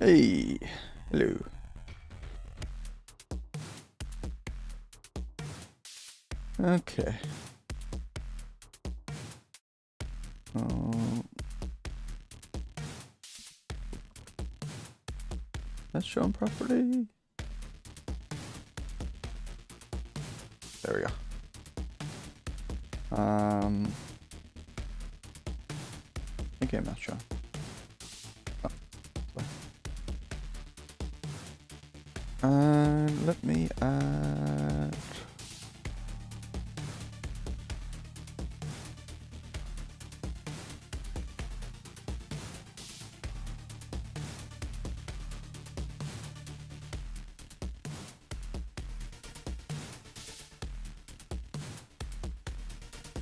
Hey, hello. Okay. That's shown properly. There we go. Okay, I'm not sure. Let me add.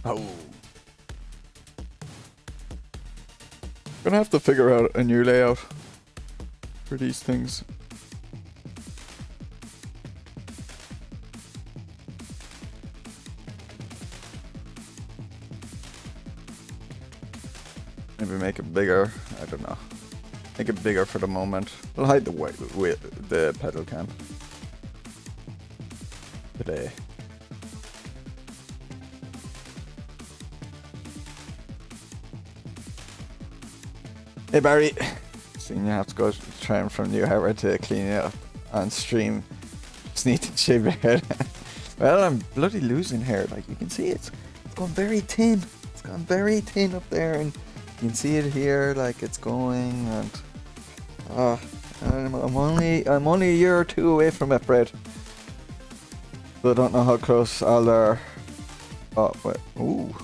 Oh. Gonna have to figure out a new layout for these things. Maybe make it bigger. I don't know. Make it bigger for the moment. We'll hide the weight with the pedal cam today. Hey Barry, seeing you have to go trying from new hardware to clean it up on stream. Just need to shave your head. Well, I'm bloody losing hair. Like you can see, it's gone very thin. It's gone very thin up there, and you can see it here. Like it's going, and I'm only a year or two away from it, Fred. So I don't know how close I'll are. Oh wait, ooh.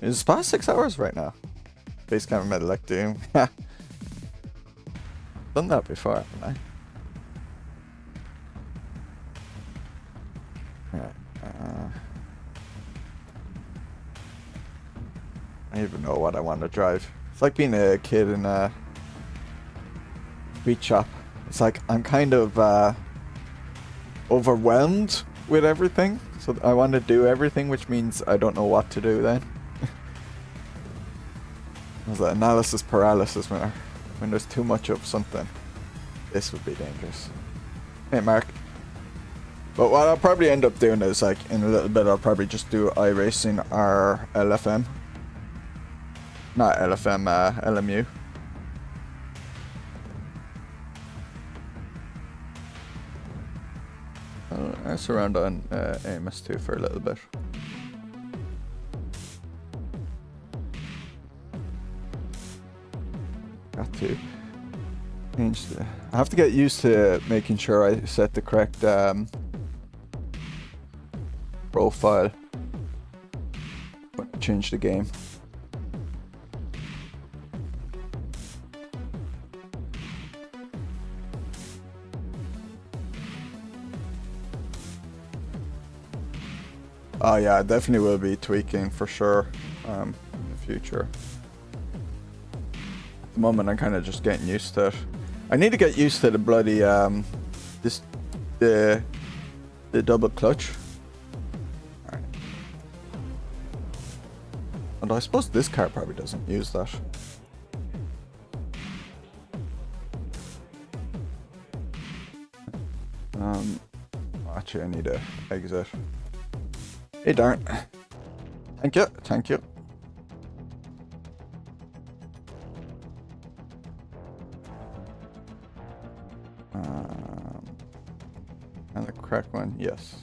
It's past 6 hours right now. Base camera metal like Doom. Done that before, haven't I? Right. I don't even know what I want to drive. It's like being a kid in a beach shop. It's like I'm kind of overwhelmed with everything. So I want to do everything, which means I don't know what to do then. There's that analysis paralysis when there's too much of something. This would be dangerous. Hey Mark. But what I'll probably end up doing is, like, in a little bit I'll probably just do iRacing or LFM. Not LFM, LMU. I'll surround on AMS2 for a little bit. Got to change the... I have to get used to making sure I set the correct profile. Change the game. Oh yeah, I definitely will be tweaking for sure in the future. At the moment I'm kind of just getting used to it. I need to get used to the bloody the double clutch. Alright. And I suppose this car probably doesn't use that. Actually, I need to exit. Hey, darn. Thank you, thank you. And the crack one, yes.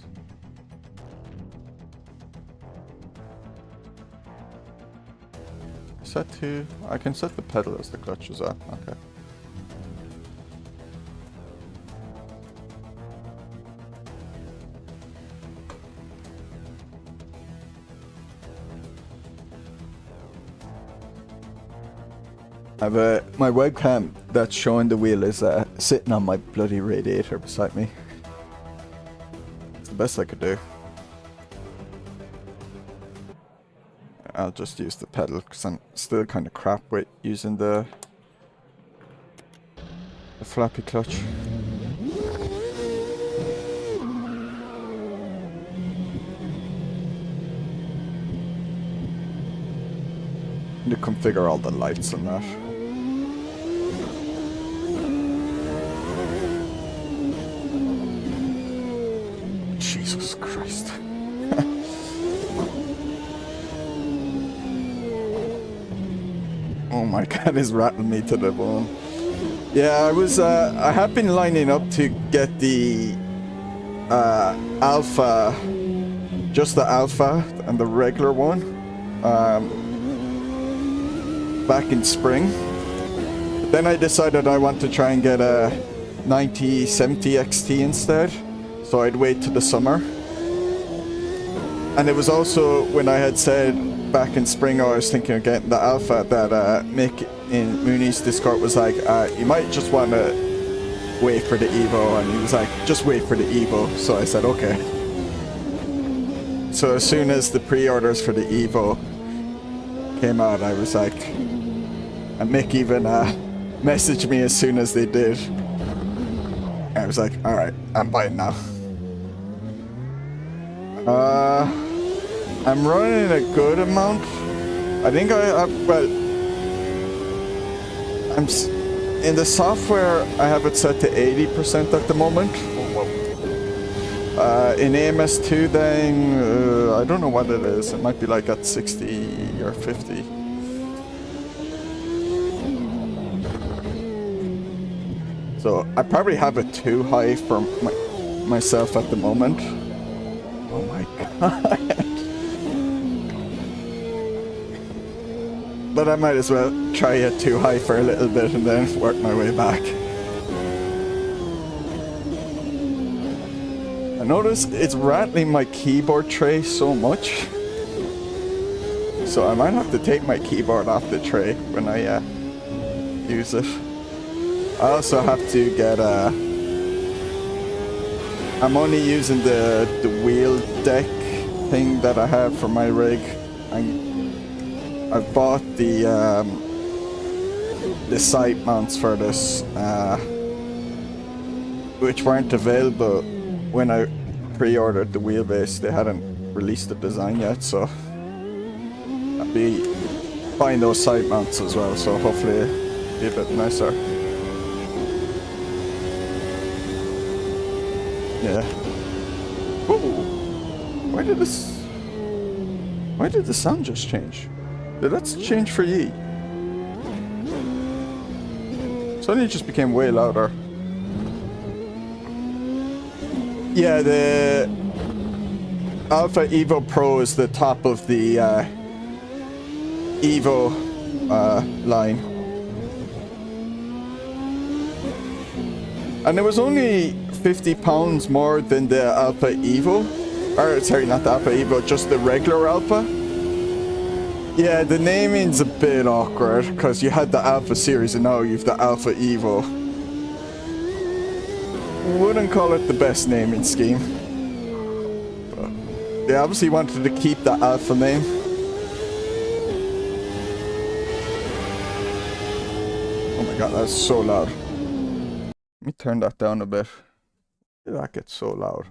Set to, I can set the pedal as the clutch as well, okay. I have my webcam that's showing the wheel is sitting on my bloody radiator beside me. It's the best I could do. I'll just use the pedal because I'm still kind of crap with using the flappy clutch. To configure all the lights and that. Jesus Christ. Oh my god, it's rattling me to the bone. Yeah, I have been lining up to get the Alpha, just the Alpha and the regular one. Back in spring, but then I decided I want to try and get a 9070 XT instead, so I'd wait to the summer. And it was also when I had said back in spring I was thinking of getting the Alpha that Mick in Mooney's Discord was like, you might just want to wait for the Evo, and he was like, just wait for the Evo. So I said okay. So as soon as the pre-orders for the Evo came out, I was like, and Mick even messaged me as soon as they did. I was like, alright, I'm buying now. I'm running a good amount. I think well, in the software, I have it set to 80% at the moment. In AMS2 then, I don't know what it is. It might be like at 60 or 50. So I probably have it too high for myself at the moment. Oh my god. But I might as well try it too high for a little bit and then work my way back. I notice it's rattling my keyboard tray so much. So I might have to take my keyboard off the tray when I use it. I also have to get I'm only using the wheel deck thing that I have for my rig. I bought the side mounts for this, which weren't available when I pre-ordered the Wheelbase. They hadn't released the design yet, so I'll be buying those side mounts as well, so hopefully it'll be a bit nicer. Yeah. Whoa! Why did the sound just change? Did that change for ye? Suddenly it just became way louder. Yeah, the Alpha Evo Pro is the top of the Evo line. And it was only £50 more than the Alpha Evo. Or, sorry, not the Alpha Evo, just the regular Alpha. Yeah, the naming's a bit awkward, because you had the Alpha series and now you've the Alpha Evo. Wouldn't call it the best naming scheme. But they obviously wanted to keep the Alpha name. Oh my god, that's so loud. Let me turn that down a bit. That gets so loud.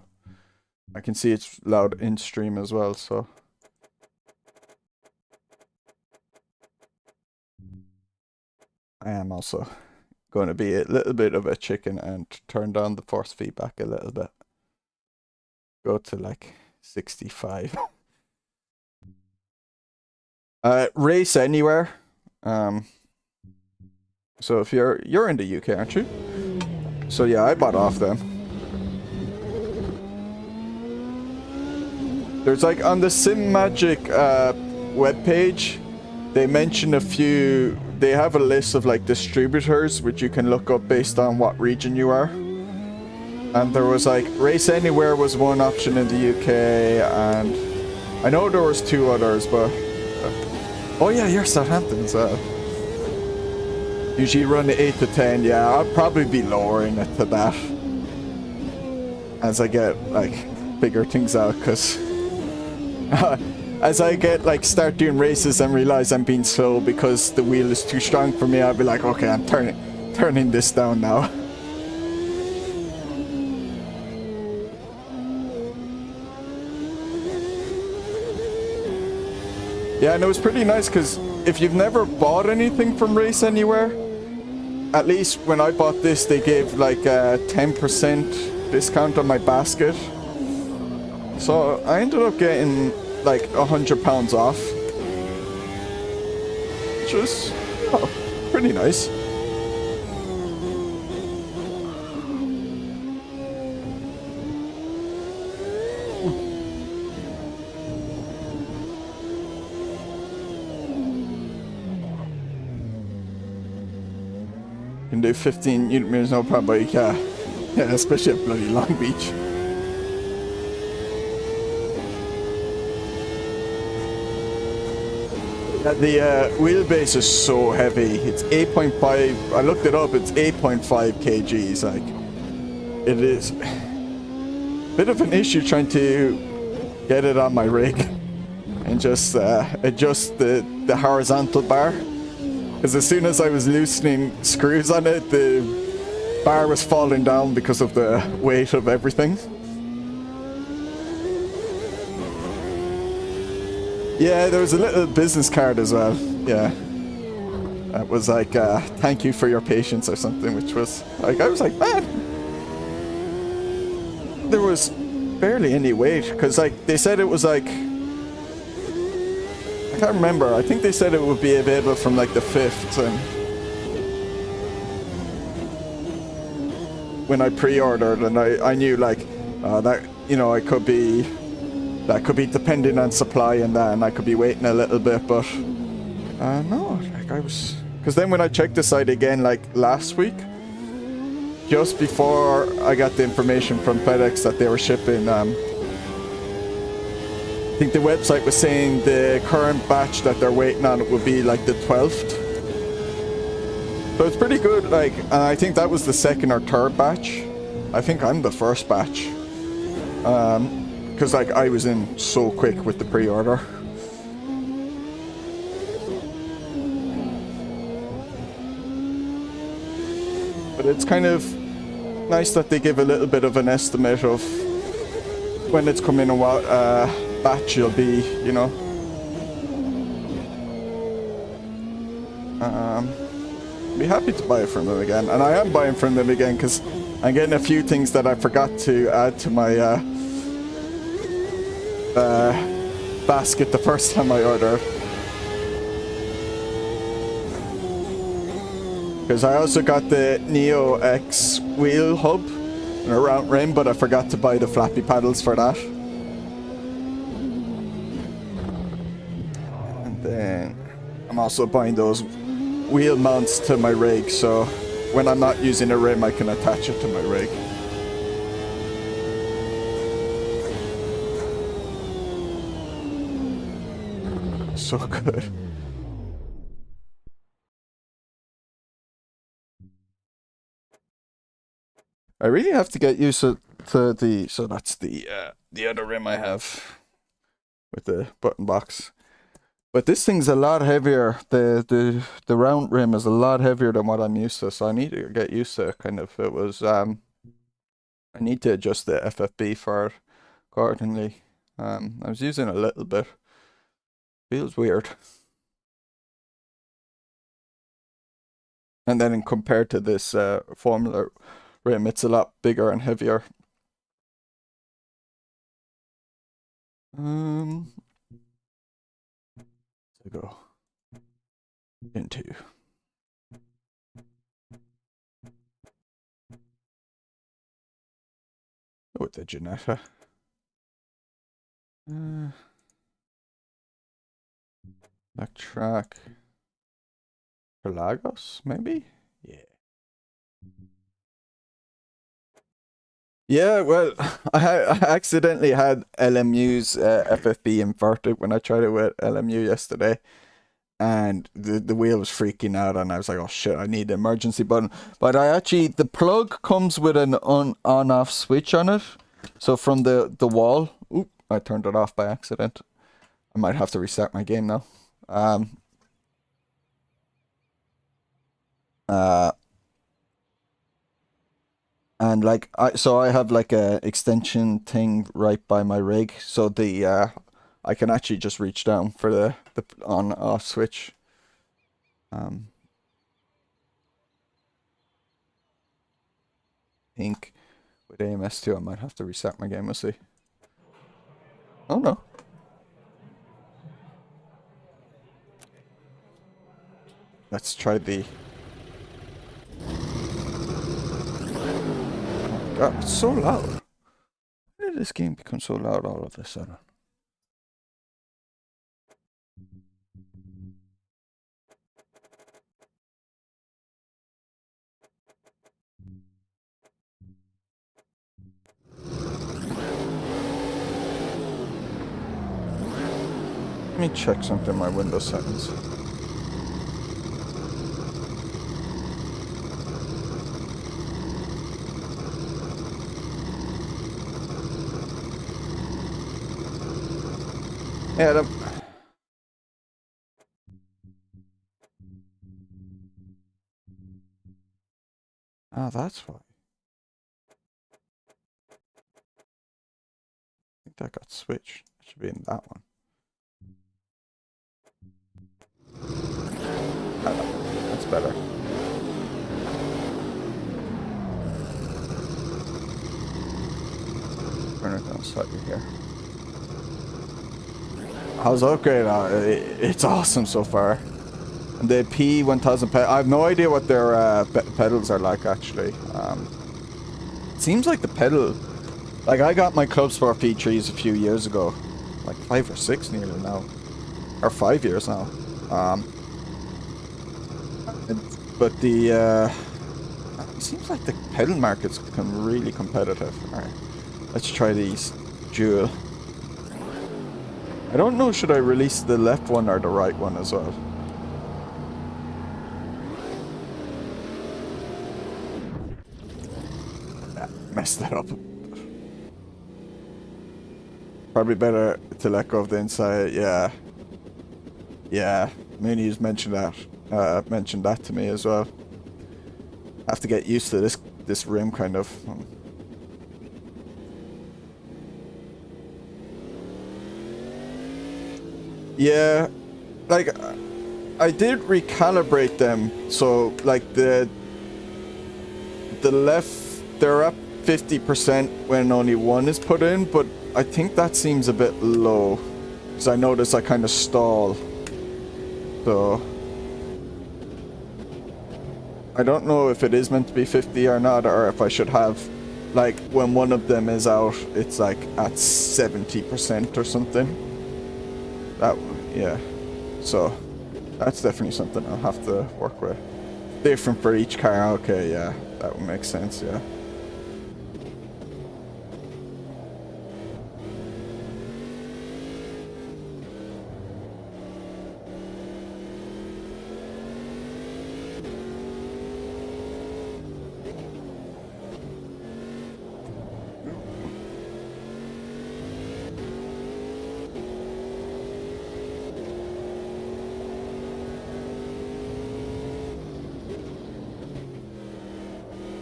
I can see it's loud in stream as well, so. I am also going to be a little bit of a chicken and turn down the force feedback a little bit. Go to like 65. Race anywhere. So if you're in the UK, aren't you? So yeah, I bought off them. There's like on the Simagic webpage, they mention a few. They have a list of like distributors which you can look up based on what region you are. And there was like Race Anywhere was one option in the UK, and I know there was 2 others, but oh yeah, you're Southampton as well. Usually run the 8 to 10. Yeah, I'll probably be lowering it to that as I get like bigger things out, because as I get like start doing races and realize I'm being slow because the wheel is too strong for me, I'll be like, okay, I'm turning this down now. Yeah, and it was pretty nice because if you've never bought anything from Race Anywhere, at least when I bought this, they gave like a 10% discount on my basket. So I ended up getting like £100 off, which was pretty nice. Can do 15 unit meters no problem, but yeah, especially at bloody Long Beach. The wheelbase is so heavy. It's 8.5. I looked it up. It's 8.5 kgs. Like, it is a bit of an issue trying to get it on my rig and just adjust the horizontal bar. Because as soon as I was loosening screws on it, the bar was falling down because of the weight of everything. Yeah, there was a little business card as well. Yeah. That was like, thank you for your patience or something, which was like, I was like, man. There was barely any weight, because like, they said it was like, I can't remember. I think they said it would be available from like the 5th, and when I pre-ordered, and I knew like that, you know, that could be depending on supply and that, and I could be waiting a little bit, but no, like I was, because then when I checked the site again like last week, just before I got the information from FedEx that they were shipping, I think the website was saying the current batch that they're waiting on would be like the 12th. So it's pretty good, like, and I think that was the 2nd or 3rd batch. I think I'm the 1st batch. Because like I was in so quick with the pre-order. But it's kind of nice that they give a little bit of an estimate of when it's coming and what batch you'll be, you know. Be happy to buy it from them again, and I am buying from them again because I'm getting a few things that I forgot to add to my basket the first time I ordered. Because I also got the Neo X wheel hub and a round rim, but I forgot to buy the flappy paddles for that. And then I'm also buying those wheel mounts to my rig, so when I'm not using a rim I can attach it to my rig. So good. I really have to get used to the, so that's the other rim I have with the button box. But this thing's a lot heavier. The round rim is a lot heavier than what I'm used to, so I need to get used to it, kind of. It was I need to adjust the FFB for it accordingly. I was using it a little bit. Feels weird. And then compared to this Formula rim, it's a lot bigger and heavier. To go into. With the Janetta. That track. Pelagos, maybe? Yeah. Yeah, well, I accidentally had LMU's FFB inverted when I tried it with LMU yesterday. And the wheel was freaking out, and I was like, oh shit, I need the emergency button. But the plug comes with an on-off switch on it. So from the wall, oop, I turned it off by accident. I might have to restart my game now. And like I have like a extension thing right by my rig, so I can actually just reach down for the on off switch. Think with AMS2 I might have to reset my game, we'll see. Oh no. Let's try the... Oh god, it's so loud. Why did this game become so loud all of a sudden? Let me check something in my Windows settings. Yeah, oh, that's why. I think that got switched. It should be in that one. That's better. Turn it down slightly here. How's the upgrade? It's awesome so far. And the P1000 pedal, I have no idea what their pedals are like actually. It seems like the pedal, like I got my Club Sport P3s a few years ago, like 5 or 6 nearly now, or 5 years now. But it seems like the pedal market's become really competitive. Alright, let's try these dual. I don't know, should I release the left one or the right one as well? Messed that up. Probably better to let go of the inside. Yeah. Yeah. Mooney's mentioned that to me as well. I have to get used to this rim kind of. Yeah, like I did recalibrate them, so like the left, they're up 50% when only one is put in, but I think that seems a bit low because I notice I kind of stall. So I don't know if it is meant to be 50 or not, or if I should have, like, when one of them is out, it's like at 70% or something. That, yeah. So that's definitely something I'll have to work with. Different for each car. Okay, yeah, that would make sense. Yeah.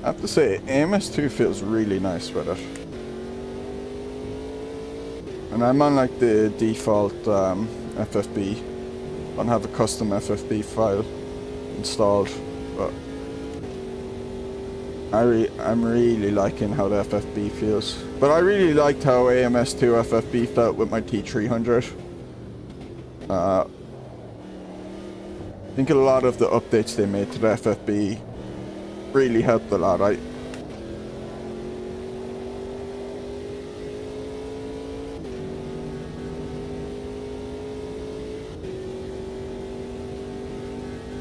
I have to say, AMS2 feels really nice with it. And I'm on like the default FFB. I don't have a custom FFB file installed, but I'm really liking how the FFB feels. But I really liked how AMS2 FFB felt with my T300. I think a lot of the updates they made to the FFB really helped a lot. I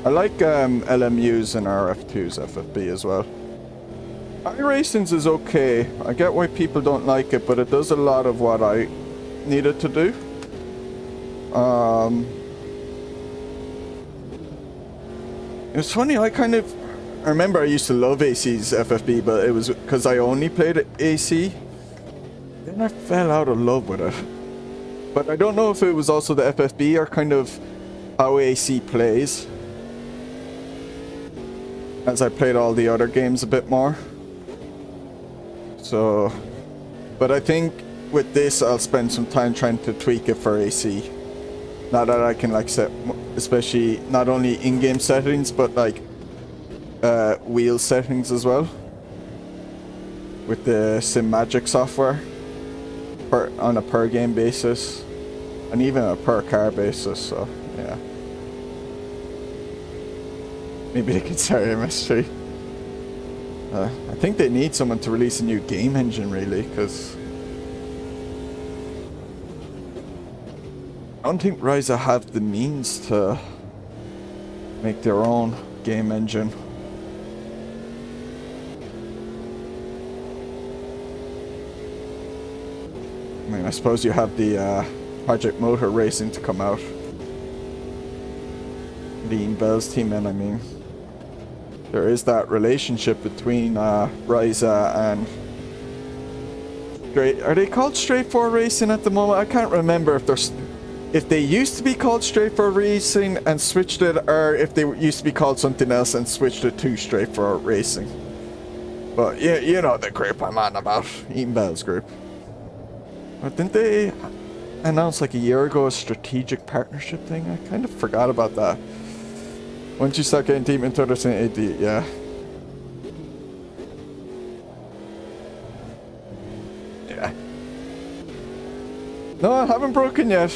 like LMUs and RF2's FFB as well. iRacing's is okay. I get why people don't like it, but it does a lot of what I needed to do. It was funny, I remember I used to love AC's FFB, but it was because I only played AC. Then I fell out of love with it. But I don't know if it was also the FFB or kind of how AC plays, as I played all the other games a bit more. So, but I think with this I'll spend some time trying to tweak it for AC. Now that I can like set, especially not only in-game settings, but like wheel settings as well. With the Simagic software, on a per game basis, and even a per car basis, so yeah. Maybe they could start MS3. I think they need someone to release a new game engine, really, because I don't think Ryza have the means to make their own game engine. I mean, I suppose you have the Project Motor Racing to come out. Lean Bell's team, and I mean, there is that relationship between Ryza and are they called Straightforward Racing at the moment? I can't remember if they used to be called Straightforward Racing and switched it, or if they used to be called something else and switched it to Straightforward Racing. But yeah, you know the group I'm on about, Ian Bell's group. But didn't they announce like a year ago a strategic partnership thing? I kind of forgot about that. Once you start getting deep into it, yeah. Yeah. No, I haven't broken yet.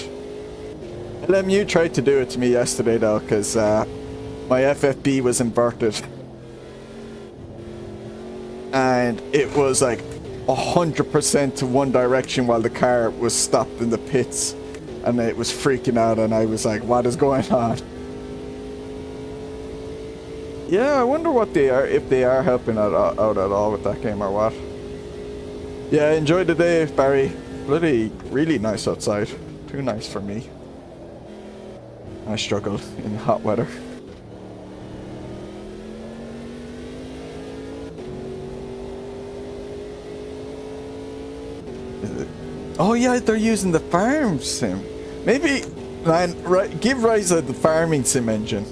LMU tried to do it to me yesterday though, because my FFB was inverted. And it was like 100% to one direction while the car was stopped in the pits. And it was freaking out, and I was like, what is going on? Yeah, I wonder what they are, if they are helping out at all with that game or what. Yeah, enjoy the day, Barry. Bloody, really nice outside. Too nice for me. I struggle in hot weather. Oh yeah, they're using the farm sim. Maybe, man, give Ryza the farming sim engine.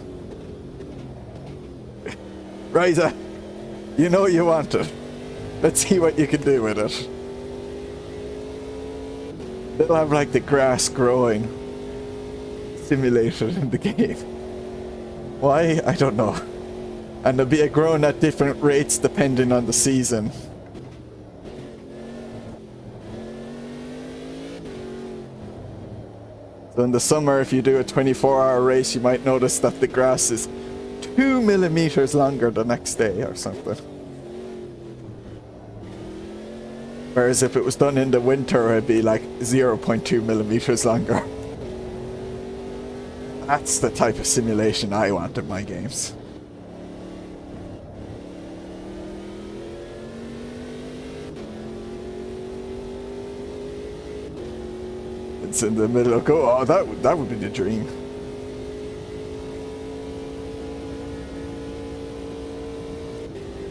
Ryza, you know you want it. Let's see what you can do with it. They'll have like the grass growing simulated in the game. Why? I don't know. And they'll be growing at different rates depending on the season. So in the summer, if you do a 24-hour race, you might notice that the grass is 2 millimeters longer the next day or something. Whereas if it was done in the winter, it'd be like 0.2 millimeters longer. That's the type of simulation I want in my games. It's in the middle of oh, that would be the dream.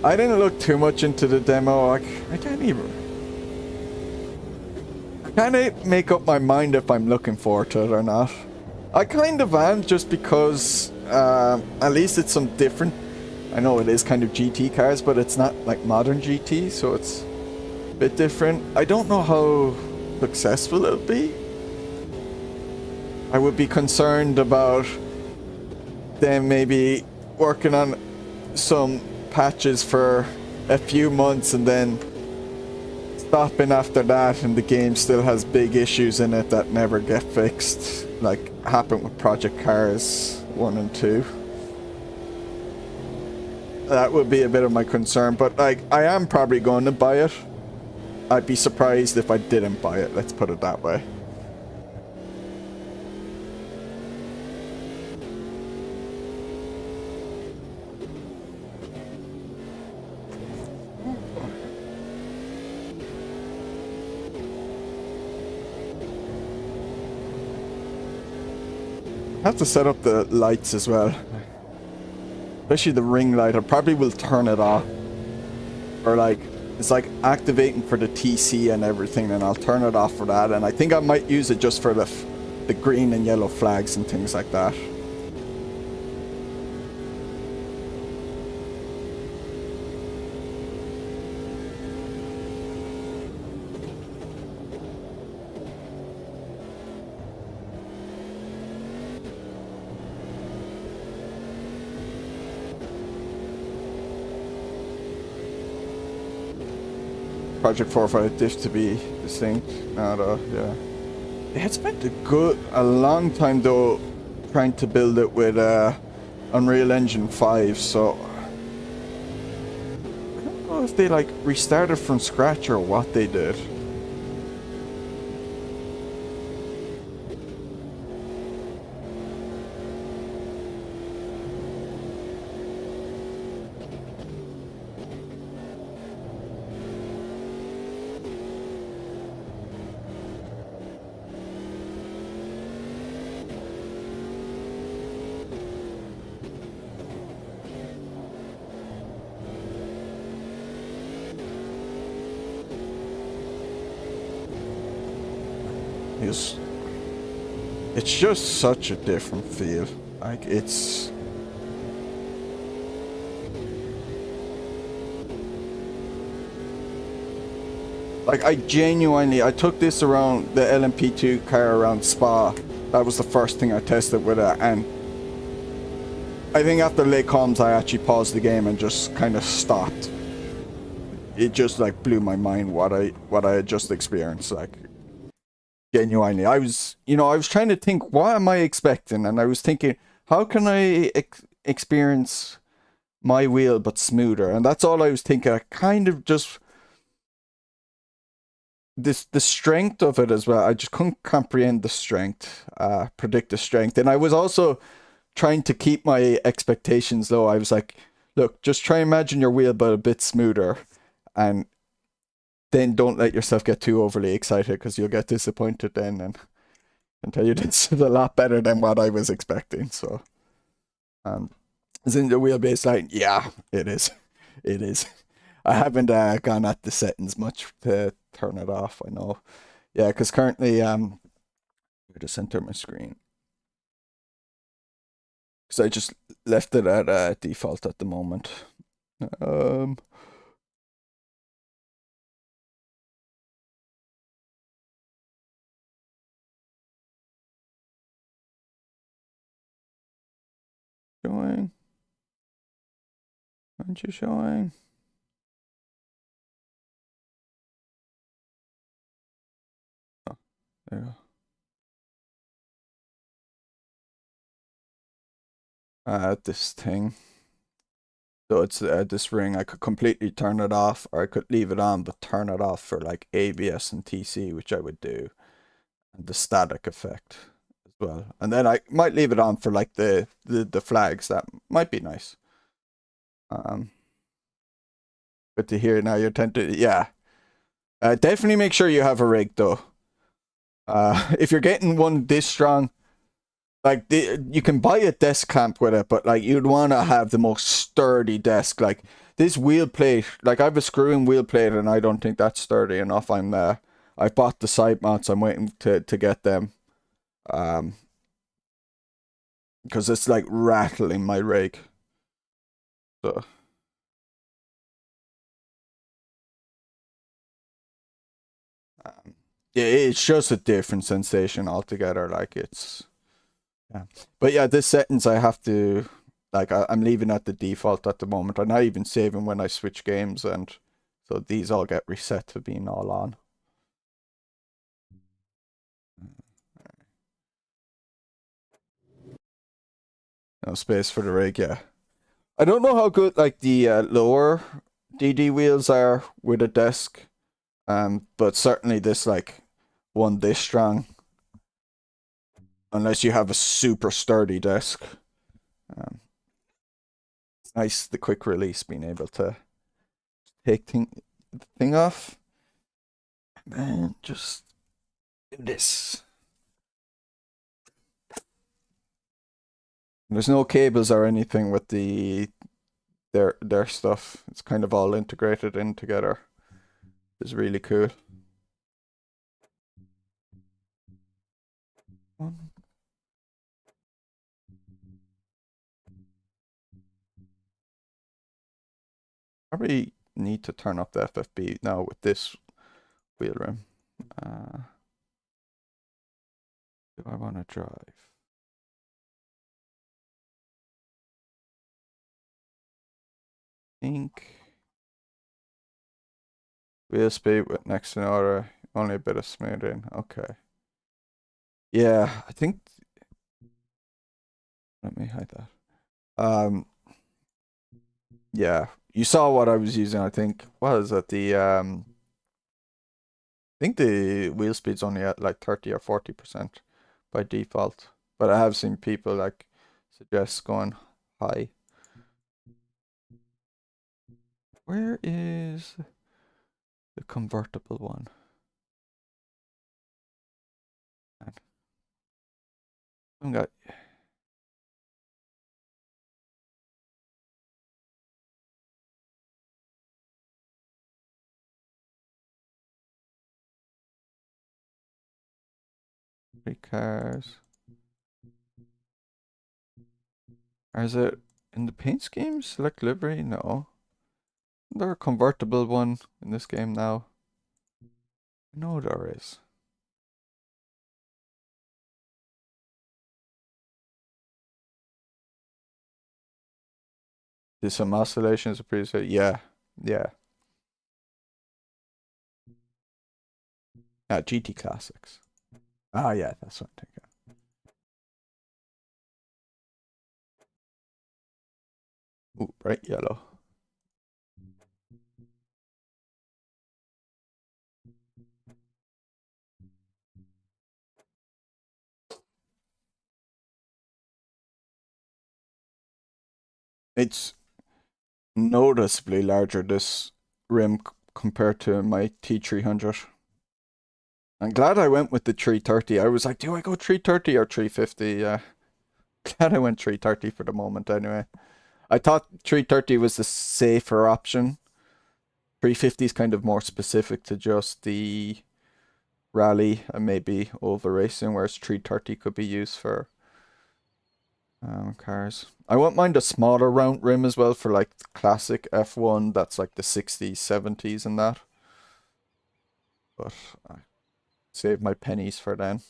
I didn't look too much into the demo. I can't make up my mind if I'm looking forward to it or not. I kind of am, just because at least it's some different. I know it is kind of GT cars, but it's not like modern GT, so it's a bit different. I don't know how successful it'll be. I would be concerned about them maybe working on some patches for a few months and then stopping after that, and the game still has big issues in it that never get fixed, like happened with Project Cars 1 and 2. That would be a bit of my concern, but like I am probably going to buy it. I'd be surprised if I didn't buy it, let's put it that way. I have to set up the lights as well, especially the ring light. I probably will turn it off, or like it's like activating for the TC and everything, and I'll turn it off for that. And I think I might use it just for the green and yellow flags and things like that. Project 4 for diff to be distinct. No, yeah. It's been a long time though, trying to build it with Unreal Engine 5. So I don't know if they like restarted from scratch or what they did. It's just such a different feel. Like it's like I took this around the LMP2 car around Spa. That was the first thing I tested with it, and I think after Les Combs I actually paused the game and just kind of stopped. It just like blew my mind what I had just experienced. Like genuinely, I was trying to think, what am I expecting? And I was thinking, how can I experience my wheel but smoother? And that's all I was thinking. I kind of just the strength of it as well. I just couldn't comprehend the strength, predict the strength. And I was also trying to keep my expectations low. I was like, look, just try and imagine your wheel but a bit smoother, and then don't let yourself get too overly excited, because you'll get disappointed then. And I can tell you this is a lot better than what I was expecting. So, is in the wheelbase line? Yeah, it is. It is. I haven't gone at the settings much to turn it off. I know. Yeah, because currently, I just enter my screen. Because I just left it at default at the moment. Showing. Aren't you showing? Oh, there you go. This thing. So it's this ring. I could completely turn it off, or I could leave it on but turn it off for like ABS and TC, which I would do, and the static effect as well. And then I might leave it on for like the flags. That might be nice. But to hear now, you're tempted. Yeah. Definitely make sure you have a rig though. If you're getting one this strong, like you can buy a desk clamp with it, but like you'd want to have the most sturdy desk. Like this wheel plate, like I have a screw-in wheel plate, and I don't think that's sturdy enough. I bought the side mounts. I'm waiting to get them, because it's like rattling my rig. So. Yeah, it's just a different sensation altogether. Like it's, yeah. But yeah, this settings I have to Like I'm leaving at the default at the moment. I'm not even saving when I switch games, and so these all get reset to being all on. No space for the rig, yeah. I don't know how good like the lower DD wheels are with a desk, but certainly this like one this strong, unless you have a super sturdy desk. It's nice the quick release being able to take the thing off, and then just do this. There's no cables or anything with their stuff. It's kind of all integrated in together. It's really cool. Probably need to turn up the FFB now with this wheel rim. Do I want to drive? Think wheel speed with next to order, only a bit of smoothing. Okay. Yeah, I think. Let me hide that. Yeah, you saw what I was using. I think what is it? I think the wheel speed's only at like 30 or 40% by default, but I have seen people like suggest going high. Where is the convertible one? I haven't got. Three cars. Or is it in the paint scheme? Select livery? No. Is there a convertible one in this game now? No, there is. There's some oscillations of preset. Yeah, yeah. GT Classics. Ah, yeah, that's what I'm thinking. Ooh, bright yellow. It's noticeably larger, this rim, compared to my T300. I'm glad I went with the 330. I was like, do I go 330 or 350? Yeah. Glad I went 330 for the moment anyway. I thought 330 was the safer option. 350 is kind of more specific to just the rally and maybe over racing, whereas 330 could be used for cars. I won't mind a smaller round rim as well for like classic F1. That's like the 60s, 70s and that. But I save my pennies for then.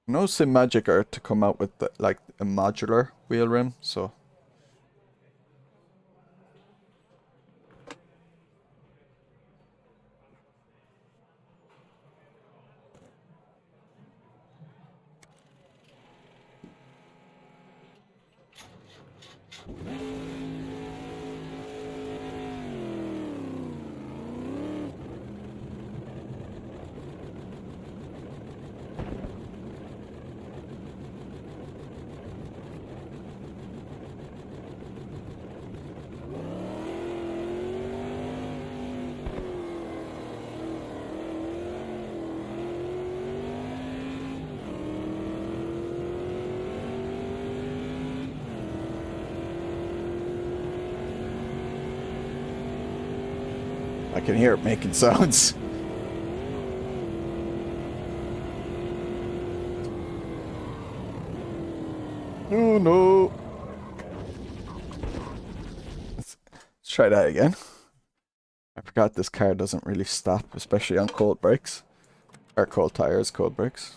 No Simagic are to come out with like a modular wheel rim, so I can hear it making sounds. Oh no. Let's try that again. I forgot this car doesn't really stop, especially on cold brakes. Or cold tires, cold brakes.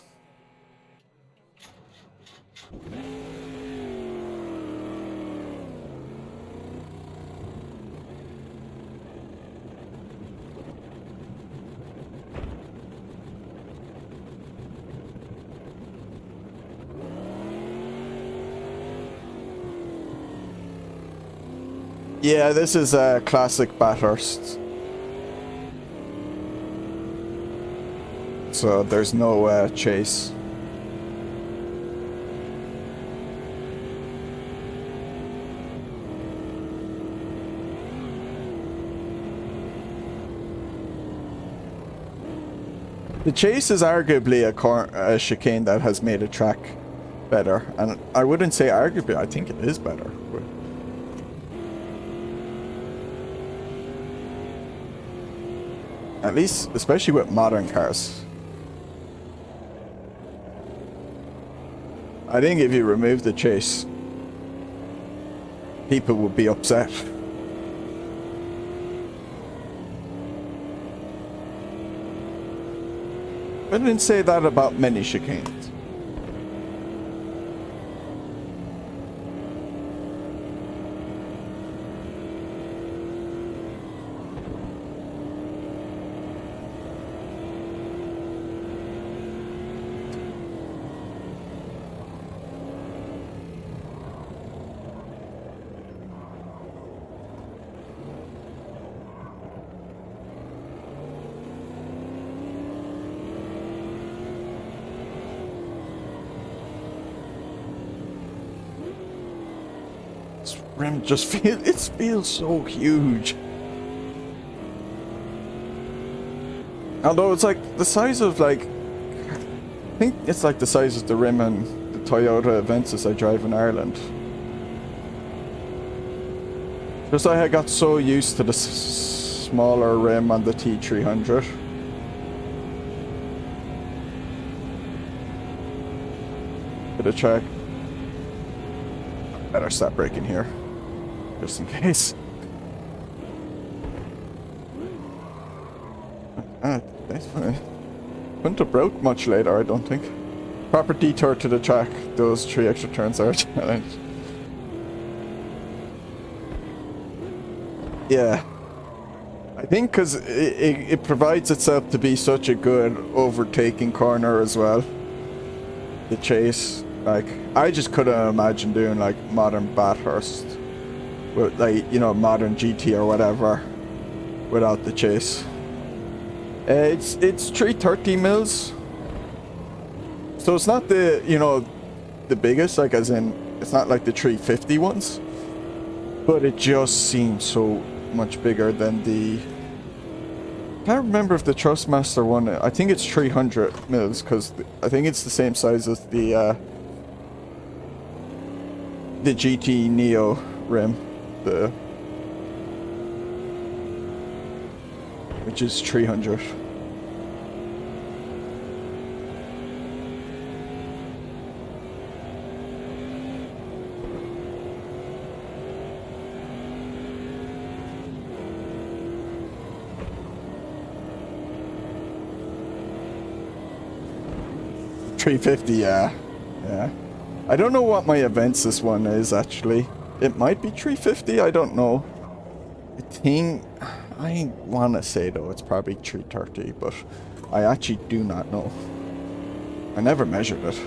Yeah, this is a classic Bathurst. So there's no chase. The chase is arguably a chicane that has made a track better, and I wouldn't say arguably, I think it is better. At least, especially with modern cars. I think if you remove the chase, people would be upset. I didn't say that about many chicanes. Rim just feels so huge. Although it's like the size of I think it's like the size of the rim on the Toyota Aventus I drive in Ireland. Just I got so used to the smaller rim on the T300. Bit of track. Better stop braking here. Just in case. That's fine. Wouldn't have broke much later, I don't think. Proper detour to the track. Those 3 extra turns are a challenge. Yeah. I think because it provides itself to be such a good overtaking corner as well. The chase. Like, I just couldn't imagine doing like modern Bathurst. With modern GT or whatever. Without the chase. It's 330 mils. So it's not the, the biggest, like as in, it's not like the 350 ones. But it just seems so much bigger than the... I can't remember if the Trustmaster one, I think it's 300 mils, because I think it's the same size as the GT Neo rim. Which is 300. $350, yeah. I don't know what my Aventus one is actually. It might be 350, I don't know. I want to say though it's probably 330, but I actually do not know. I never measured it.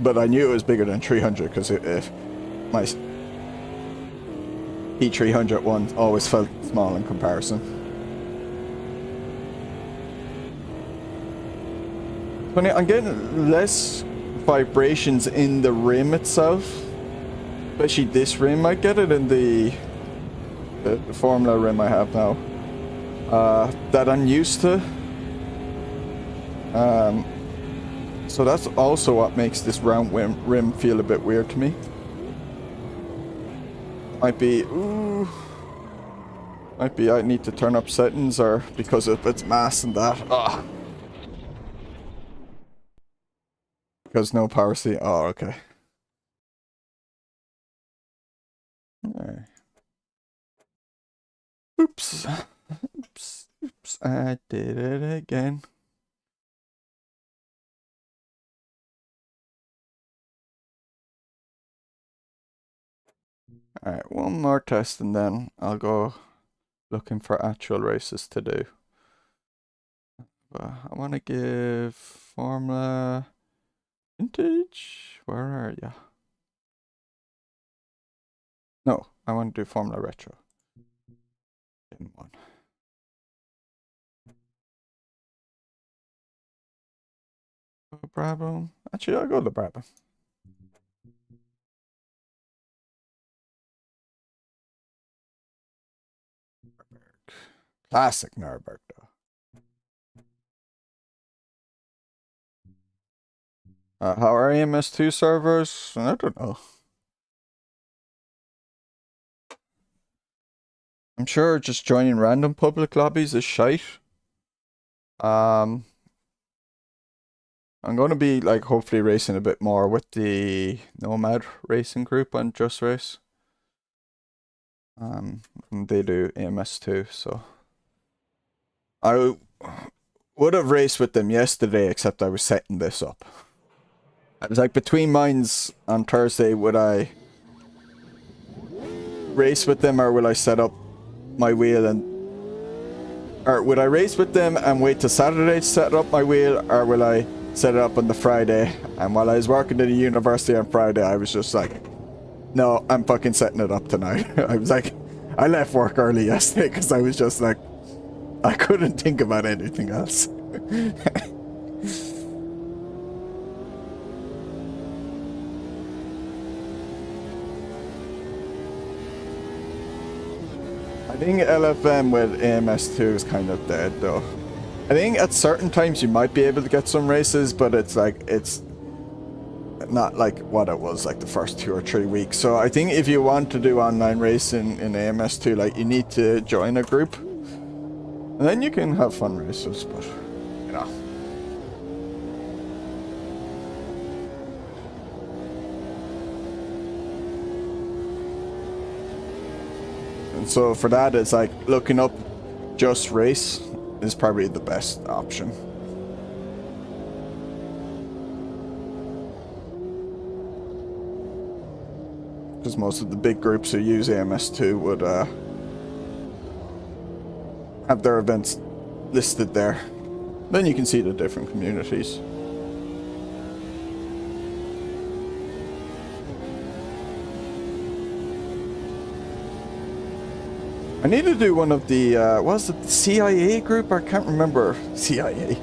But I knew it was bigger than 300 because if my E300 one always felt small in comparison. Funny, I'm getting less vibrations in the rim itself, especially this rim. I get it in the Formula rim I have now, that I'm used to. So that's also what makes this round rim feel a bit weird to me. Might be I need to turn up settings, or because of its mass and that. Because no power seat. Oh, okay. Alright. Oops. I did it again. Alright, one more test and then I'll go looking for actual races to do. I want to give Formula Vintage. Where are ya? No, I want to do Formula Retro. In one. Brabham. Actually, I'll go to Brabham. Classic Nürburgring, though. How are AMS2 servers? I don't know. I'm sure just joining random public lobbies is shite. I'm going to be like hopefully racing a bit more with the Nomad racing group on Just Race. They do AMS too, so I would have raced with them yesterday, except I was setting this up. I was like between mines on Thursday, would I race with them or will I set up my wheel or would I race with them and wait till Saturday to set up my wheel, or will I set it up on the Friday? And while I was working at the university on Friday, I was just like, no, I'm fucking setting it up tonight. I was like, I left work early yesterday because I was just like, I couldn't think about anything else. I think LFM with AMS2 is kind of dead though. I think at certain times you might be able to get some races, but it's like, it's not like what it was like the first 2 or 3 weeks. So I think if you want to do online racing in AMS2, like you need to join a group. And then you can have fun races, but you know. And so for that, it's like looking up Just Race is probably the best option. Because most of the big groups who use AMS2 would have their events listed there. Then you can see the different communities. I need to do one of the, was it the CIA group? I can't remember. CIA.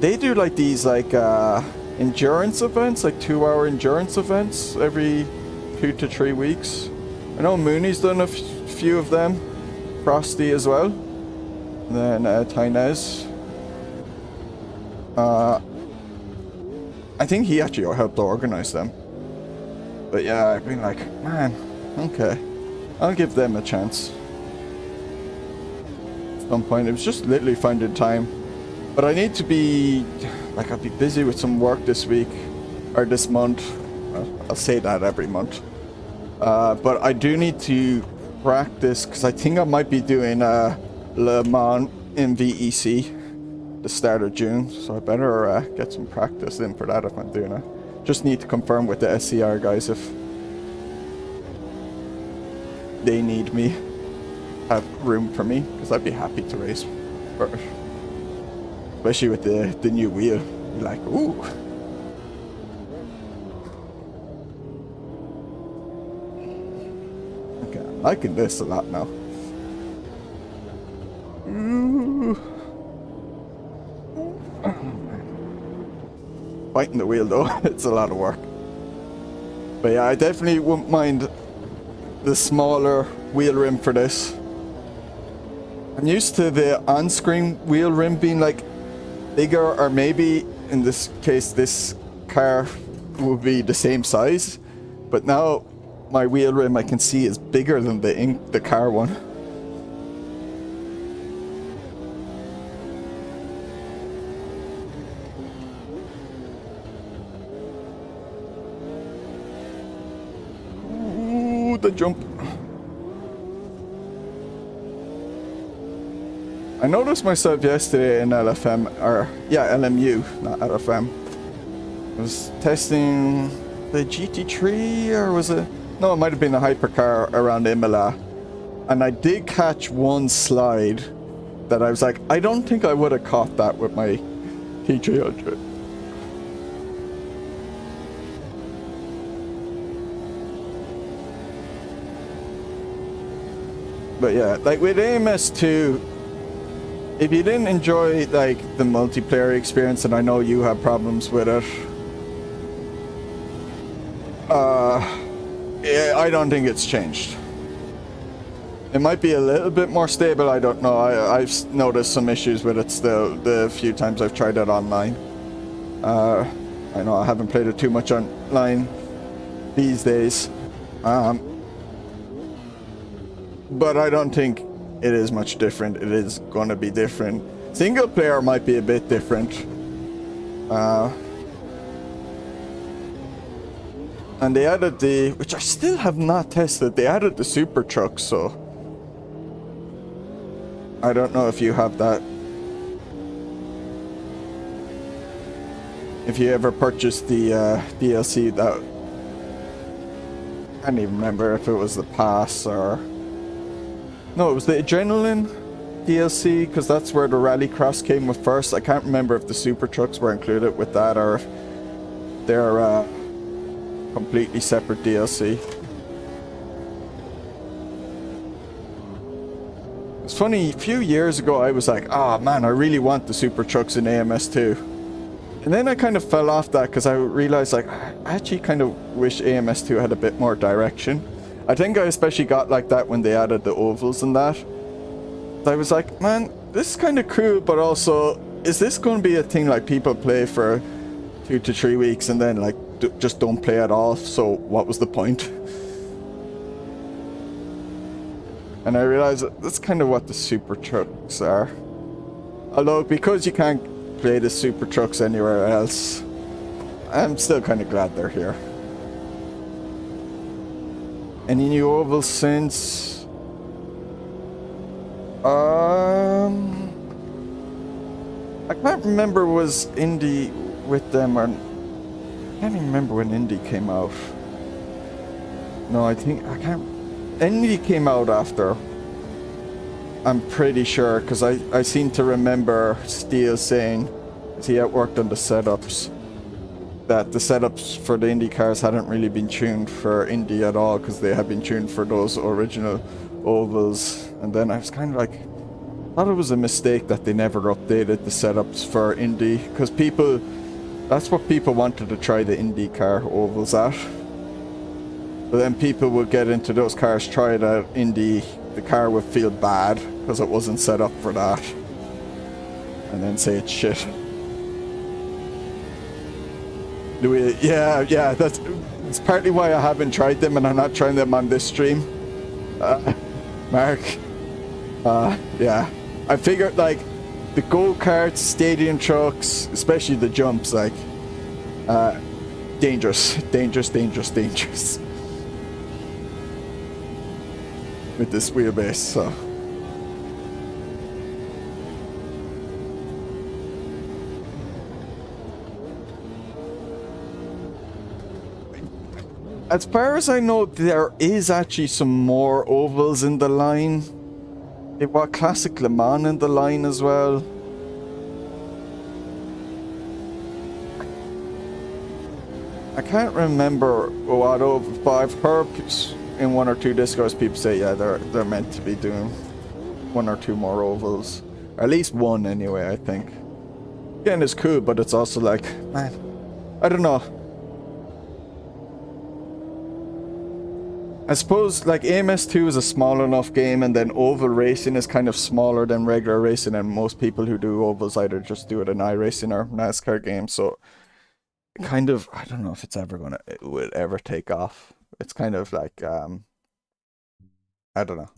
They do like these like endurance events, like 2-hour endurance events every 2 to 3 weeks. I know Mooney's done a few of them. Frosty as well. And then Tainez. I think he actually helped organize them. But yeah, I've been like, man, okay, I'll give them a chance. At some point, it was just literally finding time. But I need to be, like, I'll be busy with some work this week, or this month. Well, I'll say that every month. But I do need to practice, because I think I might be doing Le Mans in VEC the start of June. So I better get some practice in for that if I'm doing it. Just need to confirm with the SCR guys if they need me, have room for me, because I'd be happy to race for it. Especially with the new wheel. You're like, ooh. Okay, I'm liking this a lot now. Ooh. Fighting the wheel though, it's a lot of work. But yeah, I definitely wouldn't mind the smaller wheel rim for this. I'm used to the on-screen wheel rim being like bigger, or maybe in this case this car will be the same size. But now my wheel rim I can see is bigger than the car one. The jump. I noticed myself yesterday in LFM, or yeah, LMU, not LFM. I was testing the GT3, or was it? No, it might have been a hypercar around Imola. And I did catch one slide that I was like, I don't think I would have caught that with my T300. But yeah, like with AMS2, if you didn't enjoy like the multiplayer experience, and I know you have problems with it, yeah, I don't think it's changed. It might be a little bit more stable, I don't know. I've noticed some issues with it still, the few times I've tried it online. I know I haven't played it too much online these days. But I don't think it is much different. It is going to be different. Single player might be a bit different. And they added the, which I still have not tested, they added the super truck, so I don't know if you have that. If you ever purchased the DLC, that I can't even remember if it was the pass or no, it was the Adrenaline DLC, because that's where the Rallycross came with first. I can't remember if the super trucks were included with that or if they're completely separate DLC. It's funny, a few years ago I was like, oh man, I really want the super trucks in AMS2. And then I kind of fell off that because I realized like, I actually kind of wish AMS2 had a bit more direction. I think I especially got like that when they added the ovals and that. I was like, man, this is kind of cool, but also, is this going to be a thing like people play for 2 to 3 weeks and then like just don't play at all? So what was the point? And I realized that's kind of what the super trucks are. Although, because you can't play the super trucks anywhere else, I'm still kind of glad they're here. Any new ovals since? I can't remember, was Indy with them or... I can't even remember when Indy came out. No, I can't... Indy came out after. I'm pretty sure, because I seem to remember Steele saying, as he had worked on the setups, that the setups for the Indy cars hadn't really been tuned for Indy at all, because they had been tuned for those original ovals. And then I was kind of like, I thought it was a mistake that they never updated the setups for Indy, because people, that's what people wanted to try the Indy car ovals at. But then people would get into those cars, try it at Indy, the car would feel bad because it wasn't set up for that, and then say it's shit. Yeah, it's partly why I haven't tried them, and I'm not trying them on this stream. Mark, yeah, I figured like the go-karts, stadium trucks, especially the jumps, like dangerous with this wheelbase, so. As far as I know, there is actually some more ovals in the line. They've got Classic Le Mans in the line as well. I can't remember what oval, but I've heard in 1 or 2 Discords people say, yeah, they're meant to be doing 1 or 2 more ovals. Or at least 1 anyway, I think. Again, it's cool, but it's also like, man, I don't know. I suppose like AMS2 is a small enough game, and then oval racing is kind of smaller than regular racing, and most people who do ovals either just do it in iRacing or NASCAR games, so kind of, I don't know if it will ever take off. It's kind of like, I don't know.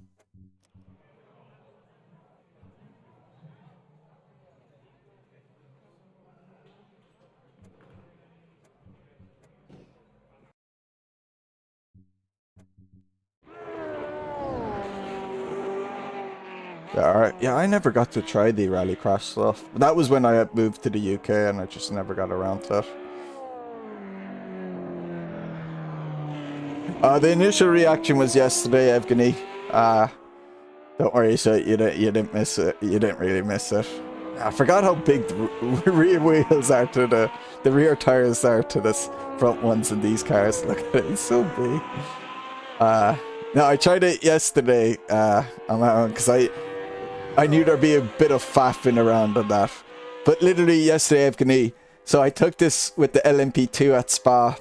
Yeah, alright. Yeah, I never got to try the Rallycross stuff. But that was when I had moved to the UK and I just never got around to it. The initial reaction was yesterday, Evgeny. Don't worry, so you didn't miss it. You didn't really miss it. I forgot how big the rear wheels are to the rear tires are to the front ones in these cars. Look at it, it's so big. No, I tried it yesterday on my own because I knew there'd be a bit of faffing around on that. But literally yesterday, Evgeny, so I took this with the LMP2 at Spa.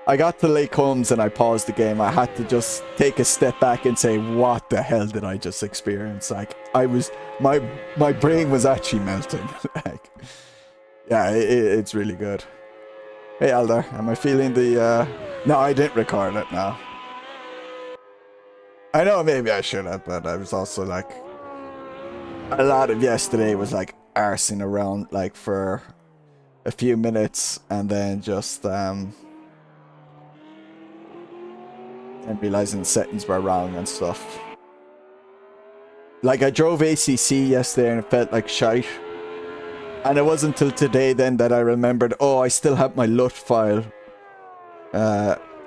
I got to Lake Holmes and I paused the game. I had to just take a step back and say, what the hell did I just experience? Like, my brain was actually melting. Like, yeah, it's really good. Hey, Alder, am I feeling the, no, I didn't record it now. I know maybe I should have, but I was also like, a lot of yesterday was like arsing around like for a few minutes and then just, and realizing the settings were wrong and stuff. Like, I drove ACC yesterday and it felt like shite. And it wasn't until today then that I remembered, oh, I still have my LUT file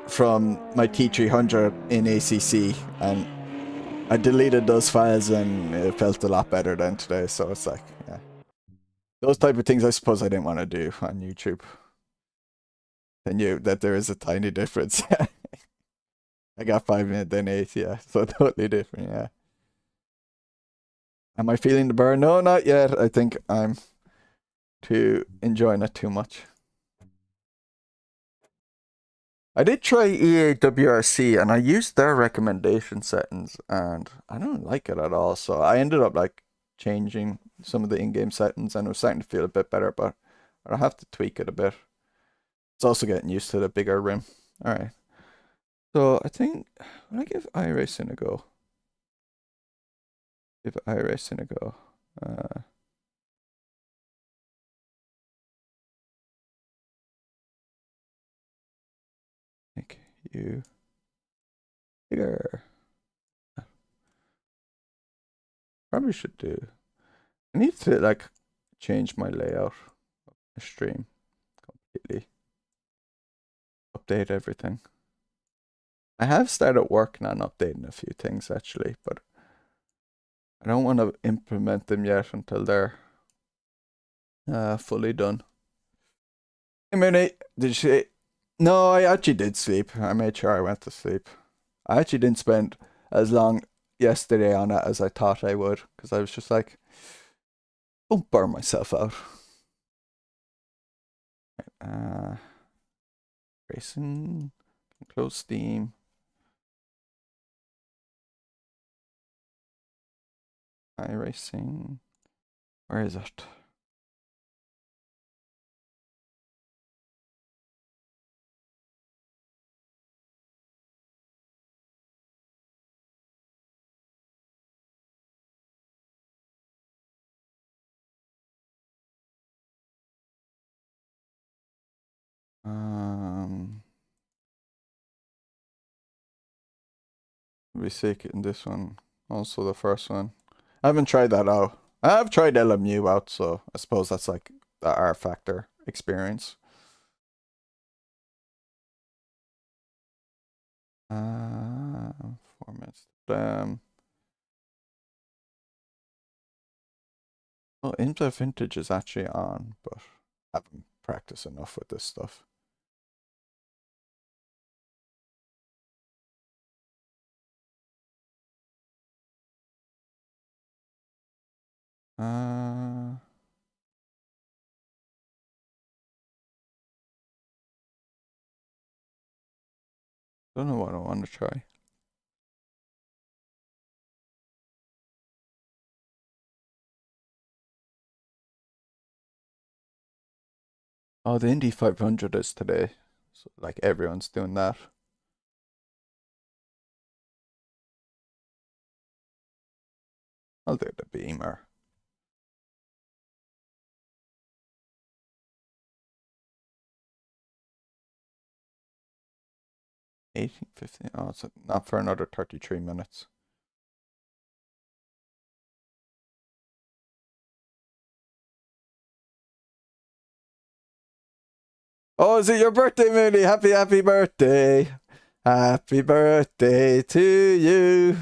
from my T300 in ACC. And I deleted those files and it felt a lot better than today. So it's like, yeah. Those type of things I suppose I didn't want to do on YouTube. I knew that there is a tiny difference. I got 5 minutes, then 8, yeah. So totally different, yeah. Am I feeling the burn? No, not yet. I think I'm enjoying it too much. I did try EAWRC and I used their recommendation settings and I don't like it at all. So I ended up like changing some of the in-game settings and it was starting to feel a bit better, but I'll have to tweak it a bit. It's also getting used to the bigger rim. All right. So I think when I give iRacing a go. Give iRacing a go. Make you bigger. Probably should do. I need to like change my layout of the stream completely. Update everything. I have started working on updating a few things actually, but I don't want to implement them yet until they're fully done. Hey, Mooney, did you see? No, I actually did sleep. I made sure I went to sleep. I actually didn't spend as long yesterday on it as I thought I would, because I was just like, don't burn myself out. Racing, close Steam. iRacing, where is it? We see it in this one, also the first one. I haven't tried that out. I have tried LMU out, so I suppose that's like the R Factor experience. Formats. Well, Inter Vintage is actually on, but I haven't practiced enough with this stuff. Don't know what I want to try. Oh, the Indy 500 is today. So, like, everyone's doing that. I'll do the Beamer. 18:15. Oh, it's not for another 33 minutes. Oh, is it your birthday, Mooney? Happy birthday. Happy birthday to you.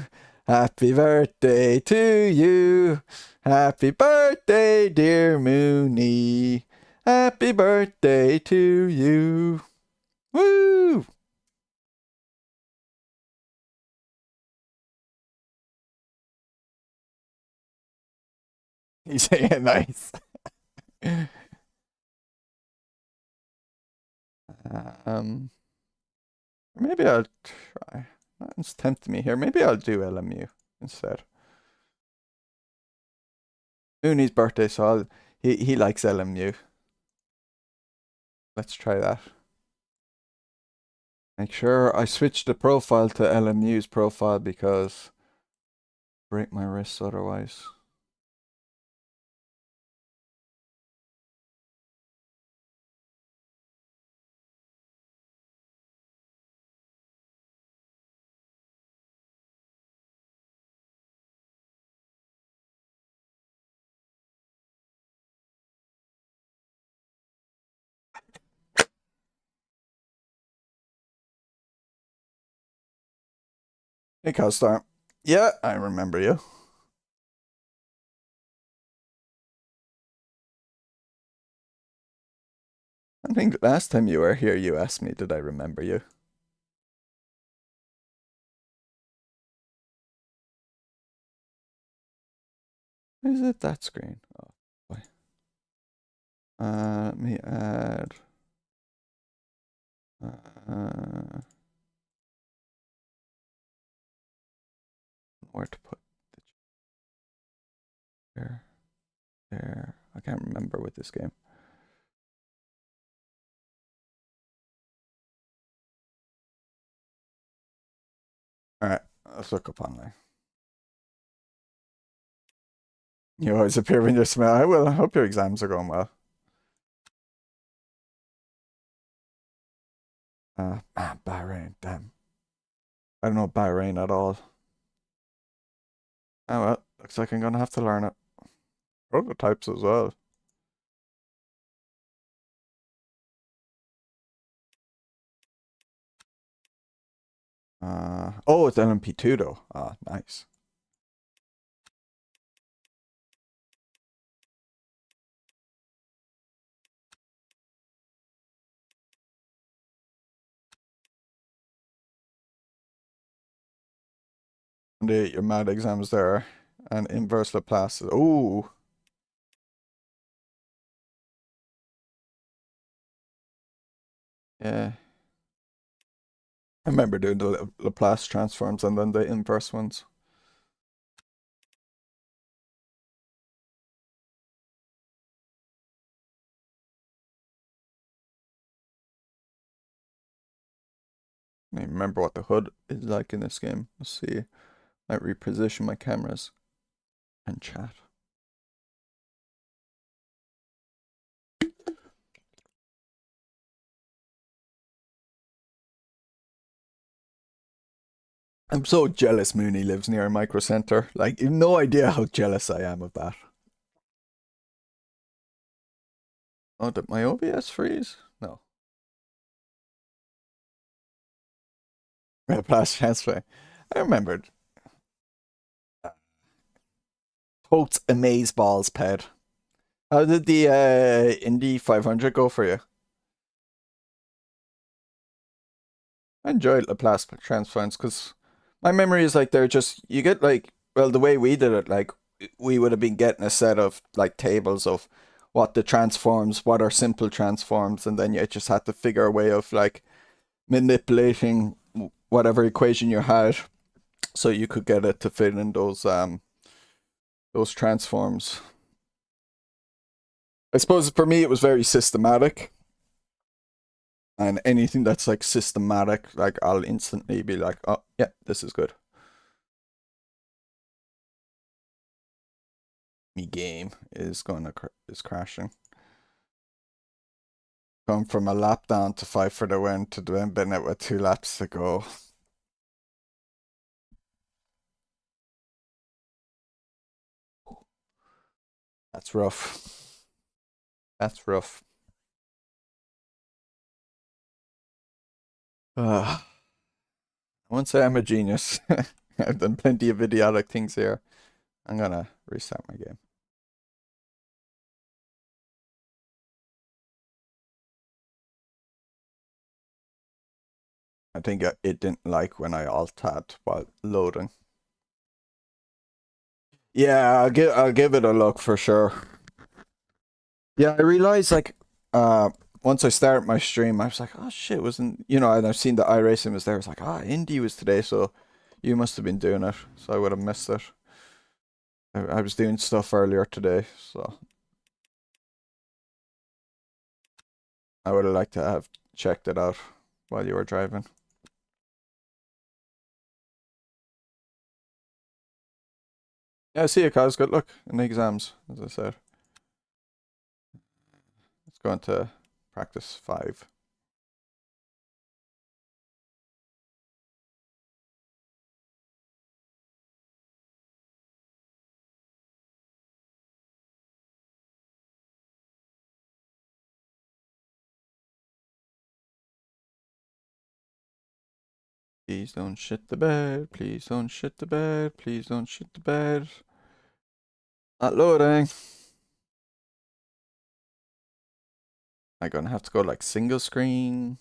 Happy birthday to you. Happy birthday, dear Mooney. Happy birthday to you. Woo! He's saying nice. um, maybe I'll try. That's tempting me here. Maybe I'll do LMU instead. Mooney's birthday, so he likes LMU. Let's try that. Make sure I switch the profile to LMU's profile because break my wrists otherwise. Hey, Costar. Yeah, I remember you. I think last time you were here, you asked me, did I remember you? Is it that screen? Oh, boy. Let me add. Where to put the chair? There. I can't remember with this game. Alright, let's look up online. You always appear when you're smiling. I will. I hope your exams are going well. Bahrain, damn. I don't know Bahrain at all. Oh well, looks like I'm gonna have to learn it. Prototypes as well. Oh, it's LMP2 though. Ah, nice. Your math exams there and inverse Laplace. Oh, yeah. I remember doing the Laplace transforms and then the inverse ones. I don't remember what the hood is like in this game. Let's see. Might reposition my cameras and chat. I'm so jealous Mooney lives near a micro center. Like, you've no idea how jealous I am of that. Oh, did my OBS freeze? No. Laplace transfer. I remembered. Totes amaze balls, ped. How did the Indy 500 go for you? I enjoyed Laplace transforms because my memory is like they're just, you get like, well, the way we did it, like we would have been getting a set of like tables of what the transforms, what are simple transforms, and then you just had to figure a way of like manipulating whatever equation you had so you could get it to fit in those transforms. I suppose for me it was very systematic. And anything that's like systematic, like I'll instantly be like, oh yeah, this is good. Me game is is crashing. Going from a lap down to 5 for the win to doing Bennett with 2 laps to go. That's rough. That's rough. I won't say I'm a genius. I've done plenty of idiotic things here. I'm gonna restart my game. I think it didn't like when I alt-tabbed while loading. Yeah, I'll give it a look for sure. Yeah, I realized like once I start my stream, I was like, oh shit, wasn't and I've seen the iRacing was there. I was like, Indy was today, so you must have been doing it. So I would have missed it. I was doing stuff earlier today, so I would have liked to have checked it out while you were driving. Yeah, see you, Kaz. Good luck in the exams, as I said. Let's go into practice 5. Please don't shit the bed. Please don't shit the bed. Please don't shit the bed. Not loading. I'm gonna have to go like single screen.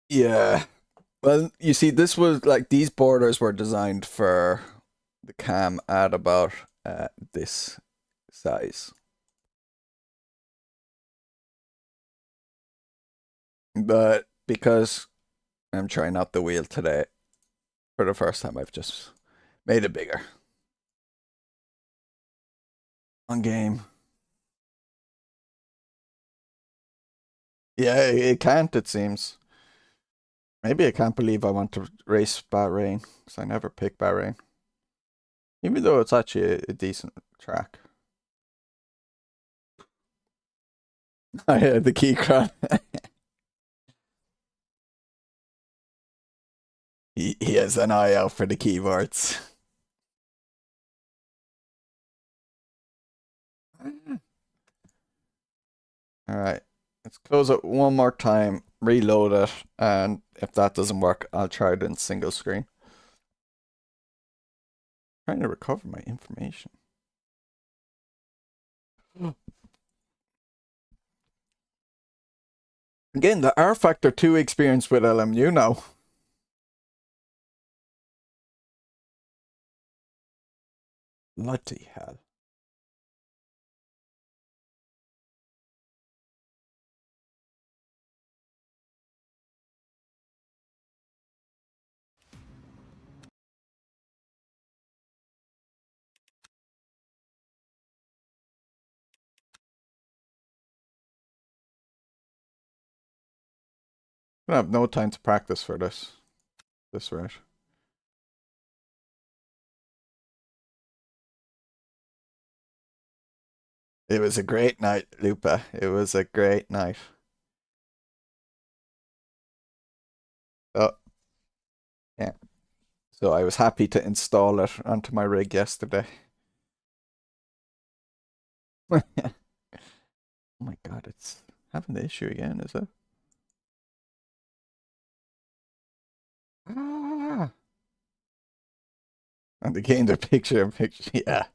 Yeah. Well, you see, this was like these borders were designed for the cam at about this size. But because I'm trying out the wheel today, for the first time, I've just made it bigger. On game. Yeah, it can't, it seems. Maybe I can't believe I want to race Bahrain, because I never pick Bahrain. Even though it's actually a decent track. I had the key crowd. He has an eye out for the keyboards. Alright, let's close it one more time, reload it, and if that doesn't work, I'll try it in single screen. Trying to recover my information. Again, the R Factor 2 experience with LMU now. Bloody hell. I have no time to practice for this rate. It was a great night, Lupa. It was a great night. Oh, yeah. So I was happy to install it onto my rig yesterday. Oh my god, it's having the issue again, is it? Ah. And they gained a picture. Yeah.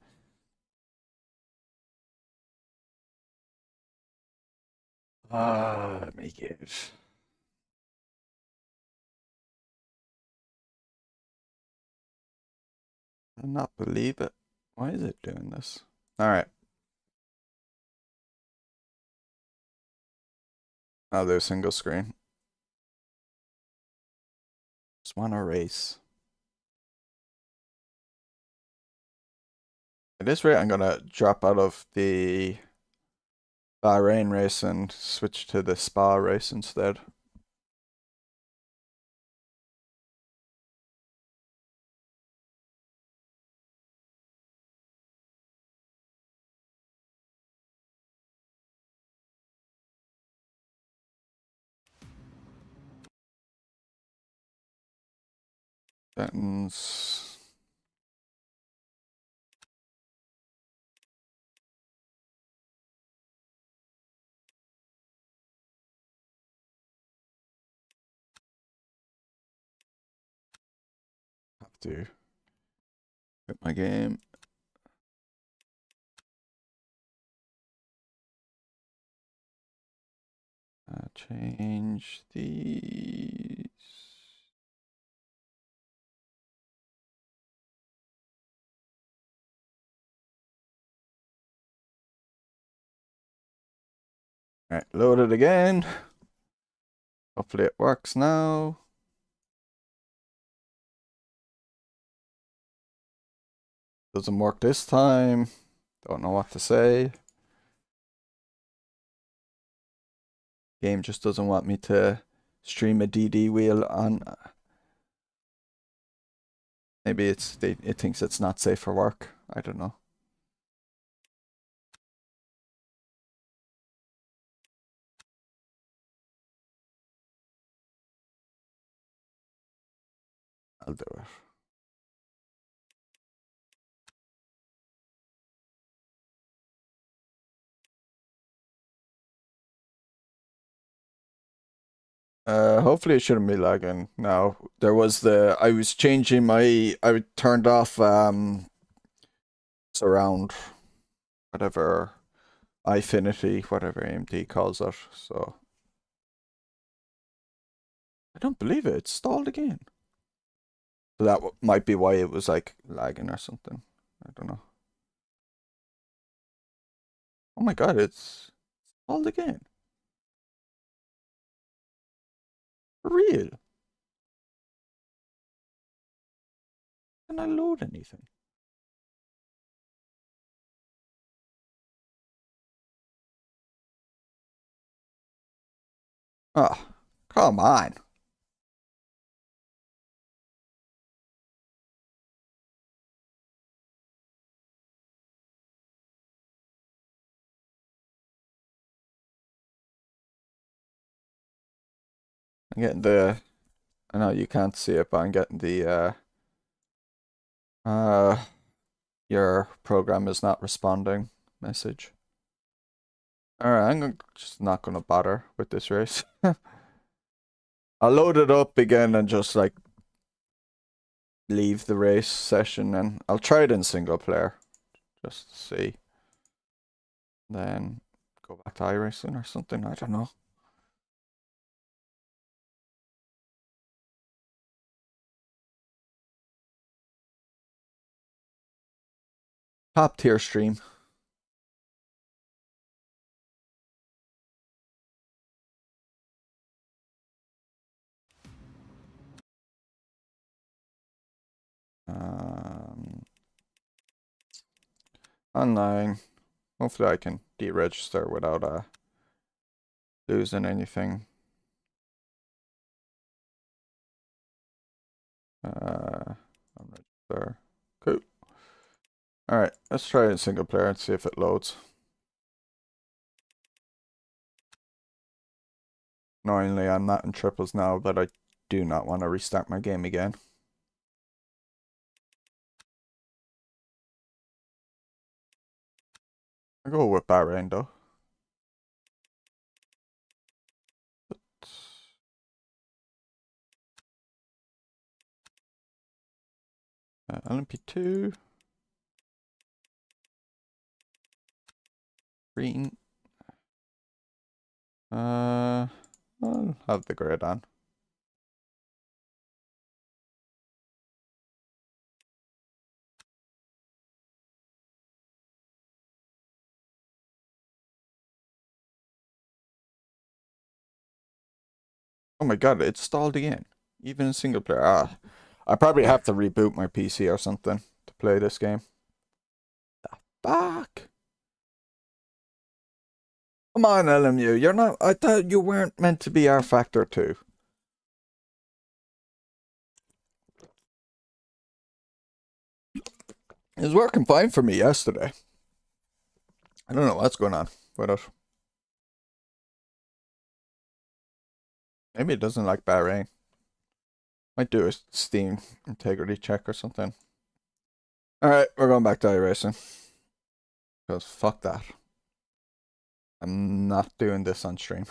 Ah, make it. I not believe it. Why is it doing this? All right. I'll do a single screen. Just want to race. At this rate, I'm gonna drop out of the Bahrain race and switch to the Spa race instead. Settings. Have to quit my game. Change these. All right, load it again. Hopefully it works now. Doesn't work this time. Don't know what to say. Game just doesn't want me to stream a DD wheel on. Maybe it thinks it's not safe for work. I don't know. I'll do it. Hopefully it shouldn't be lagging now. There was I was changing I turned off surround, whatever, Eyefinity, whatever AMD calls it. So I don't believe it. It's stalled again. So that might be why it was like lagging or something. I don't know. Oh my god, it's stalled again. For real. Can I load anything? Oh, come on. I'm getting I know you can't see it, but I'm getting your program is not responding message. Alright, just not gonna bother with this race. I'll load it up again and just like leave the race session, and I'll try it in single player just to see. Then go back to iRacing or something, I don't know. Top tier stream. Online. Hopefully I can deregister without losing anything. Unregister. Cool. Alright, let's try it in single player and see if it loads. Annoyingly, I'm not in triples now, but I do not want to restart my game again. I'll go with Bahrain though. LMP2. Green. I'll have the grid on. Oh my god, it stalled again. Even in single player. I probably have to reboot my PC or something to play this game. The fuck? Come on, LMU. You're not. I thought you weren't meant to be our factor 2. It was working fine for me yesterday. I don't know what's going on with it. Maybe it doesn't like Bahrain. Might do a Steam integrity check or something. Alright, we're going back to iRacing. Because fuck that. I'm not doing this on stream.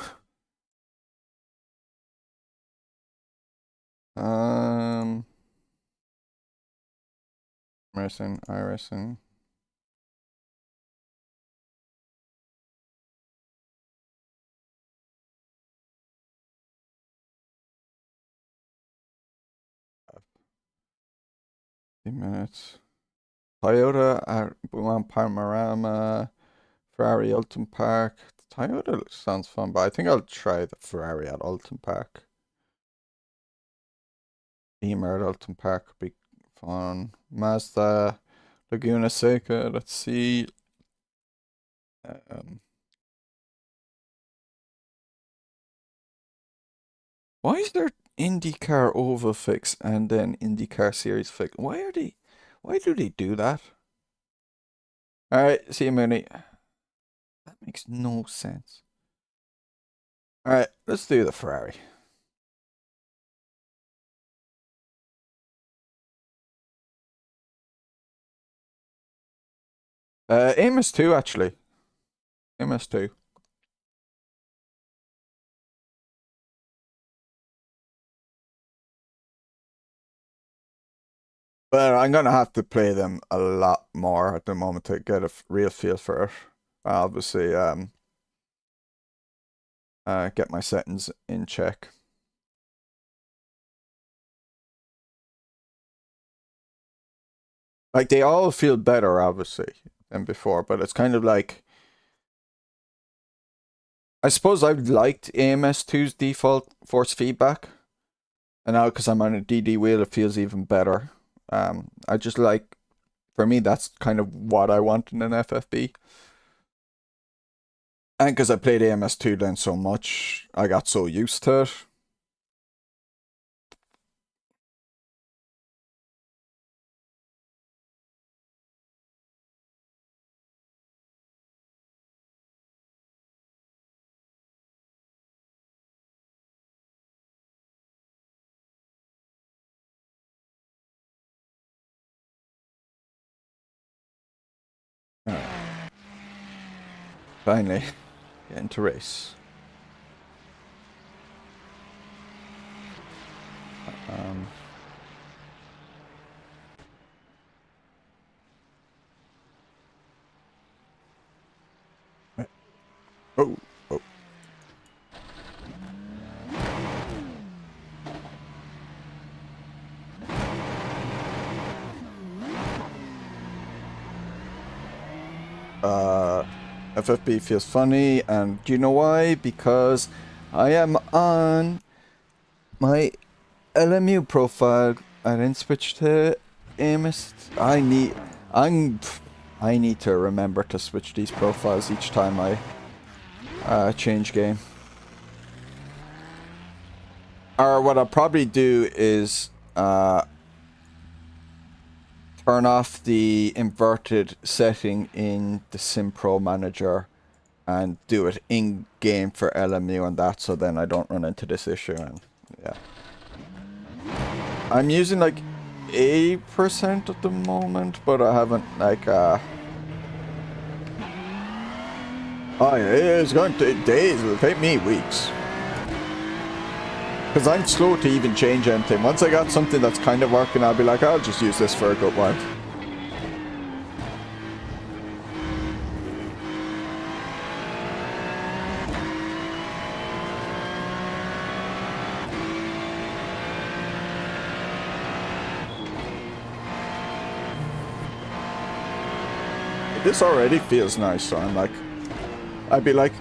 Racing, iRacing. Minutes. Toyota, we want Panorama, Ferrari, Alton Park. Toyota sounds fun, but I think I'll try the Ferrari at Alton Park. Beamer at Alton Park would be fun. Mazda, Laguna Seca, let's see. Why is there IndyCar Oval fix and then IndyCar Series fix? Why do they do that? Alright, see you, Mooney. That makes no sense. Alright, let's do the Ferrari. Amos 2 actually. Amos 2. But I'm gonna have to play them a lot more at the moment to get a real feel for it. Obviously, get my settings in check. Like, they all feel better, obviously, than before, but it's kind of like... I suppose I've liked AMS2's default force feedback. And now, because I'm on a DD wheel, it feels even better. I just like... For me, that's kind of what I want in an FFB. And because I played AMS2 then so much, I got so used to it. Finally, get into race. Oh. FFB feels funny, and do you know why? Because I am on my LMU profile. I didn't switch to Amos. I need to remember to switch these profiles each time I change game. Or what I'll probably do is turn off the inverted setting in the Sim Pro Manager and do it in game for LMU and that, so then I don't run into this issue. And yeah, I'm using like 8% at the moment, but I haven't like oh yeah, it's going to take days. It'll take me weeks because I'm slow to even change anything. Once I got something that's kind of working, I'll be like, I'll just use this for a good while. This already feels nice, so I'm like, I'd be like,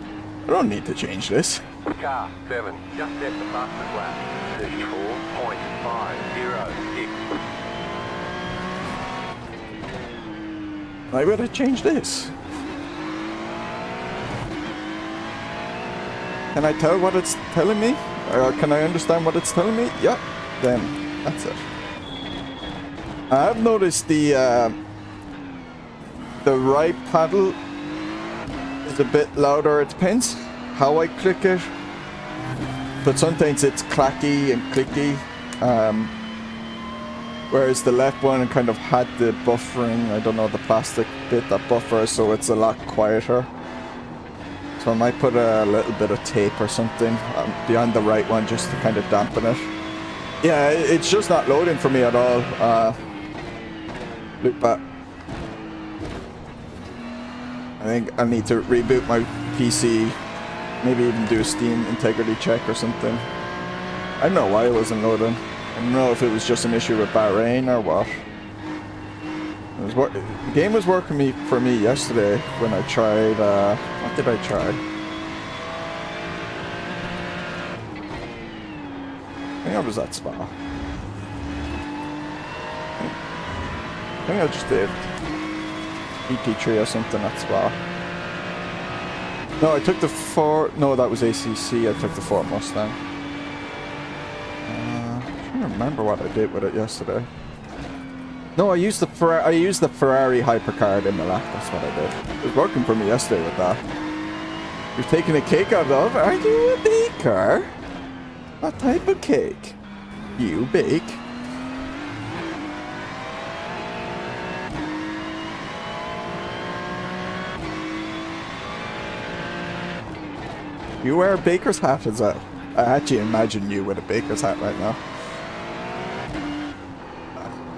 I don't need to change this. Car 7, just at the fastest lap, 34.506. I better change this. Can I tell what it's telling me? Or can I understand what it's telling me? Yep, then that's it. I've noticed the right paddle is a bit louder. It depends how I click it, but sometimes it's clacky and clicky. Whereas the left one kind of had the buffering, I don't know, the plastic bit that buffers, so it's a lot quieter. So I might put a little bit of tape or something behind the right one just to kind of dampen it. Yeah, it's just not loading for me at all. Look back. I think I need to reboot my PC. Maybe even do a Steam integrity check or something. I don't know why it wasn't loading. I don't know if it was just an issue with Bahrain or what. The game was working for me yesterday when I tried, what did I try? I think I was at Spa. I think I just did ET3 or something at Spa. No, I took the Ford, no, that was ACC, I took the Ford Mustang. I'm trying to remember what I did with it yesterday. No, I used the Ferrari hypercard in the lap. That's what I did. It was working for me yesterday with that. You're taking a cake out of? Are you a baker? What type of cake? You bake? You wear a baker's hat as well. I actually imagine you with a baker's hat right now.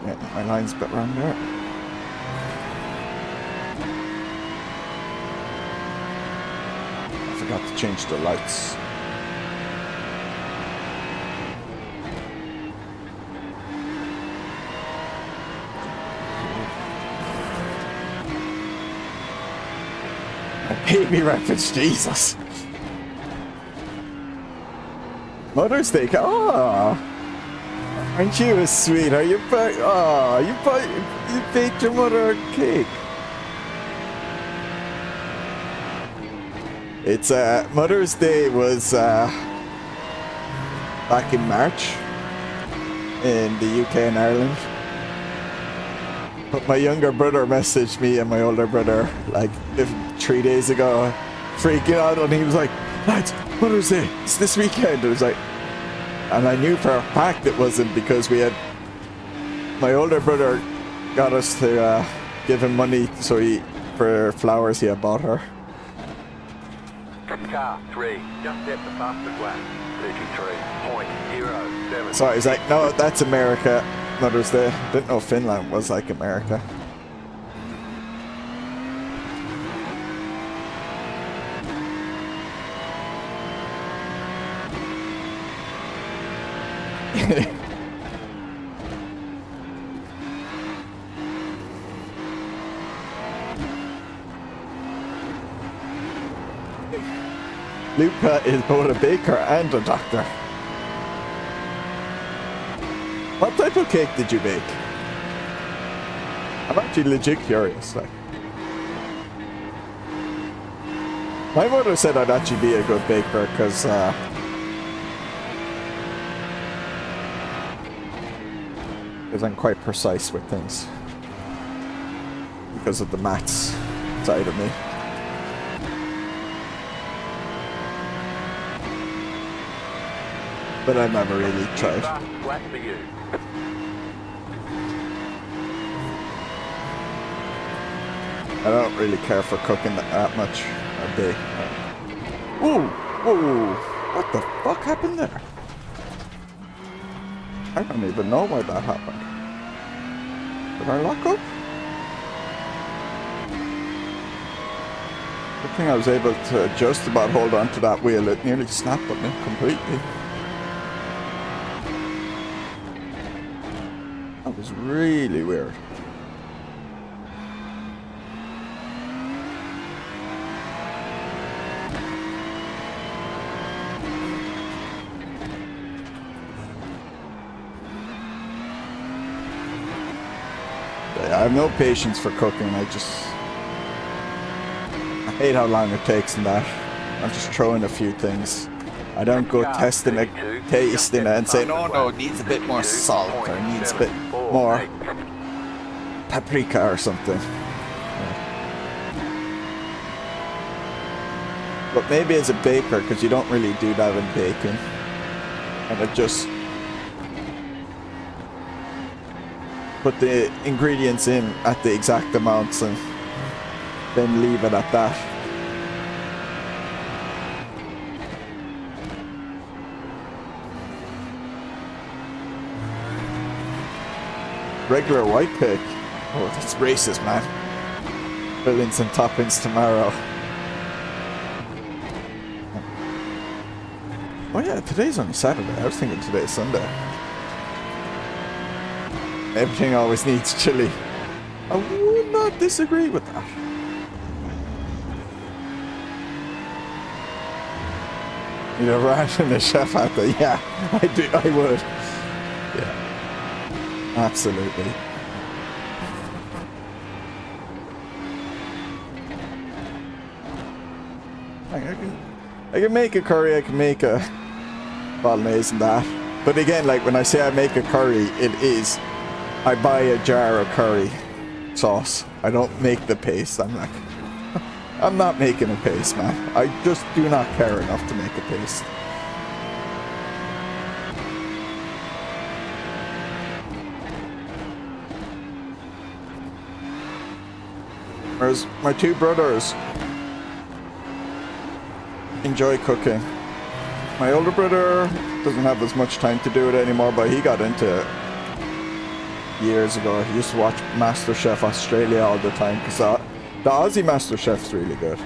Yeah, my line's a bit wrong there. I forgot to change the lights. My baby reference, Jesus. Mother's Day. Oh. Aren't you a sweet? Are you you baked your mother a cake? It's Mother's Day was back in March in the UK and Ireland. But my younger brother messaged me and my older brother like 3 days ago, freaking out, and he was like, "Lads, Mother's Day, it's this weekend." It was like, and I knew for a fact it wasn't because my older brother got us to give him money for flowers he had bought her. Car 3, just at the fastest lap, 33.07. So he's like, "No, that's America, Mother's Day." Didn't know Finland was like America. Luca is both a baker and a doctor. What type of cake did you bake? I'm actually legit curious. Like, my mother said I'd actually be a good baker because I'm quite precise with things because of the maths side of me. But I've never really tried. I don't really care for cooking that much a day. Whoa! Whoa! What the fuck happened there? I don't even know why that happened. Did I lock up? Good thing I was able to just about hold on to that wheel. It nearly snapped on me completely. That was really weird. I have no patience for cooking. I hate how long it takes and that. I'm just throwing a few things. I don't go testing it, tasting it and saying, "Oh no, it needs a bit more salt or it needs a bit more paprika or something." But maybe as a baker, because you don't really do that in baking. And it just put the ingredients in at the exact amounts and then leave it at that. Regular white cake. Oh, that's racist, man. Fillings and toppings tomorrow. Oh yeah, today's only Saturday. I was thinking today's Sunday. Everything always needs chili. I would not disagree with that. You'd have ration the chef out there. Yeah, I do. I would. Yeah, absolutely. I can make a curry. I can make a bolognese and that. But again, like when I say I make a curry, it is I buy a jar of curry sauce. I don't make the paste. I'm not making a paste, man. I just do not care enough to make a paste. Whereas my two brothers enjoy cooking. My older brother doesn't have as much time to do it anymore, but he got into it years ago. He used to watch MasterChef Australia all the time because the Aussie MasterChef's really good.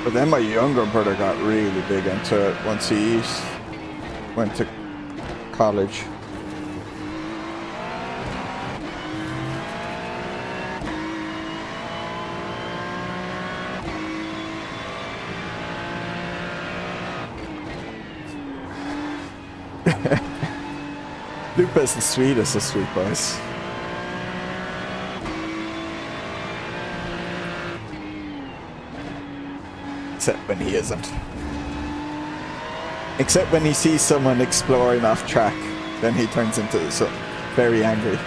But then my younger brother got really big into it once he went to college. Lupa's the sweetest of sweet boys. Except when he isn't. Except when he sees someone exploring off track, then he turns into so very angry.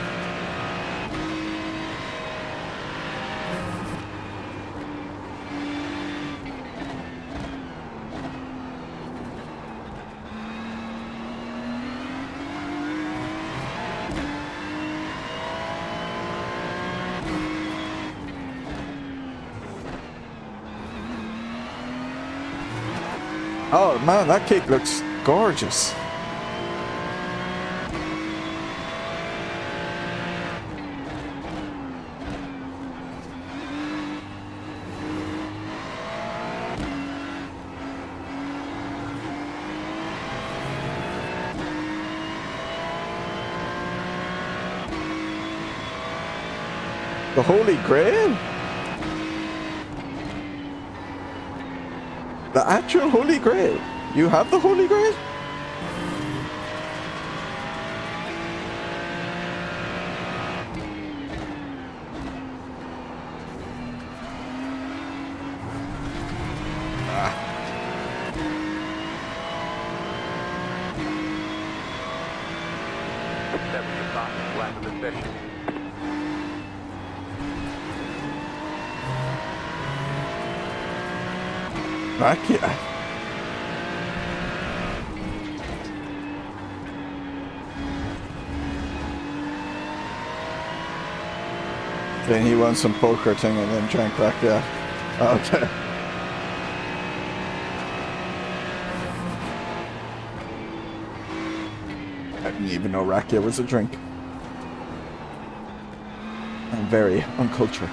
Oh man, that cake looks gorgeous. The Holy Grail? The actual Holy Grail? You have the Holy Grail? That was your fastest lap of the session. Yeah. Then he won some poker thing and then drank back, yeah. Okay. I didn't even know rakia was a drink. I'm very uncultured.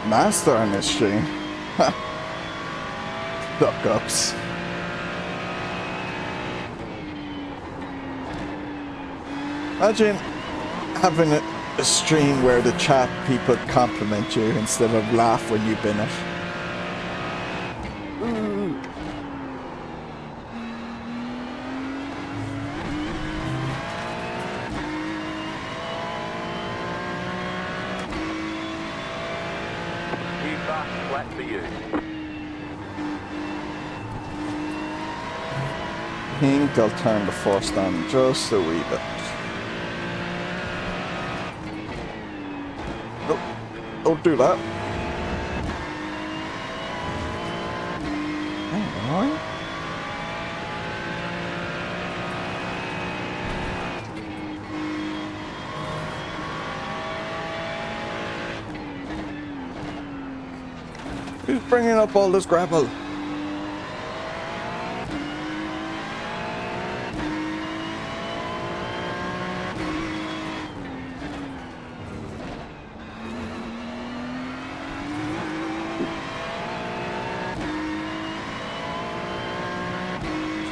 Master on this stream. Duck ups. Imagine having a stream where the chat people compliment you instead of laugh when you bin it. think I'll turn the force down just a wee bit. Nope, don't do that. Hang on. Who's bringing up all this gravel?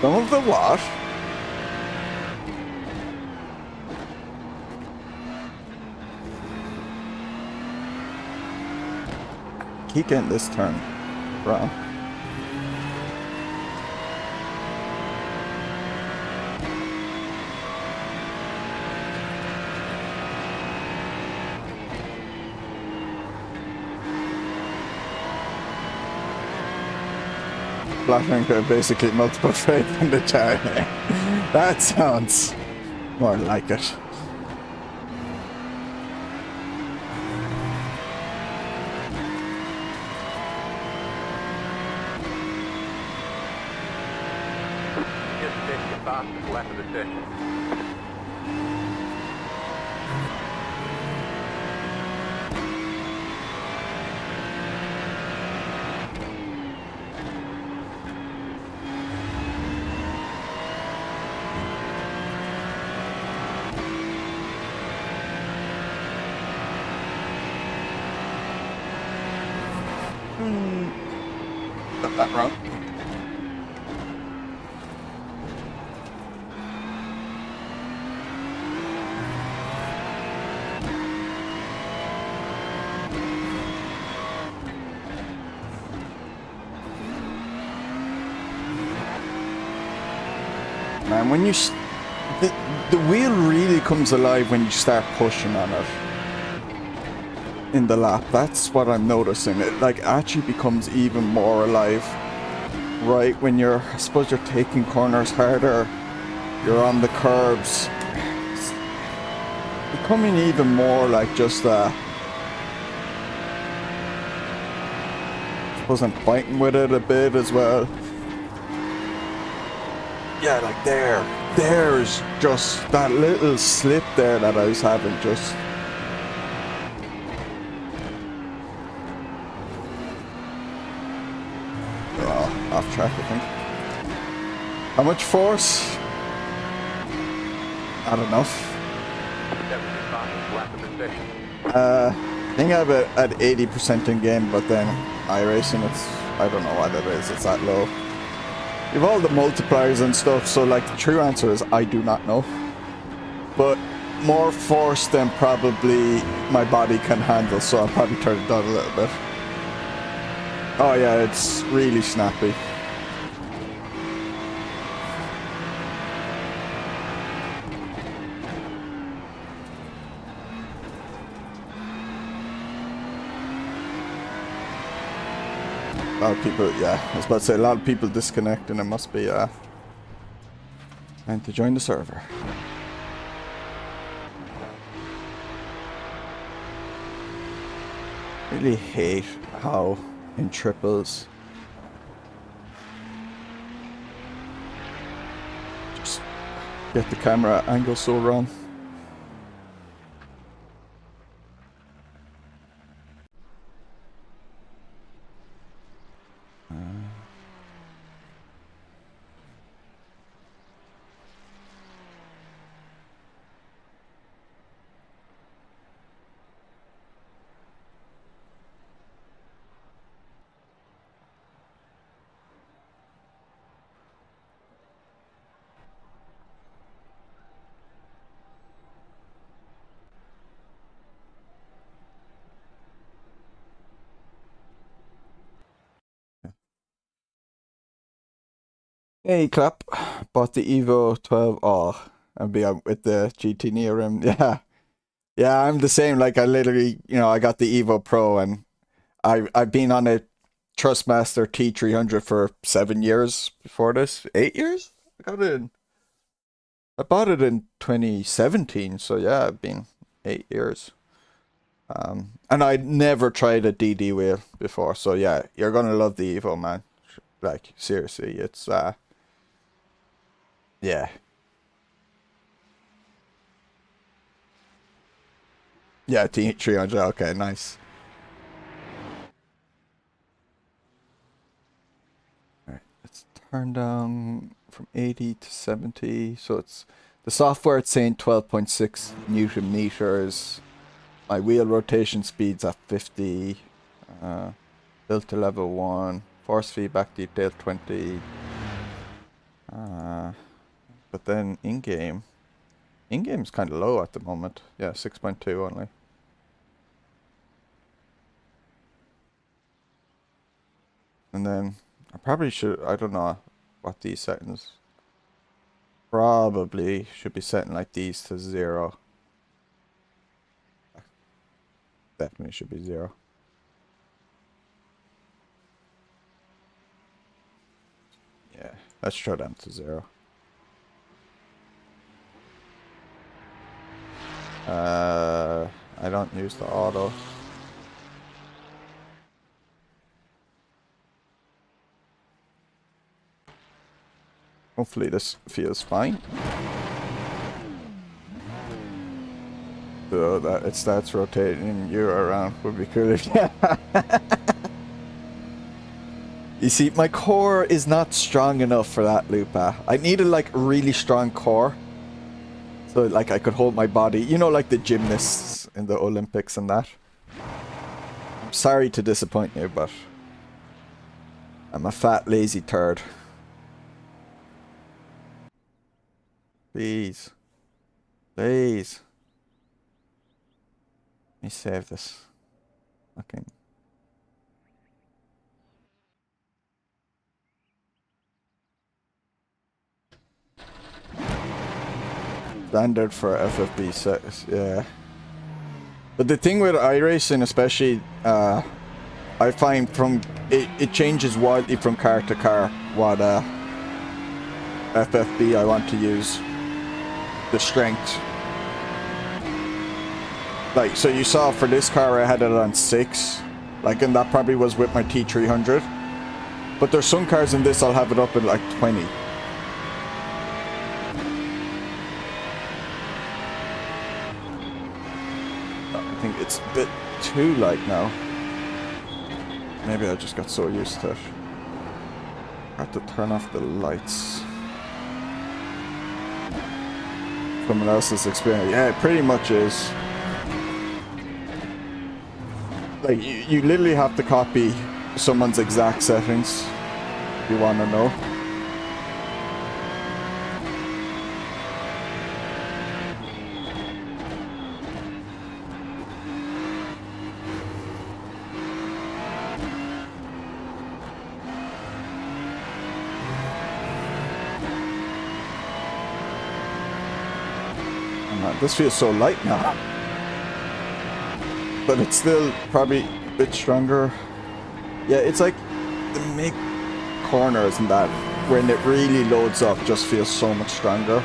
Some of the what? Keep getting this turn wrong. Flattering to basically multiple trades in the chart. That sounds more like it. Just pick the fastest lap of the session. Got that wrong. Man, when you the wheel really comes alive when you start pushing on it in the lap. That's what I'm noticing. It like actually becomes even more alive right when you're, I suppose you're taking corners harder, you're on the curbs. It's becoming even more like just I suppose I'm fighting with it a bit as well. Yeah, like there's just that little slip there that I was having just. Oh, off track, I think. How much force? Not enough. That was your fastest lap of the session. I think I have it at 80% in game, but then iRacing, I don't know what it is, it's that low. You have all the multipliers and stuff, so like the true answer is I do not know. But more force than probably my body can handle, so I'll probably turn it down a little bit. Oh yeah, it's really snappy. A lot of people, yeah, I was about to say a lot of people disconnect, and it must be time to join the server. Really hate how in triples just get the camera angle so wrong. Hey, clap. Bought the Evo 12. Oh, I'll be out with the GT Neo rim. Yeah. Yeah, I'm the same. Like, I literally, I got the Evo Pro, and I've been on a Trustmaster T300 for 7 years before this. 8 years? I bought it in 2017, so yeah, it's been 8 years. And I'd never tried a DD wheel before, so yeah, you're gonna love the Evo, man. Like, seriously, it's yeah. Yeah, T300, okay, nice. Alright, let's turn down from 80 to 70, so it's the software, it's saying 12.6 Newton meters. My wheel rotation speed's at 50. Built to level 1. Force feedback detail 20. But then in-game is kind of low at the moment. Yeah, 6.2 only. And then I probably should, I don't know what these settings. Probably should be setting like these to 0. Definitely should be 0. Yeah, let's throw them to 0. I don't use the auto. Hopefully this feels fine. So that it starts rotating you around would be cool if You see, my core is not strong enough for that loop. I needed like really strong core. So like I could hold my body, you know, like the gymnasts in the Olympics and that. I'm sorry to disappoint you, but I'm a fat, lazy turd. Please. Please. Let me save this. Okay. Standard for FFB sets, yeah. But the thing with iRacing especially, I find from it changes wildly from car to car what FFB I want to use. The strength. Like, so you saw for this car I had it on 6. Like, and that probably was with my T300. But there's some cars in this I'll have it up at like 20. I think it's a bit too light now. Maybe I just got so used to it. I have to turn off the lights. Someone else's experience. Yeah, it pretty much is. Like, you literally have to copy someone's exact settings if you want to know. This feels so light now. But it's still probably a bit stronger. Yeah, it's like the mid corners and that, when it really loads up, just feels so much stronger.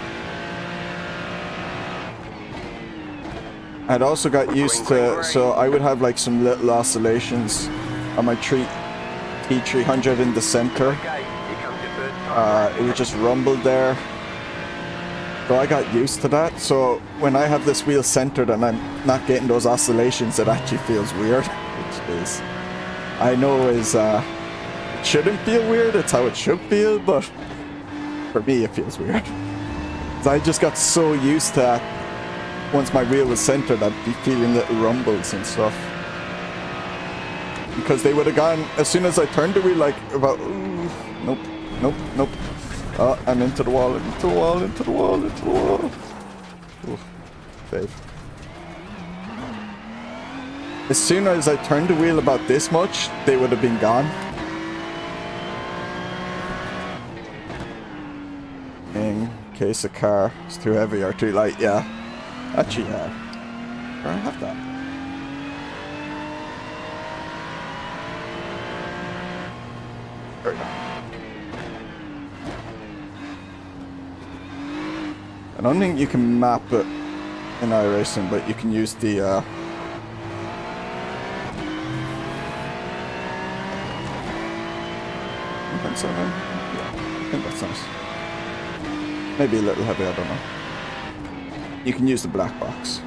I'd also got used to, so I would have like some little oscillations on my T300 in the center. It would just rumble there. So I got used to that, so when I have this wheel centered and I'm not getting those oscillations, it actually feels weird, which is, I know is, it shouldn't feel weird, it's how it should feel, but for me it feels weird. So I just got so used to that, once my wheel was centered, I'd be feeling little rumbles and stuff. Because they would have gone, as soon as I turned the wheel, like, about, ooh, nope, nope, nope. Oh, I'm into the wall, into the wall, into the wall, into the wall. Ooh, save. As soon as I turned the wheel about this much, they would have been gone. In case a car is too heavy or too light, yeah. Actually, yeah. I have that. There we go. I don't think you can map it in iRacing, but you can use the 1.7. Yeah, I think that's nice. Maybe a little heavy, I don't know. You can use the black box.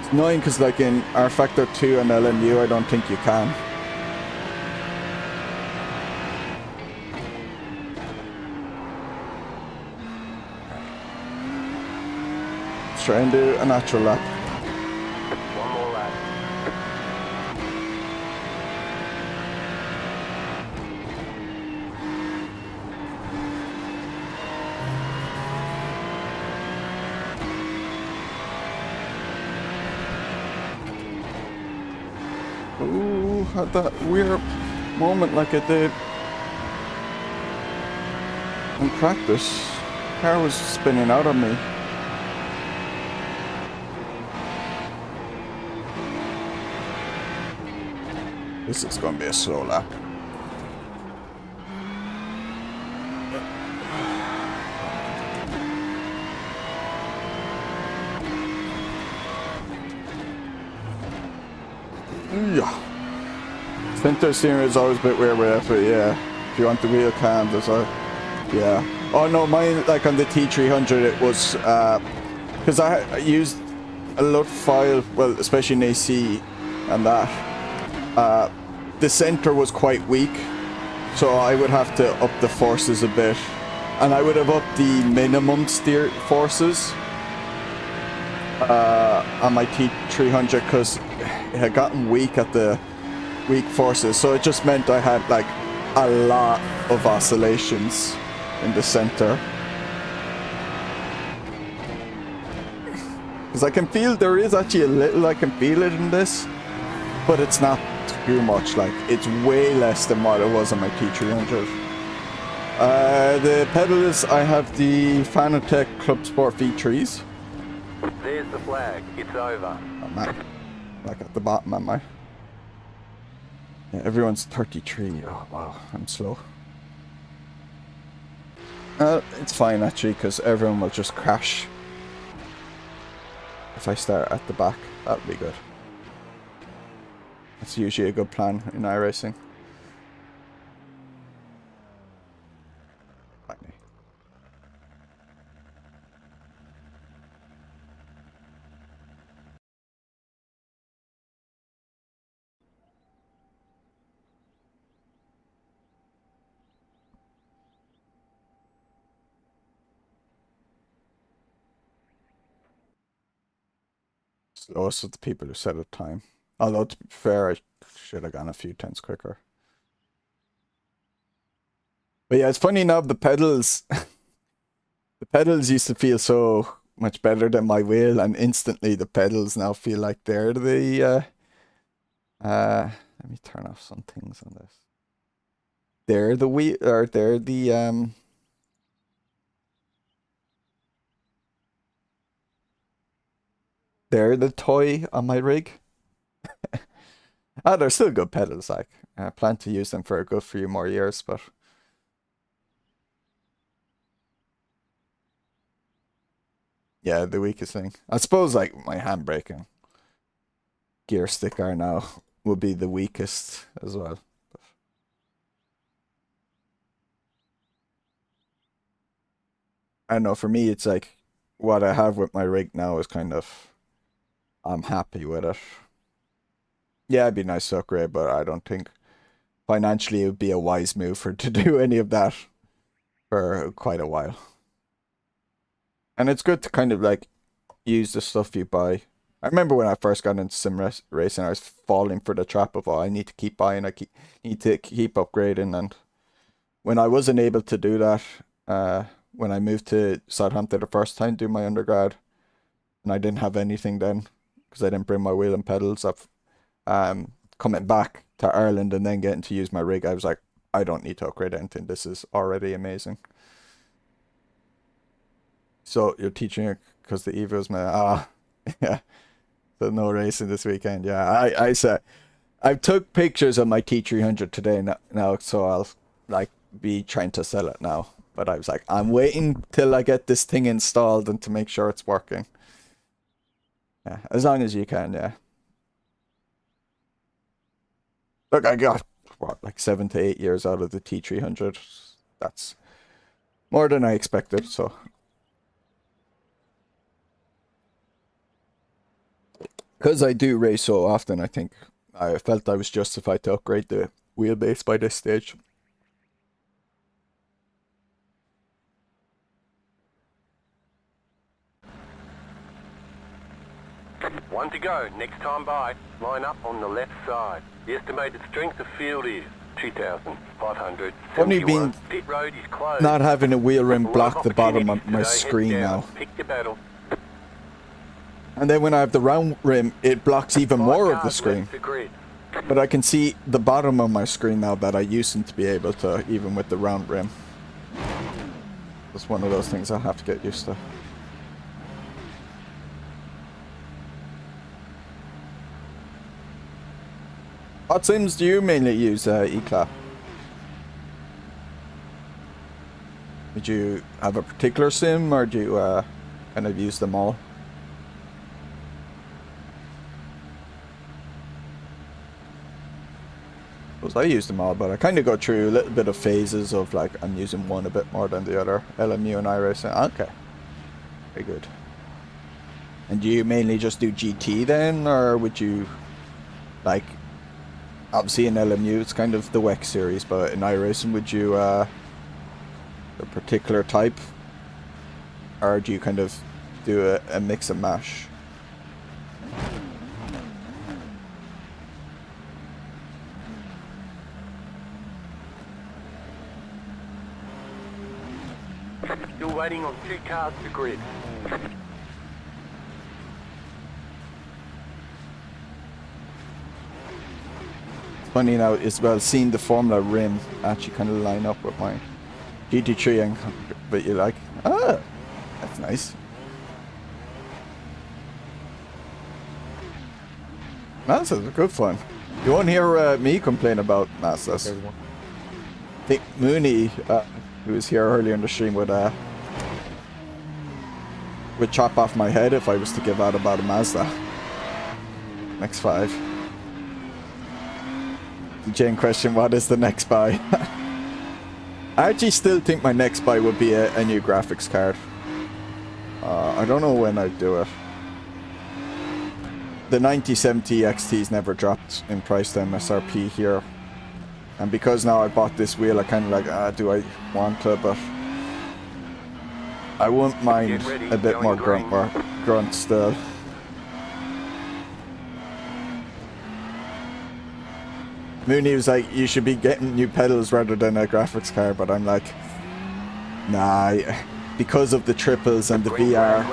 It's annoying because like in R Factor 2 and LMU, I don't think you can. Let's try and do a natural lap. One more lap. Ooh, had that weird moment like I did in practice. Car was spinning out on me. This is going to be a slow lap. Yeah. Center steering is always a bit weird with it, but yeah. If you want the wheel cam, there's a... Yeah. Oh no, mine, like on the T300, it was... because I used a lot of file, well, especially in AC and that. The center was quite weak, so I would have to up the forces a bit. And I would have upped the minimum steer forces on my T300 because it had gotten weak at the weak forces, so it just meant I had like a lot of oscillations in the center. Because I can feel there is actually a little, I can feel it in this, but it's not too much. Like it's way less than what it was on my T300. The pedals, I have the Fanatec Club Sport V3s. There's the flag. It's over. Oh man, like at the bottom, am I? Yeah, everyone's 33. Oh wow, I'm slow. It's fine actually, because everyone will just crash. If I start at the back, that would be good. That's usually a good plan in iRacing. Slowest of the people who set a time. Although to be fair, I should have gone a few tenths quicker. But yeah, it's funny now, the pedals the pedals used to feel so much better than my wheel, and instantly the pedals now feel like they're the let me turn off some things on this. They're the wheel, or they're the they're the toy on my rig. Ah, they're still good pedals, like I plan to use them for a good few more years, but yeah, the weakest thing. I suppose like my handbrake and gear stick are now would be the weakest as well. But I don't know, for me it's like what I have with my rig now is kind of, I'm happy with it. Yeah, it'd be nice to upgrade, but I don't think financially it would be a wise move for to do any of that for quite a while. And it's good to kind of like use the stuff you buy. I remember when I first got into sim racing, I was falling for the trap of, oh, I need to keep buying, need to keep upgrading. And when I wasn't able to do that, when I moved to Southampton the first time to do my undergrad, and I didn't have anything then because I didn't bring my wheel and pedals up, coming back to Ireland and then getting to use my rig, I was like, I don't need to upgrade anything. This is already amazing. So you're teaching it because the Evo's yeah. So no racing this weekend. Yeah, I said I took pictures of my T300 today now, so I'll like be trying to sell it now. But I was like, I'm waiting till I get this thing installed and to make sure it's working. Yeah, as long as you can, yeah. Look, I got, what, like 7 to 8 years out of the T300. That's more than I expected, so. Because I do race so often, I think I felt I was justified to upgrade the wheelbase by this stage. One to go. Next time by, line up on the left side. The estimated strength of field is 2,500. Funny being Pit road is closed. not having a wheel rim A lot block the bottom of opportunities my today. Head screen down. now. Pick your battle. And then when I have the round rim, it blocks even more of the screen. But I can see the bottom of my screen now that I used to be able to, even with the round rim. It's one of those things I have to get used to. What sims do you mainly use, eClap? Did you have a particular sim, or do you kind of use them all? I use them all, but I kind of go through a little bit of phases of like I'm using one a bit more than the other. LMU and iRacing. Okay, very good. And do you mainly just do GT then, or would you like? Obviously in LMU it's kind of the WEC series, but in iRacing would you a particular type, or do you kind of do a mix and mash? Still waiting on 2 cars to grid. Funny now as well, seeing the Formula rim actually kind of line up with mine. GT3 and but you like, ah, that's nice. That's a good fun. You won't hear me complain about Mazdas. I think Mooney, who was here earlier in the stream, would chop off my head if I was to give out about a Mazda X5. The Jane question, what is the next buy? I actually still think my next buy would be a new graphics card. I don't know when I'd do it. The 9070 XT's never dropped in price to MSRP here. And because now I bought this wheel, I kind of like, do I want to? But I wouldn't mind a bit more grunt still. Mooney was like, you should be getting new pedals rather than a graphics card, but I'm like, nah, because of the triples and the VR,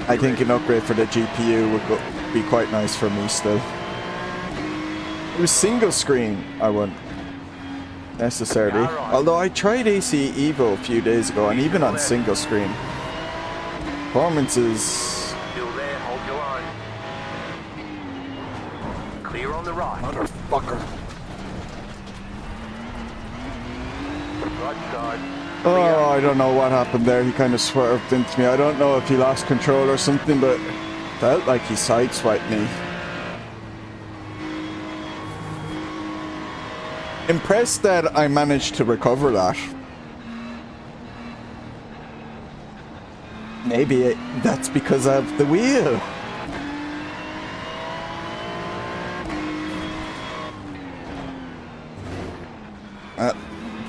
I think an upgrade for the GPU would be quite nice for me still. It was single screen, I wouldn't necessarily. Although I tried AC Evo a few days ago, and even on single screen, performance is... Still there, hold your line. Clear on the right. Motherfucker. Right side. Oh, I don't know what happened there. He kind of swerved into me. I don't know if he lost control or something, but felt like he sideswiped me. Impressed that I managed to recover that. Maybe that's because of the wheel.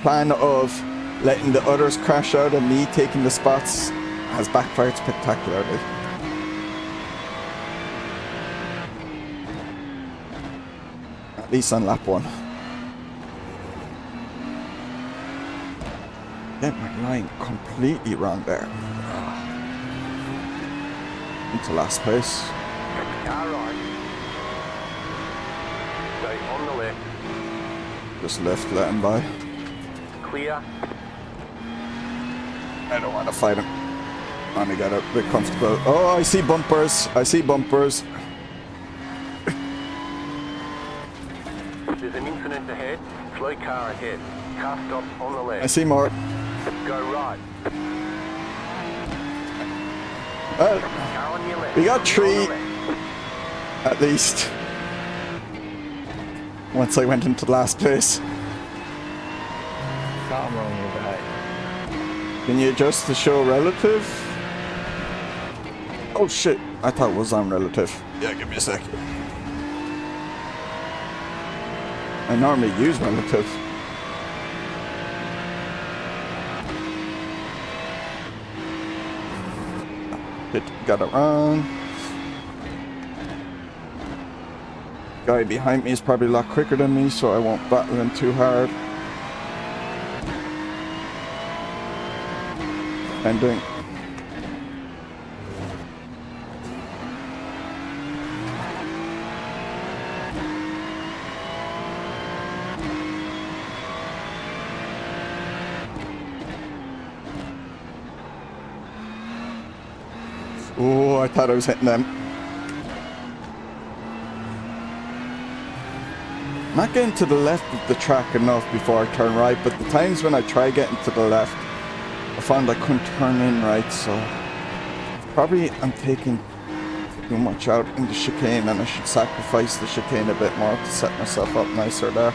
Plan of letting the others crash out and me taking the spots has backfired spectacularly. At least on lap 1. Get my line completely wrong there. Into last place. Car right. Stay on the left. Just left, let him by. Clear. I don't want to fight him. I only got a bit comfortable. Oh, I see bumpers. I see bumpers. There's an incident ahead. Slow car ahead. Car stop on the left. I see more. Go right. Well, Car on your left. we got You're on 3 the left. at least. Once I went into the last place. Something wrong with that. Can you adjust the show relative? Oh shit, I thought it was on relative. Yeah, give me a sec. I normally use relative. Got it wrong. Guy behind me is probably a lot quicker than me, so I won't battle him too hard. I'm doing. Oh, I thought I was hitting them. Not getting to the left of the track enough before I turn right, but the times when I try getting to the left, I found I couldn't turn in right, so probably I'm taking too much out in the chicane and I should sacrifice the chicane a bit more to set myself up nicer there.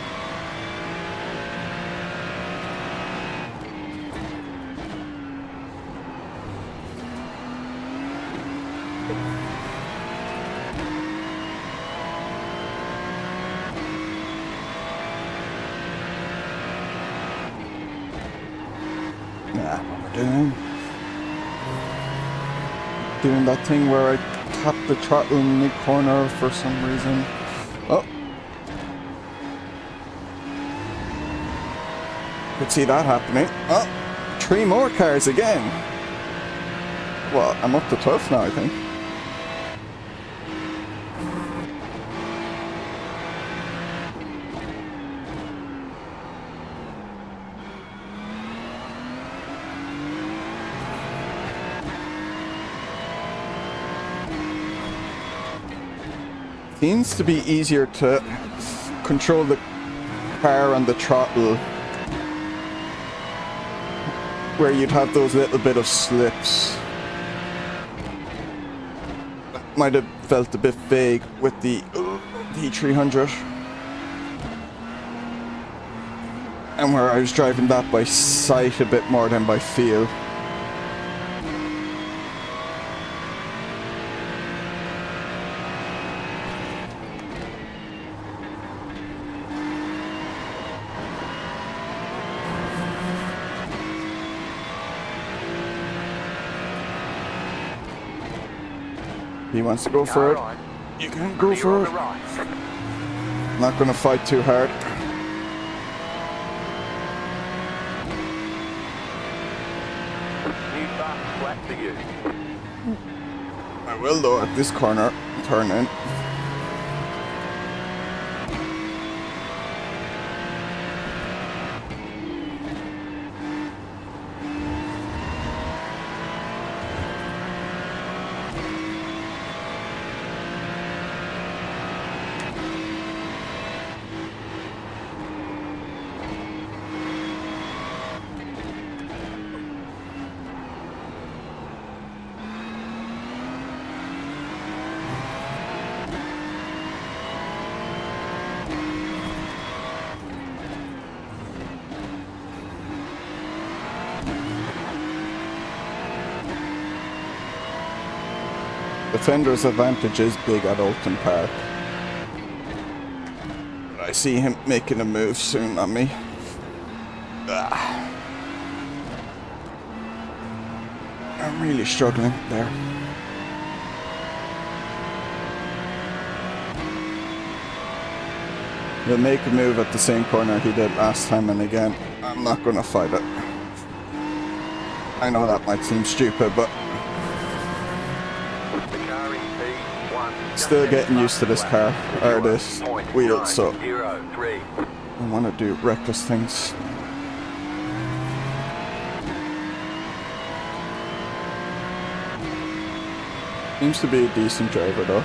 Nah, what we're doing that thing where I tap the throttle in mid-corner for some reason. Oh. Could see that happening. Oh, 3 more cars again. Well, I'm up to 12 now, I think. Seems to be easier to control the car on the throttle, where you'd have those little bit of slips. Might have felt a bit vague with the E300, and where I was driving that by sight a bit more than by feel. He wants to go for it. You can go for it. I'm not going to fight too hard. I will though at this corner, turn in. Defender's advantage is big at Alton Park. I see him making a move soon on me. I'm really struggling there. He'll make a move at the same corner he did last time, and again, I'm not going to fight it. I know that might seem stupid, but still getting used to this car, or this wheel, so I want to do reckless things. Seems to be a decent driver though.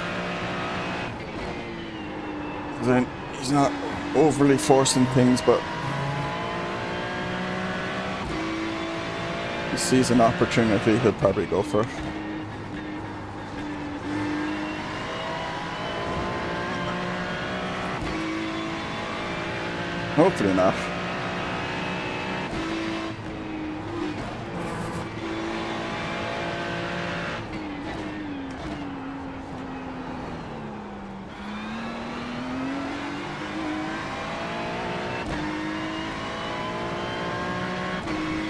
Then he's not overly forcing things, but he sees an opportunity, he'll probably go for it. Hopefully not.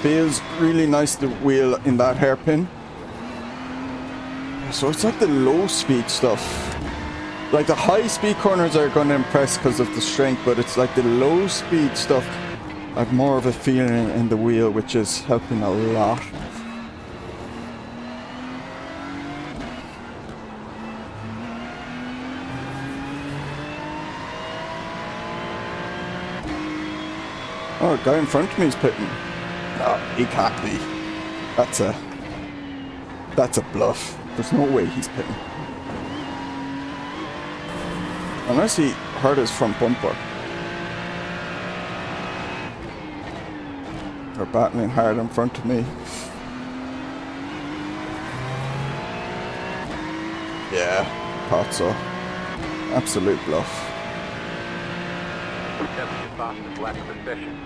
Feels really nice to wheel in that hairpin. So it's like the low speed stuff. Like the high speed corners are going to impress because of the strength, but it's like the low speed stuff I have more of a feeling in the wheel, which is helping a lot. Oh, the guy in front of me is pitting. No, he can't be. That's a bluff. There's no way he's pitting. Unless he hurt his front bumper. They're battling hard in front of me. Yeah, thought so. Absolute bluff. Fastest lap of the session.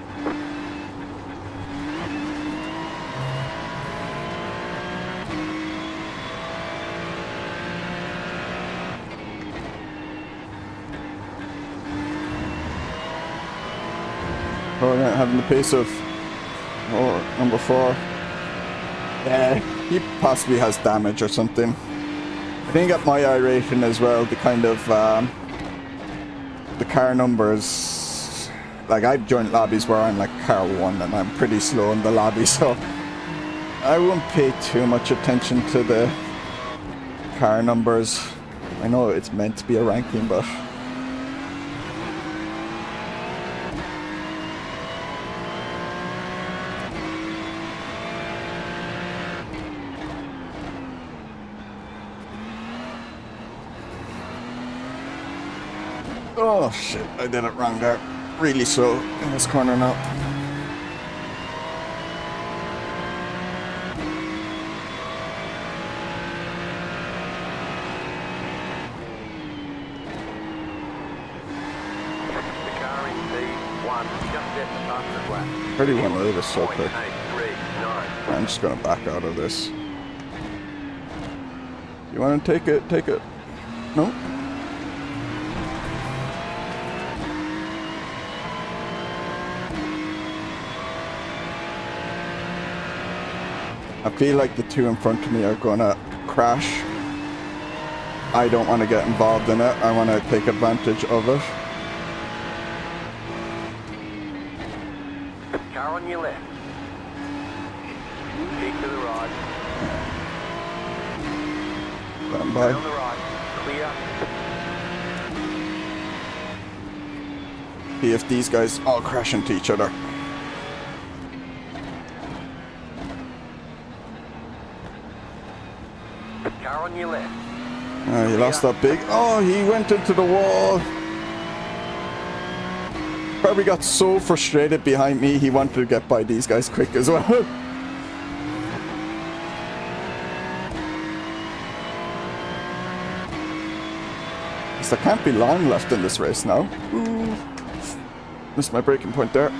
Oh, having the pace of number 4. Yeah, he possibly has damage or something. I think at my I rating as well, the kind of the car numbers, like I've joined lobbies where I'm like car 1 and I'm pretty slow in the lobby, so I won't pay too much attention to the car numbers. I know it's meant to be a ranking, but oh shit, I did it wrong there. Really slow in this corner now. The car in P1 just set the fastest lap. 31 is so quick. 0.839. I'm just gonna back out of this. You wanna take it? Take it. No? I feel like the two in front of me are gonna crash. I don't want to get involved in it. I want to take advantage of it. Car on your left. Keep to the right. Stand On by. the right. Clear. See if these guys all crash into each other. Car on your left. He lost that big. Oh, he went into the wall. Probably got so frustrated behind me, he wanted to get by these guys quick as well. There can't be long left in this race now. Ooh. Missed my braking point there.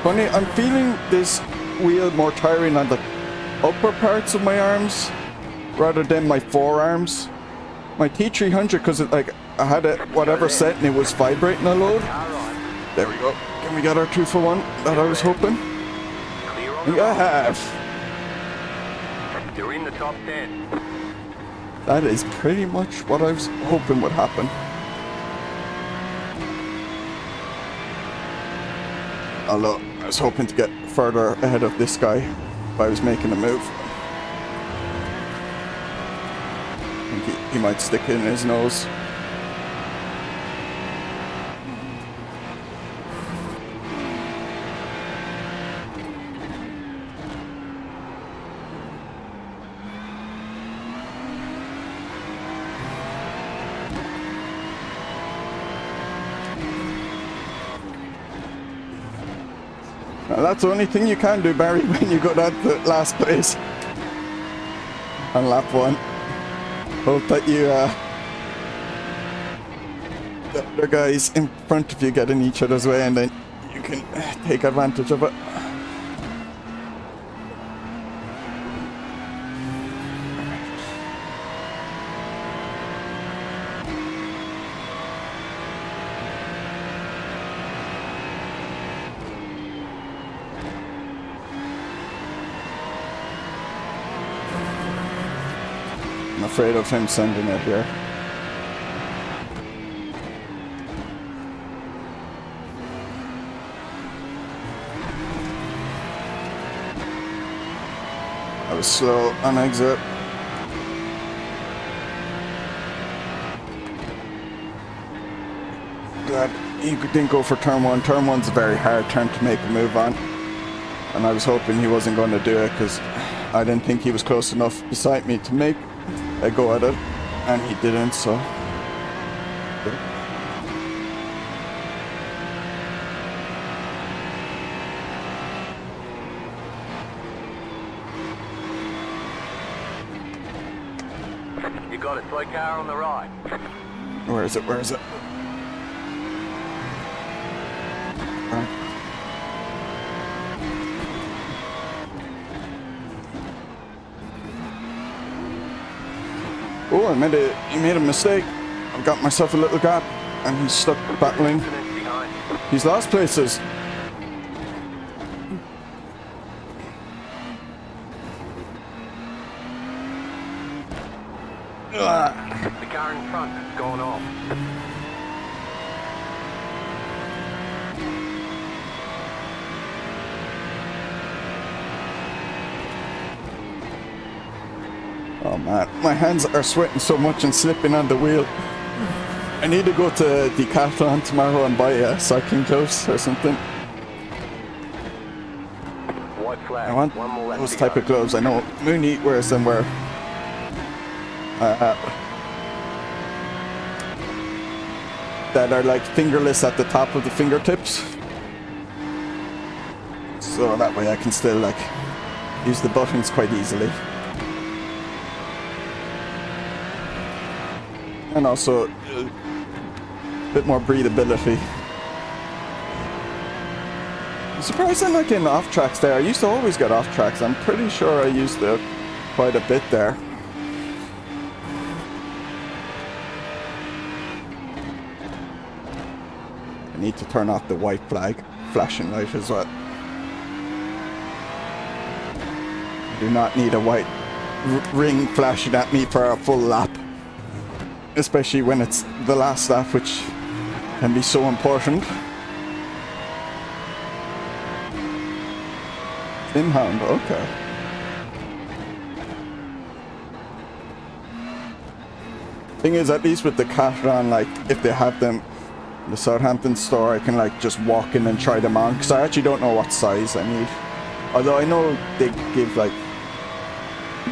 Funny, I'm feeling this wheel more tiring on the upper parts of my arms rather than my forearms. My T300, because it, like, I had it whatever set and it was vibrating a load. There we go. Can we get our 2 for 1 that I was hoping? We have. You're in the top 10. That is pretty much what I was hoping would happen. Although I was hoping to get further ahead of this guy if I was making a move. I think he might stick it in his nose. Well, that's the only thing you can do, Barry, when you go down to last place on lap 1. Hope that you, the other guys in front of you get in each other's way, and then you can take advantage of it. I'm afraid of him sending it here. I was slow on exit. Glad he didn't go for turn 1. Turn 1's a very hard turn to make a move on. And I was hoping he wasn't going to do it because I didn't think he was close enough beside me to make a go at it. And he didn't, so... You got it, slow car on the right. Where is it? Where is it? Right. Oh, I made a mistake. I've got myself a little gap, and he's stuck battling. He's lost places. The car in front has gone off. Oh man, my hands are sweating so much and slipping on the wheel. I need to go to Decathlon tomorrow and buy cycling gloves or something. White flag. I want One more lap those to type go. of gloves. I know Mooney wears them where that are like fingerless at the top of the fingertips. So that way I can still like use the buttons quite easily. And also a bit more breathability. I'm surprised I'm not getting off tracks there. I used to always get off tracks. I'm pretty sure I used it quite a bit there. I need to turn off the white flag flashing light as well. I do not need a white ring flashing at me for a full lap. Especially when it's the last lap, which can be so important. Inhound, okay. Thing is, at least with the Catron, like, if they have them in the Southampton store, I can, like, just walk in and try them on, because I actually don't know what size I need. Although I know they give, like,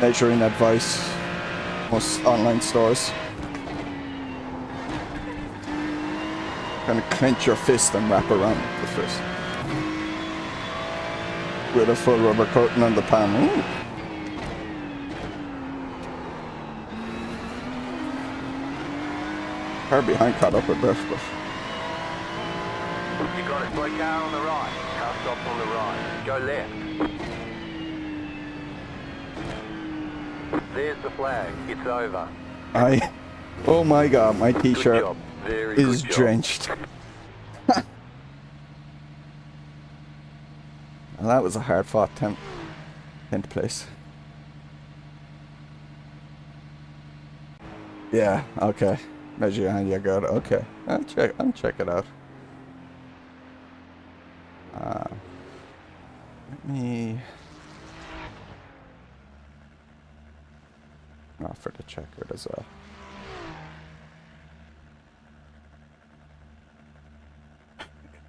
measuring advice, most online stores. Kind of clench your fist and wrap around the fist. With a full rubber coating on the pan. Ooh. Car behind caught up a bit, but... You got it, slow car on the right. Car stops on the right. Go left. There's the flag. It's over. Oh my god, my t-shirt is good job. drenched. Well, that was a hard fought 10th place. Yeah, okay. Measure your hand, you got it. Okay. I'll check it out. Let me offer to check it as well.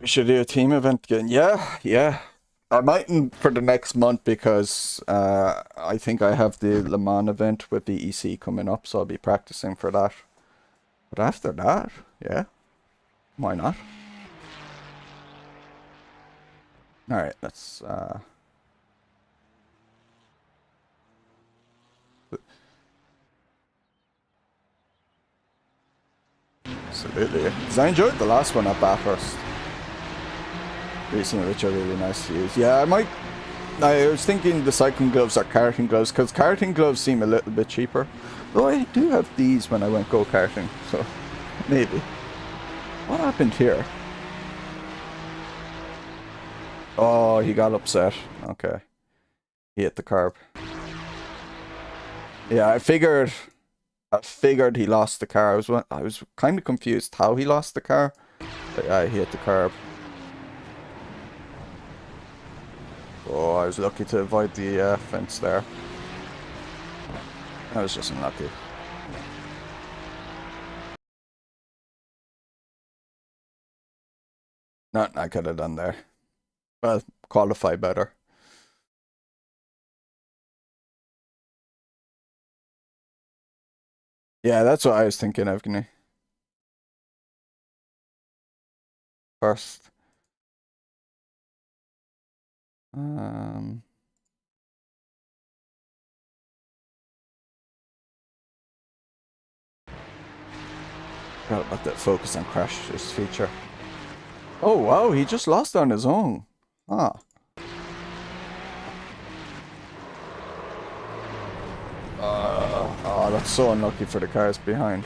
We should do a team event again. Yeah. I mightn't for the next month because I think I have the Le Mans event with the EC coming up, so I'll be practicing for that. But after that, yeah, why not? Alright, let's absolutely. Because I enjoyed the last one at Bathurst recently, which are really nice to use. Yeah, I was thinking the cycling gloves are karting gloves, because karting gloves seem a little bit cheaper. Though I do have these when I went go-karting, so maybe. What happened here? Oh, he got upset. Okay. He hit the curb. Yeah, I figured he lost the car. I was kind of confused how he lost the car. But yeah, he hit the curb. Oh, I was lucky to avoid the fence there. I was just unlucky. Nothing I could have done there. Well, qualify better. Yeah, that's what I was thinking, Evgeny. First. Forgot about that focus on crashes feature. Oh wow, he just lost on his own. Ah. Oh, that's so unlucky for the cars behind.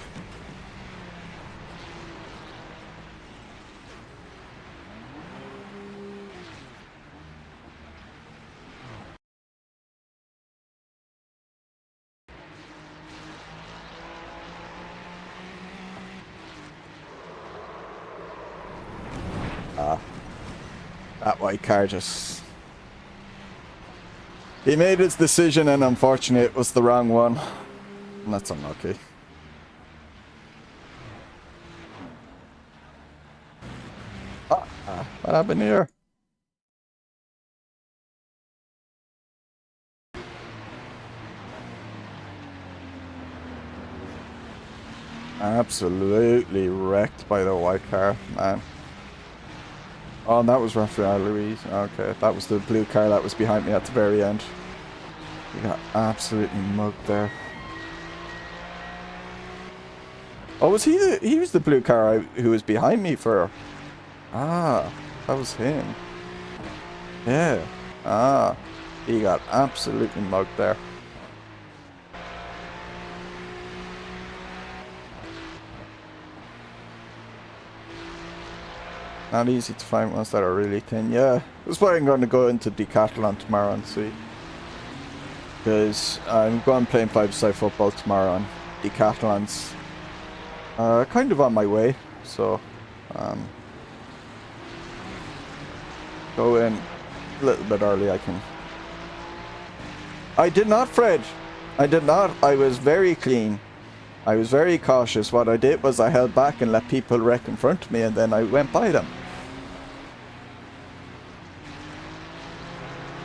That white car just... He made his decision, and unfortunately it was the wrong one. And that's unlucky. What happened here? Absolutely wrecked by the white car, man. Oh, and that was Rafael Louise. Okay, that was the blue car that was behind me at the very end. He got absolutely mugged there. Oh, was he he was the blue car who was behind me for... Ah, that was him. Yeah. Ah, he got absolutely mugged there. Not easy to find ones that are really thin. Yeah, that's why I'm going to go into Decathlon tomorrow and see. Because I'm going playing 5-a-side football tomorrow, and Decathlon's kind of on my way. So, go in a little bit early. I did not, Fred. I did not. I was very clean. I was very cautious. What I did was I held back and let people wreck in front of me, and then I went by them.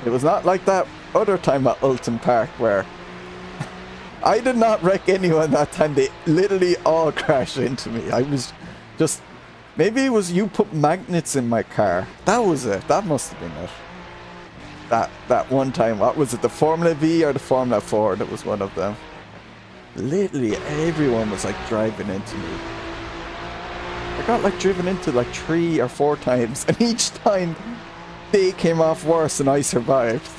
It was not like that other time at Alton Park where I did not wreck anyone that time. They literally all crashed into me. I was just... Maybe it was you put magnets in my car. That was it. That must have been it. That one time. What was it? The Formula V or the Formula 4? That was one of them. Literally everyone was like driving into me. I got like driven into like 3 or 4 times, and each time they came off worse and I survived.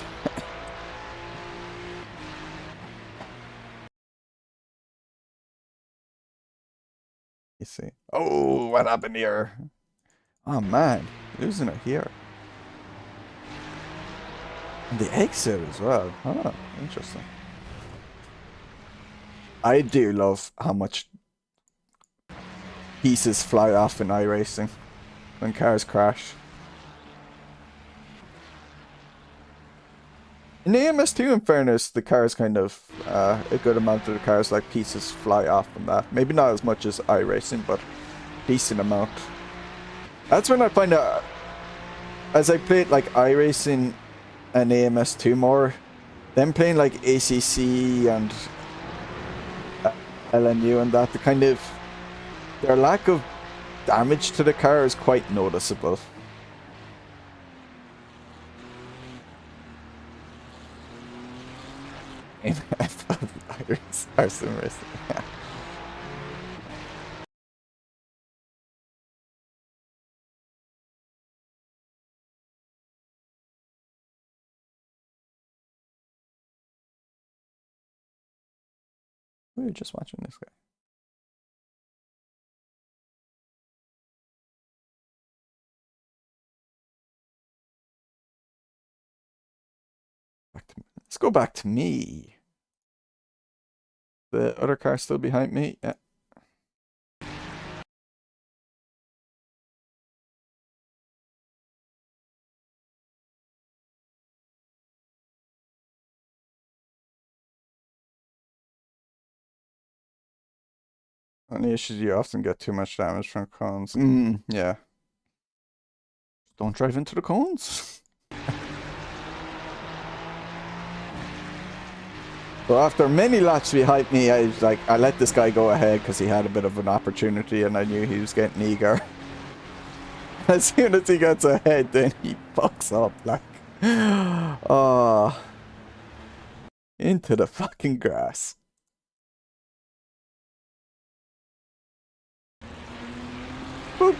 You see. Oh, what happened here? Oh man, losing it here. And the exit as well. Oh, interesting. I do love how much pieces fly off in iRacing when cars crash. In the MS2, in fairness, the cars kind of, a good amount of the cars, like, pieces fly off from that. Maybe not as much as iRacing, but decent amount. That's when I find out, as I played, like, iRacing and AMS2 more, then playing, like, ACC and LNU and that, the kind of, their lack of damage to the car is quite noticeable. Arsing racing. Yeah. We were just watching this guy. Let's go back to me. The other car still behind me. Yeah. Only issue you often get too much damage from cones. Yeah. Don't drive into the cones. So after many laps behind me, I was like, I let this guy go ahead because he had a bit of an opportunity and I knew he was getting eager. As soon as he gets ahead, then he fucks up like, oh, into the fucking grass. Boop.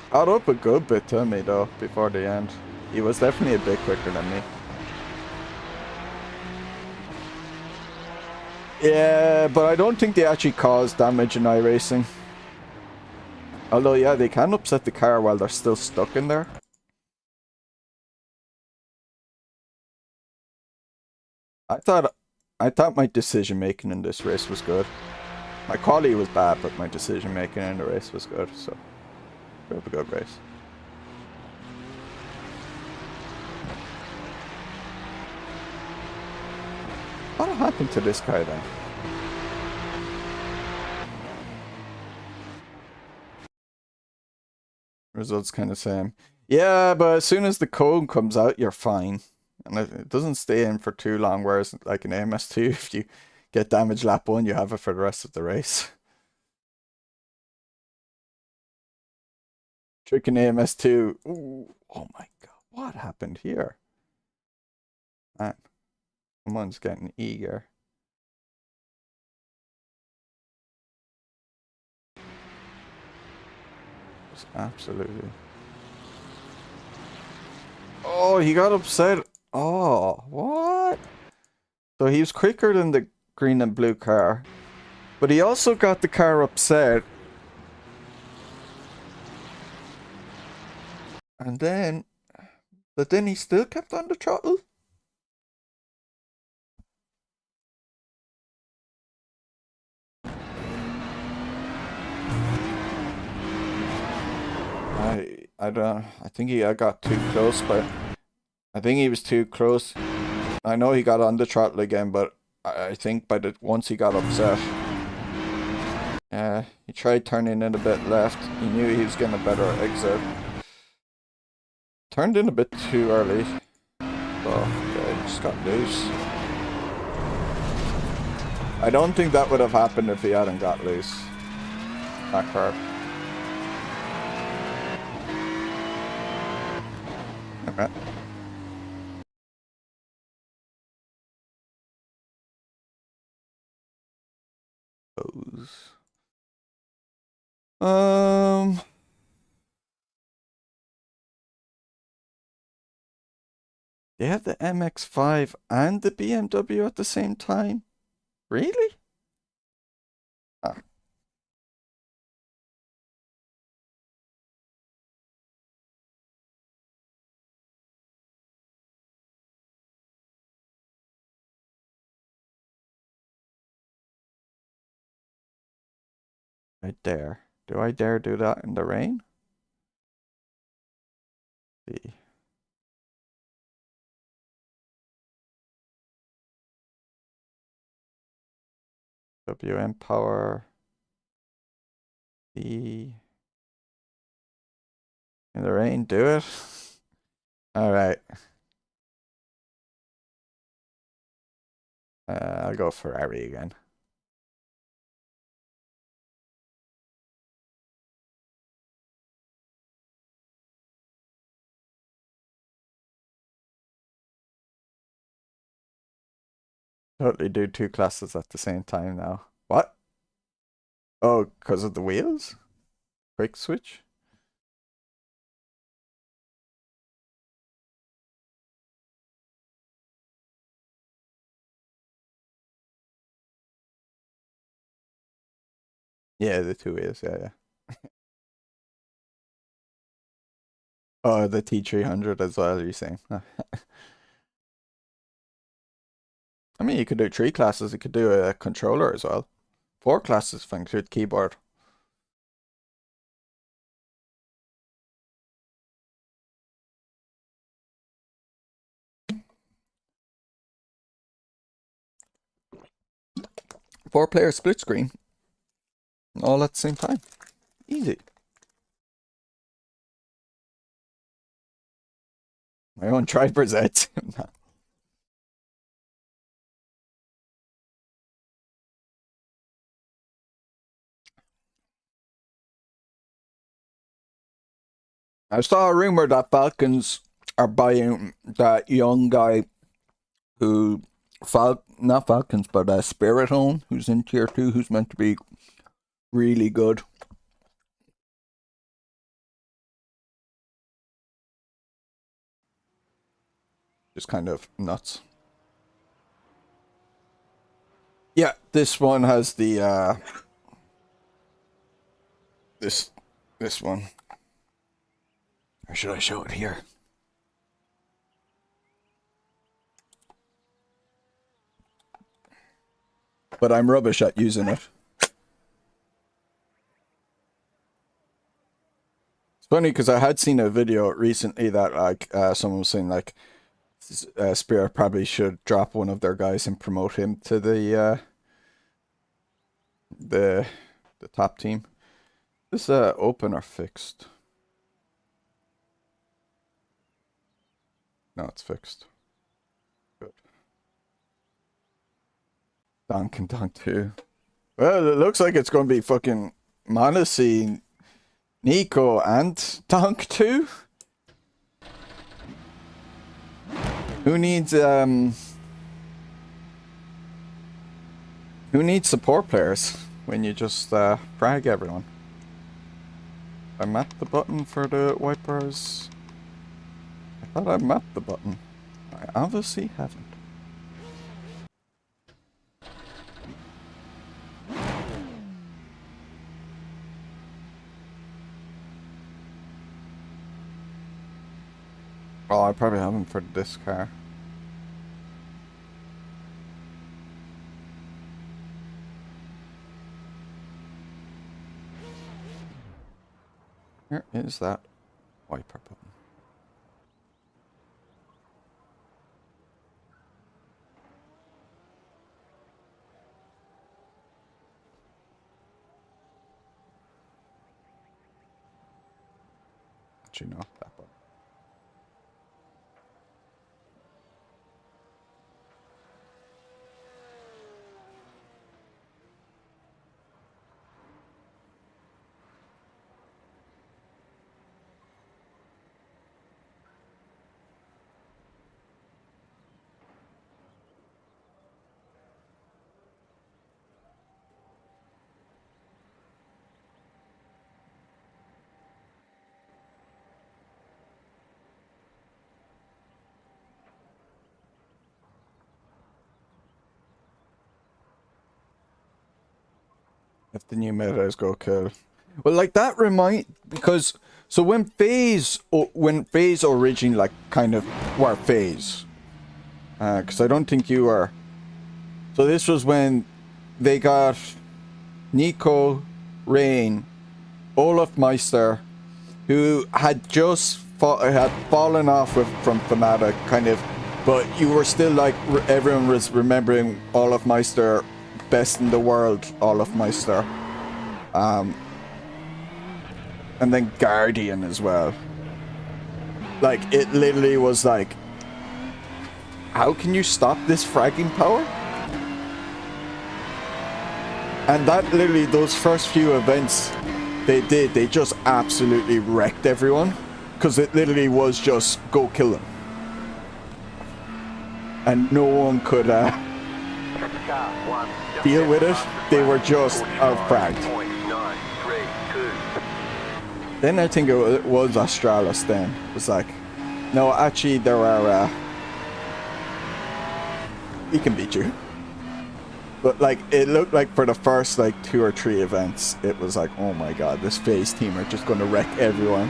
Got up a good bit to me though before the end. He was definitely a bit quicker than me. Yeah, but I don't think they actually cause damage in iRacing. Although, yeah, they can upset the car while they're still stuck in there. I thought my decision making in this race was good. My quality was bad, but my decision making in the race was good. So, we have a good race. What happened to this guy then? Results kind of same. Yeah, but as soon as the code comes out, you're fine. And it doesn't stay in for too long, whereas like in AMS2, if you get damage lap 1, you have it for the rest of the race. Trick in AMS2. Ooh, oh my god, what happened here? Man, someone's getting eager. Just absolutely. Oh, he got upset. Oh, what? So he was quicker than the green and blue car. But he also got the car upset. And then... But then he still kept on the throttle? I don't... I think he got too close, but... I think he was too close. I know he got on the throttle again, but I think by the once he got upset, he tried turning in a bit left. He knew he was getting a better exit. Turned in a bit too early. Oh, okay, just got loose. I don't think that would have happened if he hadn't got loose. That car. Okay. They have the MX-5 and the BMW at the same time? Really? Ah. I dare. Do I dare do that in the rain? See. WM power. The in the rain, do it. All right. I'll go Ferrari again. Totally do 2 classes at the same time now. What? Oh, because of the wheels? Quick switch? Yeah, the 2 wheels, yeah. Oh, the T300 as well, you're saying? I mean, you could do 3 classes. You could do a controller as well. 4 classes if I include keyboard. Four-player split screen. All at the same time. Easy. My own triber's out. I saw a rumor that Falcons are buying that young guy who, not Falcons, but Spirit own, who's in tier 2, who's meant to be really good. Just kind of nuts. Yeah, this one has the this one. Or should I show it here? But I'm rubbish at using it. It's funny because I had seen a video recently that like someone was saying like Spirit probably should drop one of their guys and promote him to the top team. Is this open or fixed? No, it's fixed. Good. Donk and Donk 2. Well, it looks like it's going to be fucking Monacy, Nico, and Donk 2. Who needs support players when you just frag everyone? I mapped the button for the wipers. I thought I mapped the button. I obviously haven't. Oh, I probably haven't for this car. Where is that wiper button? Actually, no, that button. If the new metas go cool. Well, like that because so when phase originally like kind of were phase, because I don't think you were. So this was when they got Nico, Rain, Olaf Meister, who had just had fallen off from Fnatic, kind of, but you were still like everyone was remembering Olaf Meister, best in the world, Olaf Meister. And then Guardian as well. Like, it literally was like, how can you stop this fragging power? And that literally, those first few events they just absolutely wrecked everyone. Because it literally was just go kill them. And no one could deal with it. They were just outfragged. Then I think it was Australis then. It was like, no, actually there are, we can beat you. But like, it looked like for the first like 2 or 3 events, it was like, oh my god, this FaZe team are just gonna wreck everyone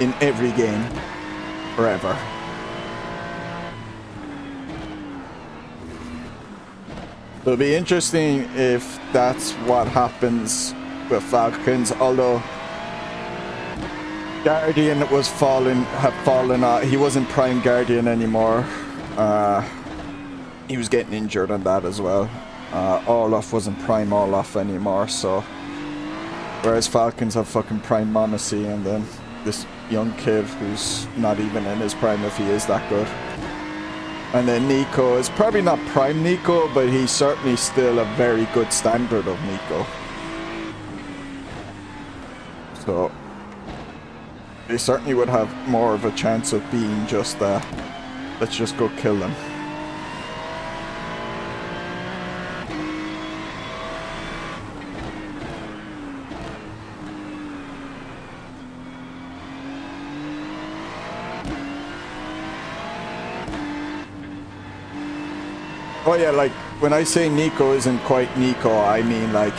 in every game forever. It'll be interesting if that's what happens with Falcons, although Guardian had fallen out. He wasn't Prime Guardian anymore. He was getting injured on that as well. Orloff wasn't Prime Orloff anymore, so whereas Falcons have fucking Prime Monacy, and then this young kid who's not even in his prime if he is that good. And then Nico is probably not Prime Nico, but he's certainly still a very good standard of Nico. So they certainly would have more of a chance of being just let's just go kill them. Oh yeah, like when I say Nico isn't quite Nico, I mean like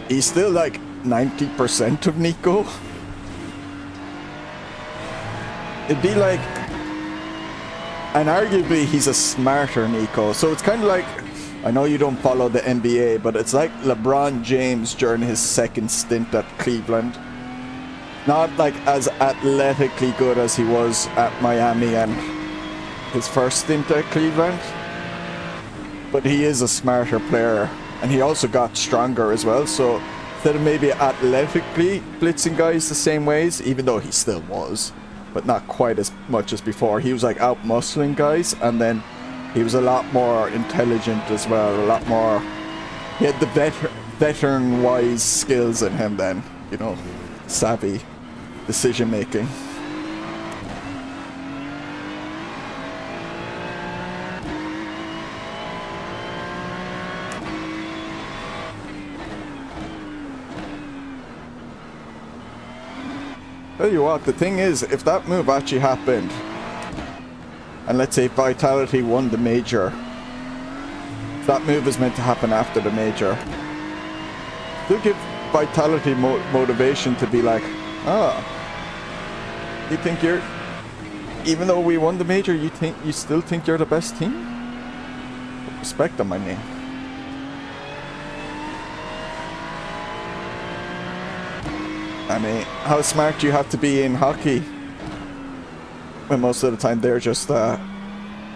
he's still like 90% of Nico. It'd be like, and arguably he's a smarter Nico. So it's kind of like, I know you don't follow the NBA, but it's like LeBron James during his second stint at Cleveland. Not like as athletically good as he was at Miami and his first stint at Cleveland, but he is a smarter player, and he also got stronger as well. So instead of maybe athletically blitzing guys the same ways, even though he still was, but not quite as much as before, he was like out muscling guys, and then he was a lot more intelligent as well, a lot more, he had the veteran wise skills in him then, you know, savvy decision making. Tell you what, the thing is, if that move actually happened, and let's say Vitality won the major, that move is meant to happen after the major, they'll give Vitality motivation to be like, you think you're, even though we won the major, you still think you're the best team? Put respect on my name. I mean, how smart do you have to be in hockey when most of the time they're just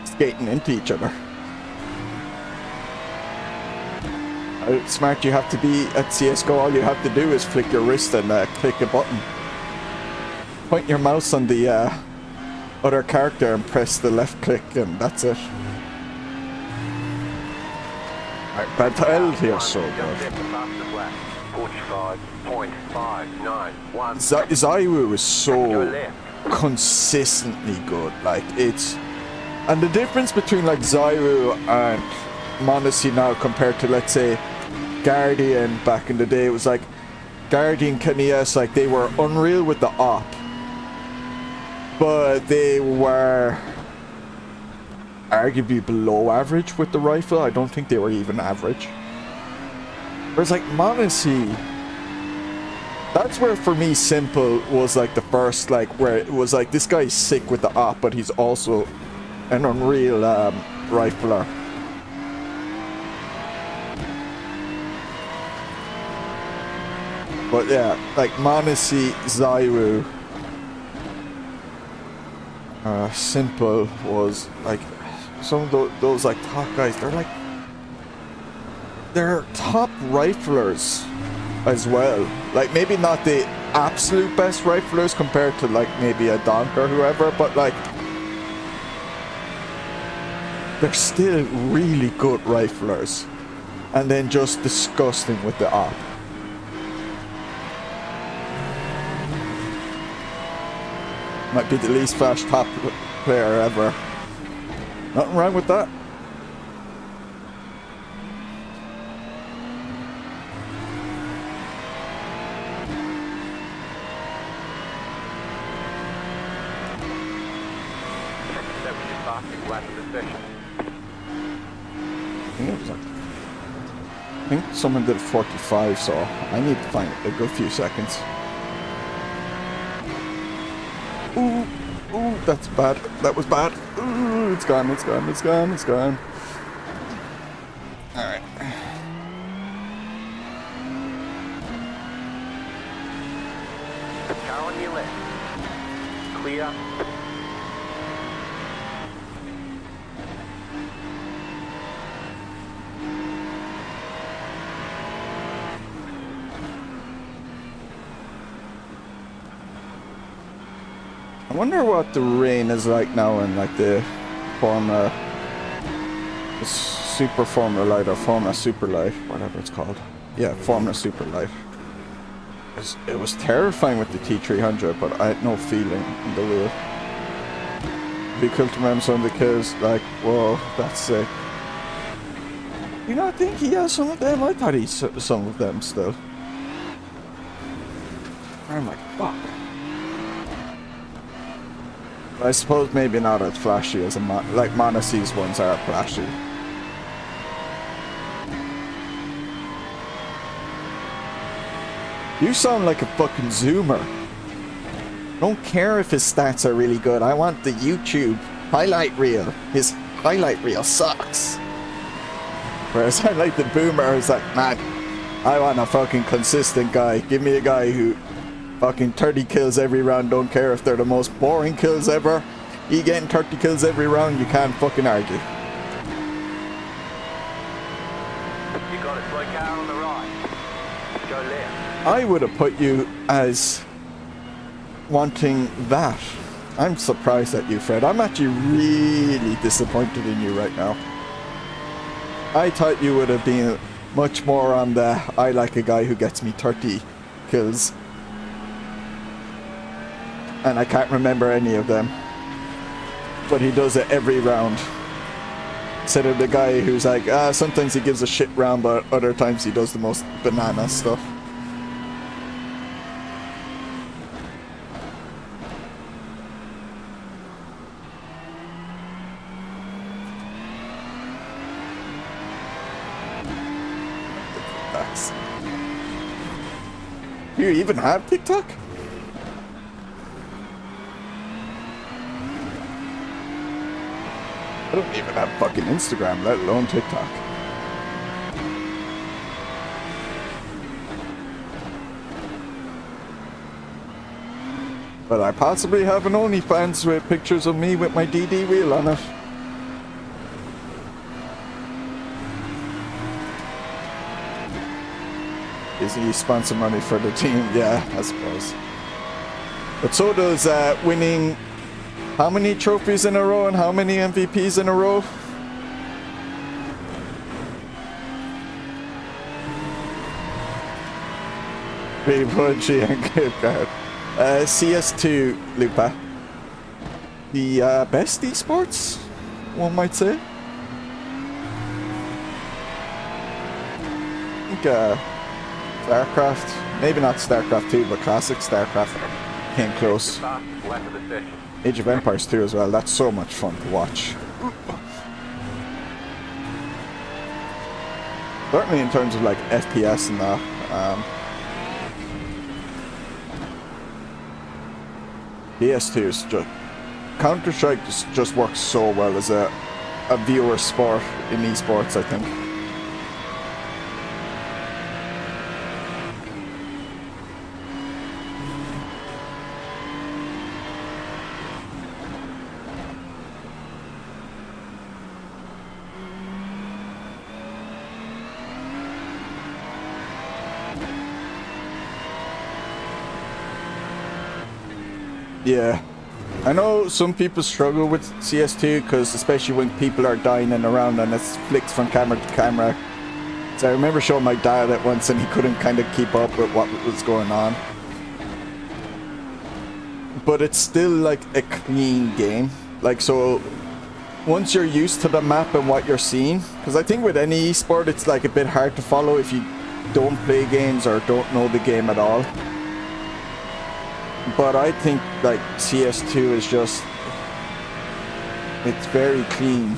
skating into each other? How smart do you have to be at CSGO? All you have to do is flick your wrist and click a button. Point your mouse on the other character and press the left click, and that's it. Vitality are so good. 45.591. Zaiwu is so consistently good. Like, it's, and the difference between like Zaiwu and Monacy now compared to, let's say, Guardian back in the day, it was like Guardian Kanias, like they were unreal with the op, but they were arguably below average with the rifle. I don't think they were even average. Whereas like Monacy, that's where for me Simple was like the first, like where it was like this guy's sick with the op, but he's also an unreal rifler. But yeah, like Monacy, Zaiwu, Simple was like some of those like top guys. They're top riflers as well. Like maybe not the absolute best riflers compared to like maybe a Donk or whoever, but like they're still really good riflers, and then just disgusting with the op. Might be the least fast top player ever. Nothing wrong with that. fastest lap of the session. I think it was like, I think someone did 45, so I need to find a good few seconds. Ooh, ooh, that's bad. That was bad. Ooh, it's gone, it's gone, it's gone, it's gone. Alright. Car on your left. Clear. I wonder what the rain is like now in like the Formula, the Super Formula Light or Formula Super Light, whatever it's called. Yeah, Formula Super Light. It was terrifying with the T300, but I had no feeling in the wheel. It'd be cool to remember some of the kids like, whoa, that's sick. You know, I think he has some of them. I thought he some of them still. I'm like, fuck. I suppose maybe not as flashy as like Monacy's ones are flashy. You sound like a fucking zoomer. Don't care if his stats are really good. I want the YouTube highlight reel. His highlight reel sucks. Whereas I like the boomer who's like, man, I want a fucking consistent guy. Give me a guy who fucking 30 kills every round, don't care if they're the most boring kills ever. You getting 30 kills every round, you can't fucking argue. You got a slow car on the right. Go left. I would have put you as wanting that. I'm surprised at you, Fred. I'm actually really disappointed in you right now. I thought you would have been much more on the I like a guy who gets me 30 kills. And I can't remember any of them. But he does it every round. Instead of the guy who's like, sometimes he gives a shit round, but other times he does the most banana stuff. That's... Do you even have TikTok? I don't even have fucking Instagram, let alone TikTok. But I possibly have an OnlyFans with pictures of me with my DD wheel on it. Disney sponsor money for the team, yeah, I suppose. But so does winning how many trophies in a row and how many MVPs in a row? Pretty punchy and good card. CS2, Lupa. The best esports, one might say. I think StarCraft, maybe not StarCraft 2, but classic StarCraft came close. Fastest lap of the session. Age of Empires 2 as well, that's so much fun to watch. Certainly in terms of like FPS and that. PS2 is just... Counter-Strike just works so well as a viewer sport in esports, I think. Yeah, I know some people struggle with CS2 because especially when people are dying around and it's flicks from camera to camera. So I remember showing my dad it once and he couldn't kind of keep up with what was going on. But it's still like a clean game. Like, so once you're used to the map and what you're seeing, because I think with any esport it's like a bit hard to follow if you don't play games or don't know the game at all. But I think like CS2 is just It's very clean.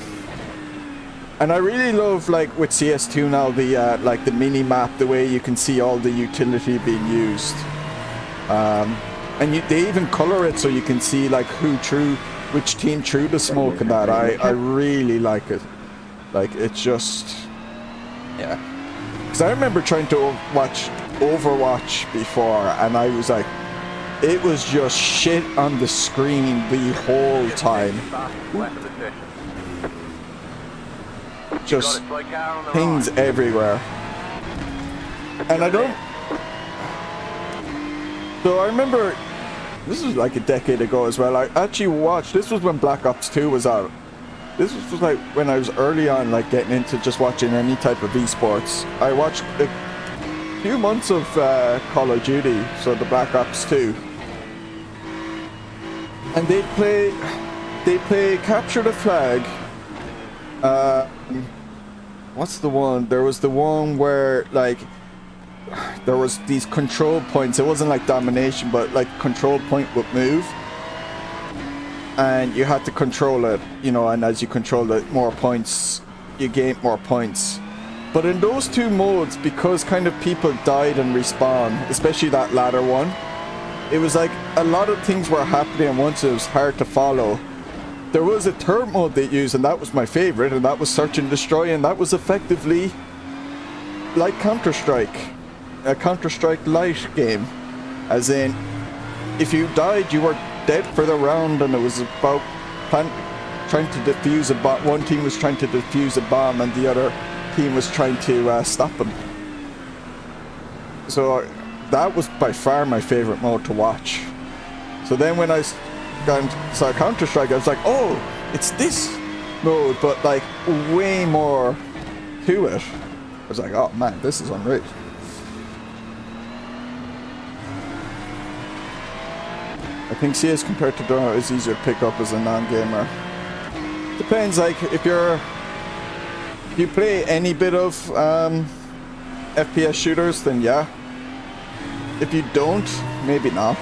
And I really love, like, with CS2 now, the like the mini map, the way you can see all the utility being used. And they even color it so you can see, like, which team threw the smoke and that. I really like it. Like, it's just, yeah. Because I remember trying to watch Overwatch before, and I was like, it was just shit on the screen the whole time. Just things everywhere. And I don't... So I remember, this was like a decade ago as well, I actually watched, this was when Black Ops 2 was out. This was like when I was early on, like, getting into just watching any type of esports. I watched a few months of Call of Duty, so the Black Ops 2. And they play Capture the Flag. What's the one? There was the one where, like, there was these control points. It wasn't like domination, but like control point would move. And you had to control it, you know, and as you control it, more points, you gain more points. But in those two modes, because kind of people died and respawn, especially that latter one, it was like a lot of things were happening at once. It was hard to follow. There was a third mode they used, and that was my favorite, and that was Search and Destroy, and that was effectively like Counter-Strike, a Counter-Strike Lite game. As in, if you died, you were dead for the round, and it was about trying to defuse a bomb. One team was trying to defuse a bomb, and the other team was trying to stop them. So that was by far my favorite mode to watch. So then when I saw Counter-Strike, I was like, oh, it's this mode, but like way more to it. I was like, oh man, this is unreal. I think CS compared to Dota is easier to pick up as a non-gamer. Depends, like, if you play any bit of FPS shooters, then yeah. If you don't, maybe not.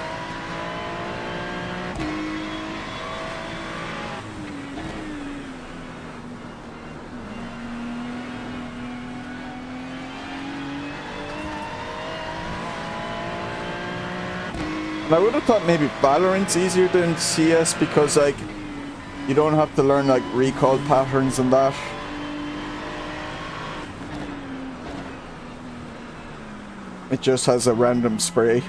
And I would have thought maybe Valorant's easier than CS because, like, you don't have to learn, like, recall patterns and that. It just has a random spray.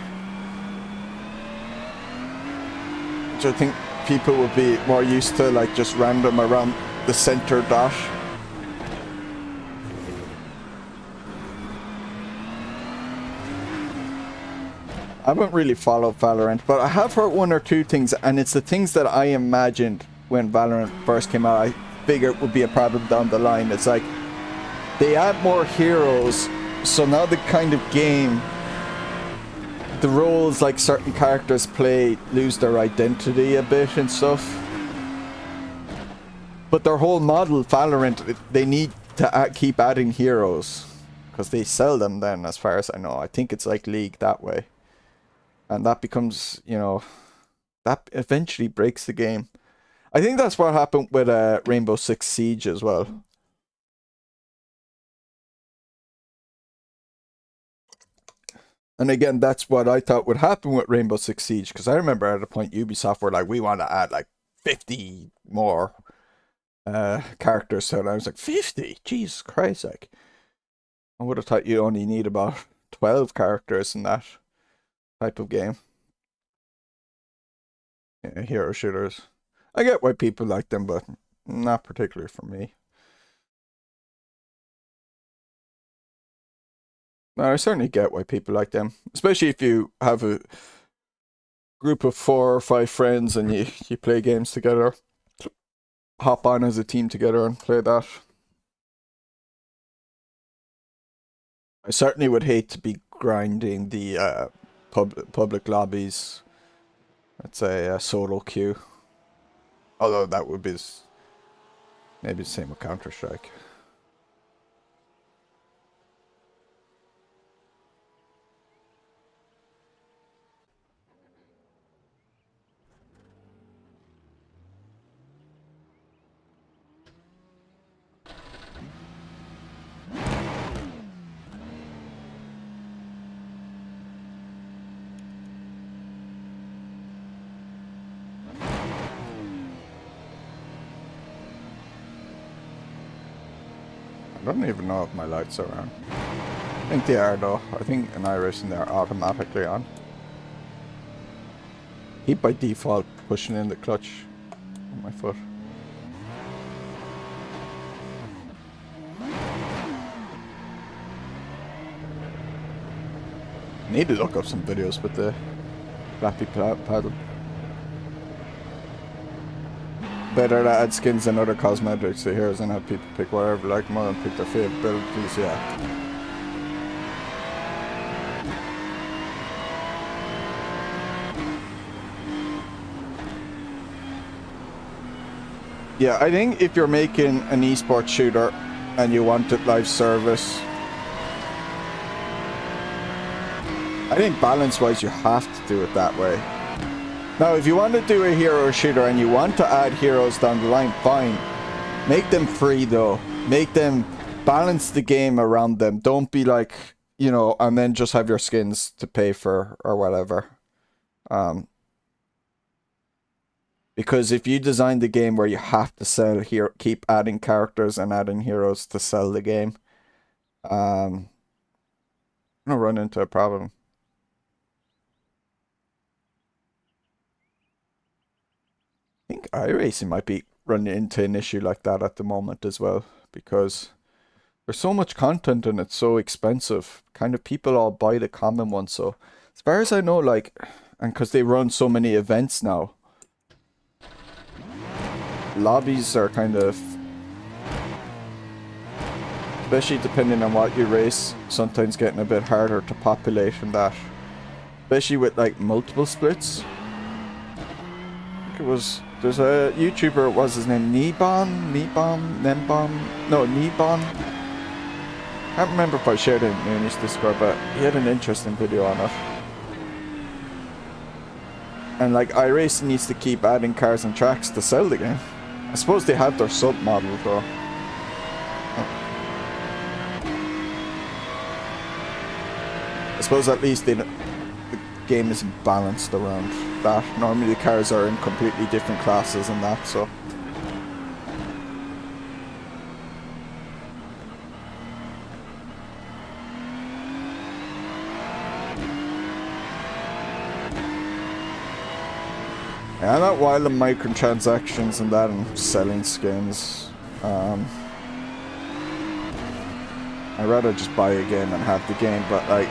Which I think people would be more used to, like, just random around the center dot. I haven't really followed Valorant, but I have heard one or two things, and it's the things that I imagined when Valorant first came out. I figured would be a problem down the line. It's like, they add more heroes, so now the kind of game, the roles like certain characters play lose their identity a bit and stuff. But their whole model, Valorant, they need to keep adding heroes, because they sell them then, as far as I know. I think it's like League that way. And that becomes, you know, that eventually breaks the game. I think that's what happened with Rainbow Six Siege as well. And again, that's what I thought would happen with Rainbow Six Siege, because I remember at a point Ubisoft were like, we want to add like 50 more characters. So I was like, 50? Jesus Christ, like, I would have thought you only need about 12 characters in that type of game. Yeah, hero shooters. I get why people like them, but not particularly for me. No, I certainly get why people like them, especially if you have a group of 4 or 5 friends and you play games together. Hop on as a team together and play that. I certainly would hate to be grinding the public lobbies. Let's say a solo queue. Although that would be maybe the same with Counter-Strike. don't even know if my lights are on. I think they are though. I think in iRacing they're automatically on. Keep by default pushing in the clutch on my foot. Need to look up some videos with the flappy paddle. Better to add skins and other cosmetics to heroes and have people pick whatever like more and pick their favorite abilities, yeah. Yeah, I think if you're making an esports shooter and you want it live service, I think balance-wise you have to do it that way. Now, if you want to do a hero shooter and you want to add heroes down the line, fine. Make them free though. Make them balance the game around them. Don't be like, you know, and then just have your skins to pay for or whatever. Because if you design the game where you have to sell here, keep adding characters and adding heroes to sell the game, I'm gonna run into a problem. I think iRacing might be running into an issue like that at the moment as well, because there's so much content and it's so expensive. Kind of people all buy the common one. So as far as I know, like, and because they run so many events now, lobbies are kind of, especially depending on what you race, sometimes getting a bit harder to populate and that. Especially with like multiple splits. I think it was, there's a YouTuber, what was his name? Nebon? No, Nebon. I can't remember if I shared it in his Discord, but he had an interesting video on it. And like iRacing needs to keep adding cars and tracks to sell the game. I suppose they have their sub model though. I suppose at least the game isn't balanced around that. Normally the cars are in completely different classes and that, so. Yeah, I'm not wild on microtransactions and that and selling skins. I'd rather just buy a game and have the game, but like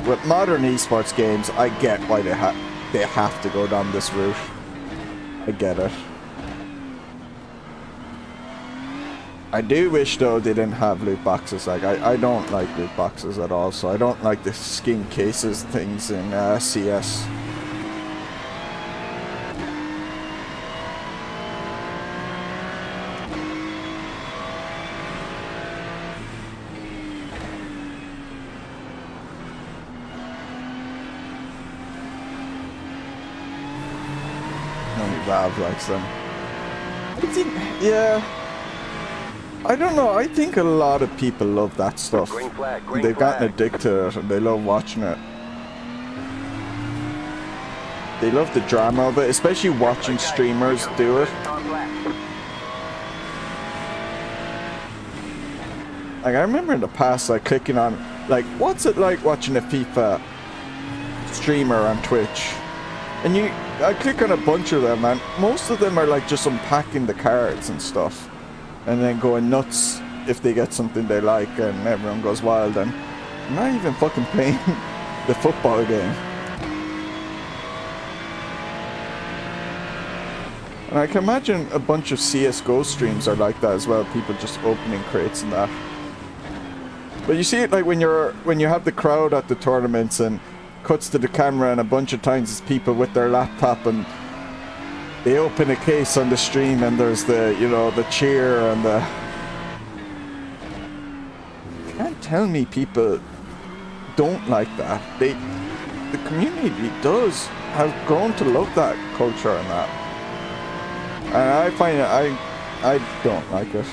with modern esports games, I get why they have to go down this route. I get it. I do wish though they didn't have loot boxes. Like I don't like loot boxes at all, so I don't like the skin cases things in CS. Valve likes them. I think, yeah. I don't know. I think a lot of people love that stuff. Green flag, They've gotten addicted to it and they love watching it. They love the drama of it, especially watching streamers do it. Like I remember in the past, like clicking on, like, what's it like watching a FIFA streamer on Twitch? And I click on a bunch of them, and most of them are like just unpacking the cards and stuff, and then going nuts if they get something they like, and everyone goes wild. And I'm not even fucking playing the football game. And I can imagine a bunch of CS:GO streams are like that as well. People just opening crates and that. But you see it like when you have the crowd at the tournaments and cuts to the camera, and a bunch of times it's people with their laptop and they open a case on the stream and there's the, you know, the cheer and the... You can't tell me people don't like that. The community does have grown to love that culture and that. And I find it, I don't like it.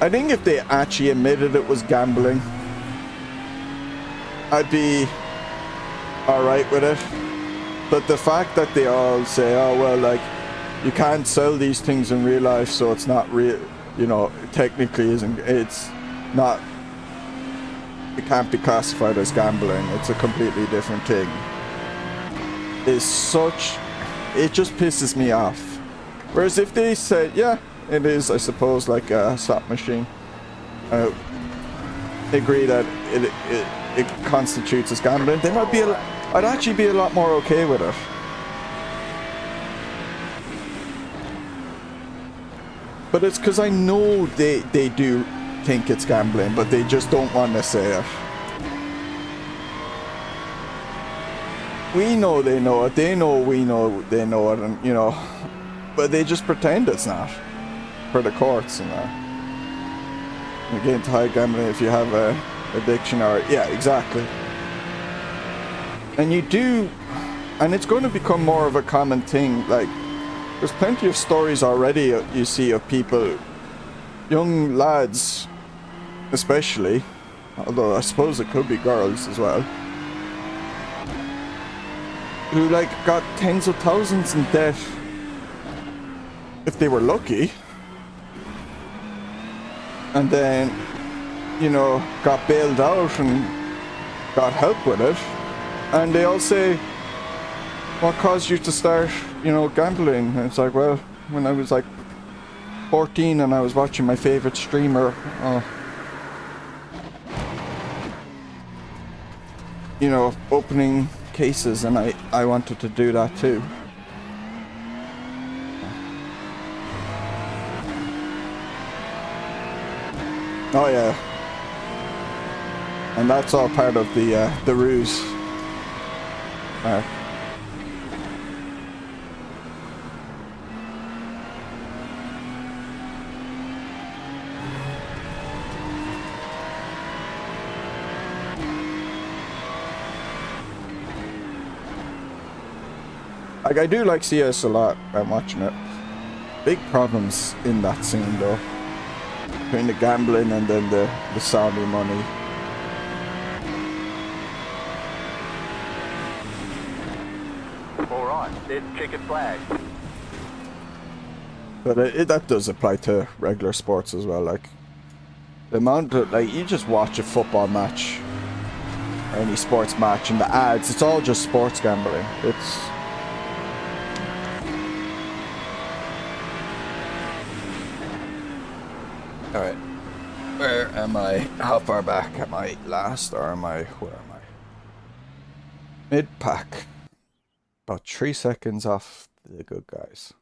I think if they actually admitted it was gambling, I'd be alright with it. But the fact that they all say, oh, well, like, you can't sell these things in real life, so it's not real, you know, technically it's not, it can't be classified as gambling. It's a completely different thing. Is such, it just pisses me off. Whereas if they said, yeah, it is, I suppose, like a slot machine, I agree that it constitutes as gambling, then I'd actually be a lot more okay with it. But it's because I know they do think it's gambling, but they just don't want to say it. We know they know it, they know we know they know it, and you know, but they just pretend it's not for the courts and that. You get into high gambling if you have a addiction or, yeah, exactly. And you do, and it's going to become more of a common thing. Like, there's plenty of stories already you see of people, young lads especially, although I suppose it could be girls as well, who like got tens of thousands in debt if they were lucky, and then, you know, got bailed out and got help with it, and they all say, what caused you to start, you know, gambling? And it's like, well, when I was like 14 and I was watching my favorite streamer, you know, opening cases, and I wanted to do that too. Oh yeah, and that's all part of the ruse. Like, I do like CS a lot. I'm watching it. Big problems in that scene though, between the gambling and then the Saudi money. All right, there's checkered flag. But that does apply to regular sports as well. Like, the amount of, like, you just watch a football match or any sports match and the ads, it's all just sports gambling. It's alright. Where am I? How far back am I? Last, or am I? Where am I? Mid-pack. About 3 seconds off the good guys.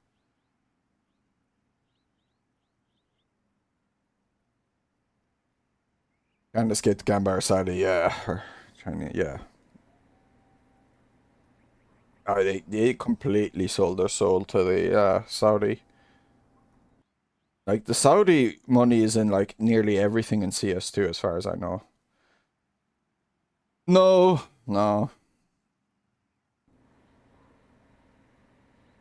And escape the Gambar Saudi, yeah. Or China, yeah. Oh, they completely sold their soul to the Saudi. Like, the Saudi money is in, like, nearly everything in CS2, as far as I know. No.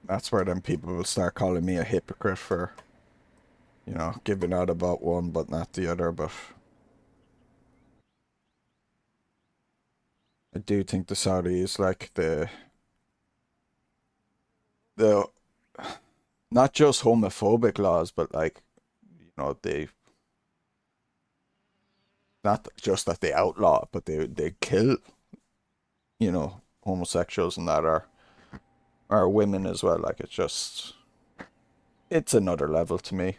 That's where then people will start calling me a hypocrite for, you know, giving out about one but not the other, but I do think the Saudi is, like, the not just homophobic laws, but, like, you know, they, not just that they outlaw it, but they kill, you know, homosexuals and that are women as well. Like, it's just, it's another level to me.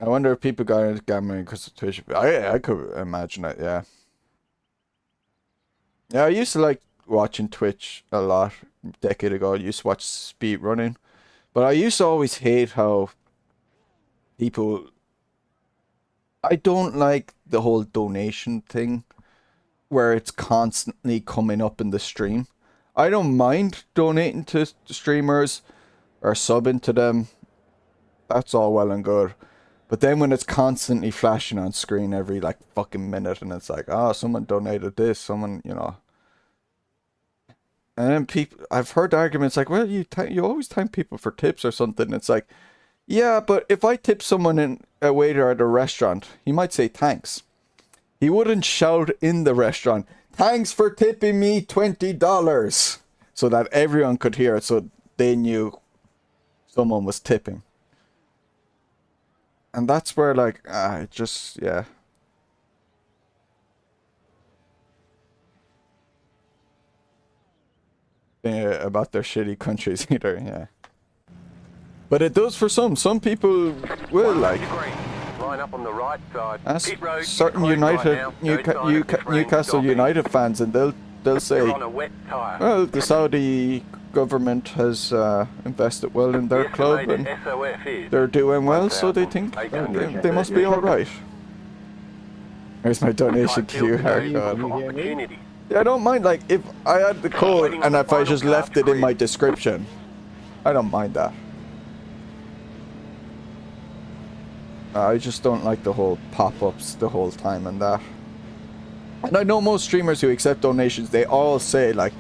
I wonder if people got into gambling because of Twitch. I could imagine it, yeah. Yeah, I used to like watching Twitch a lot a decade ago. I used to watch speed running. But I used to always hate how people, I don't like the whole donation thing where it's constantly coming up in the stream. I don't mind donating to streamers or subbing to them. That's all well and good. But then when it's constantly flashing on screen every like fucking minute and it's like, oh, someone donated this, someone, you know. And then people, I've heard arguments like, well, you always thank people for tips or something. It's like, yeah, but if I tip someone in a waiter at a restaurant, he might say thanks. He wouldn't shout in the restaurant, Thanks for tipping me $20. So that everyone could hear it, so they knew someone was tipping. And that's where, like, it just, yeah. About their shitty countries either, yeah. But it does for some. Some people will, like. Line up on the right side. Ask Pit road, certain closed United, right now. No sign of pit lane Newcastle stopping. United fans, and they'll say, You're on a wet tyre. well, the Saudi government has invested well in their The club, estimated and SOF is they're doing well, so they think they must be all right. There's my donation to you, Harcon. Opportunity. Yeah, I don't mind, like, if I had the code and if I just left it in my description, I don't mind that. I just don't like the whole pop-ups the whole time and that. And I know most streamers who accept donations, they all say, like,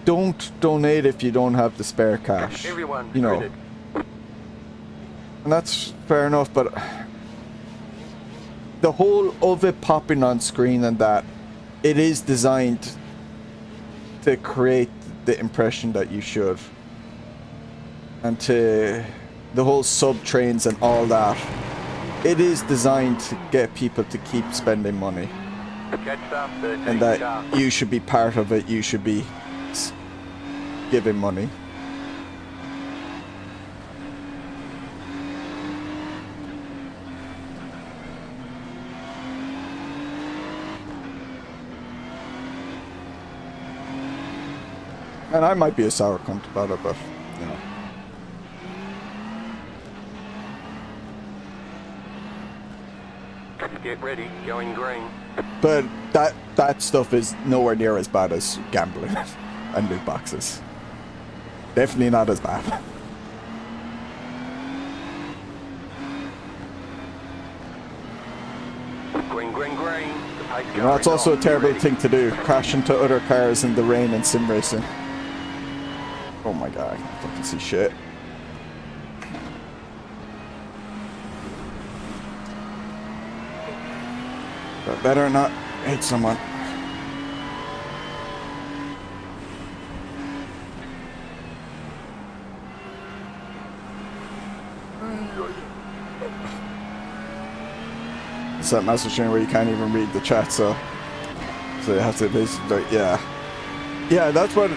don't donate if you don't have the spare cash. You know. And that's fair enough, but the whole of it popping on screen and that, it is designed to create the impression that you should. And to the whole sub trains and all that, it is designed to get people to keep spending money. And that you should be part of it, you should be giving money. And I might be a sour cunt about it, but, you know. Get ready, going green. But that stuff is nowhere near as bad as gambling and loot boxes. Definitely not as bad. Green, green, green. You know, it's also a terrible thing to do, crash into other cars in the rain and sim racing. Oh my god, I can't fucking see shit. But better not hit someone. It's that message where you can't even read the chat, so you have to basically, yeah. Yeah, that's what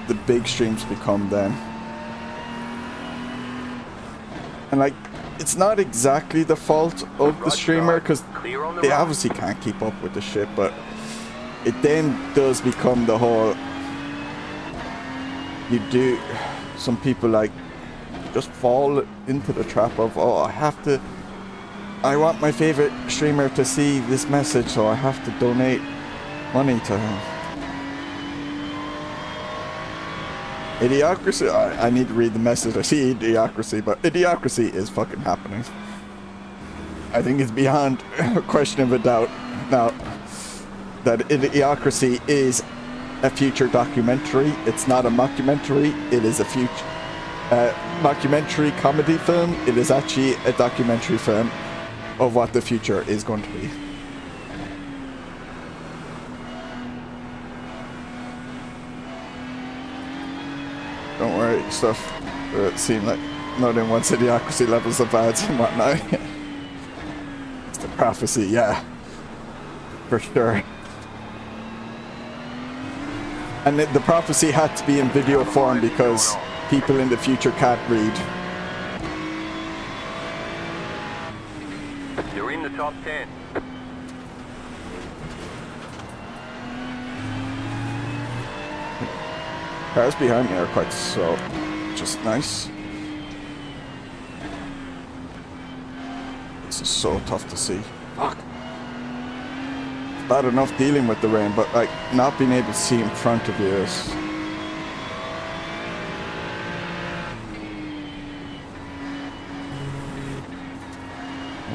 the big streams become then. And like, it's not exactly the fault of the streamer, because they obviously can't keep up with the shit, but it then does become the whole, you do, some people like just fall into the trap of, oh, I want my favorite streamer to see this message, so I have to donate money to him. Idiocracy, I need to read the message. I see idiocracy, but idiocracy is fucking happening. I think it's beyond a question of a doubt now that idiocracy is a future documentary. It's not a mockumentary, it is a future mockumentary comedy film. It is actually a documentary film of what the future is going to be. Don't worry, stuff that seem like not in one idiocracy levels of ads and whatnot. It's the prophecy, yeah. For sure. And the prophecy had to be in video form because people in the future can't read. You're in the top 10. Cars behind me are quite slow, just nice. This is so tough to see. Fuck. It's bad enough dealing with the rain, but like not being able to see in front of you is.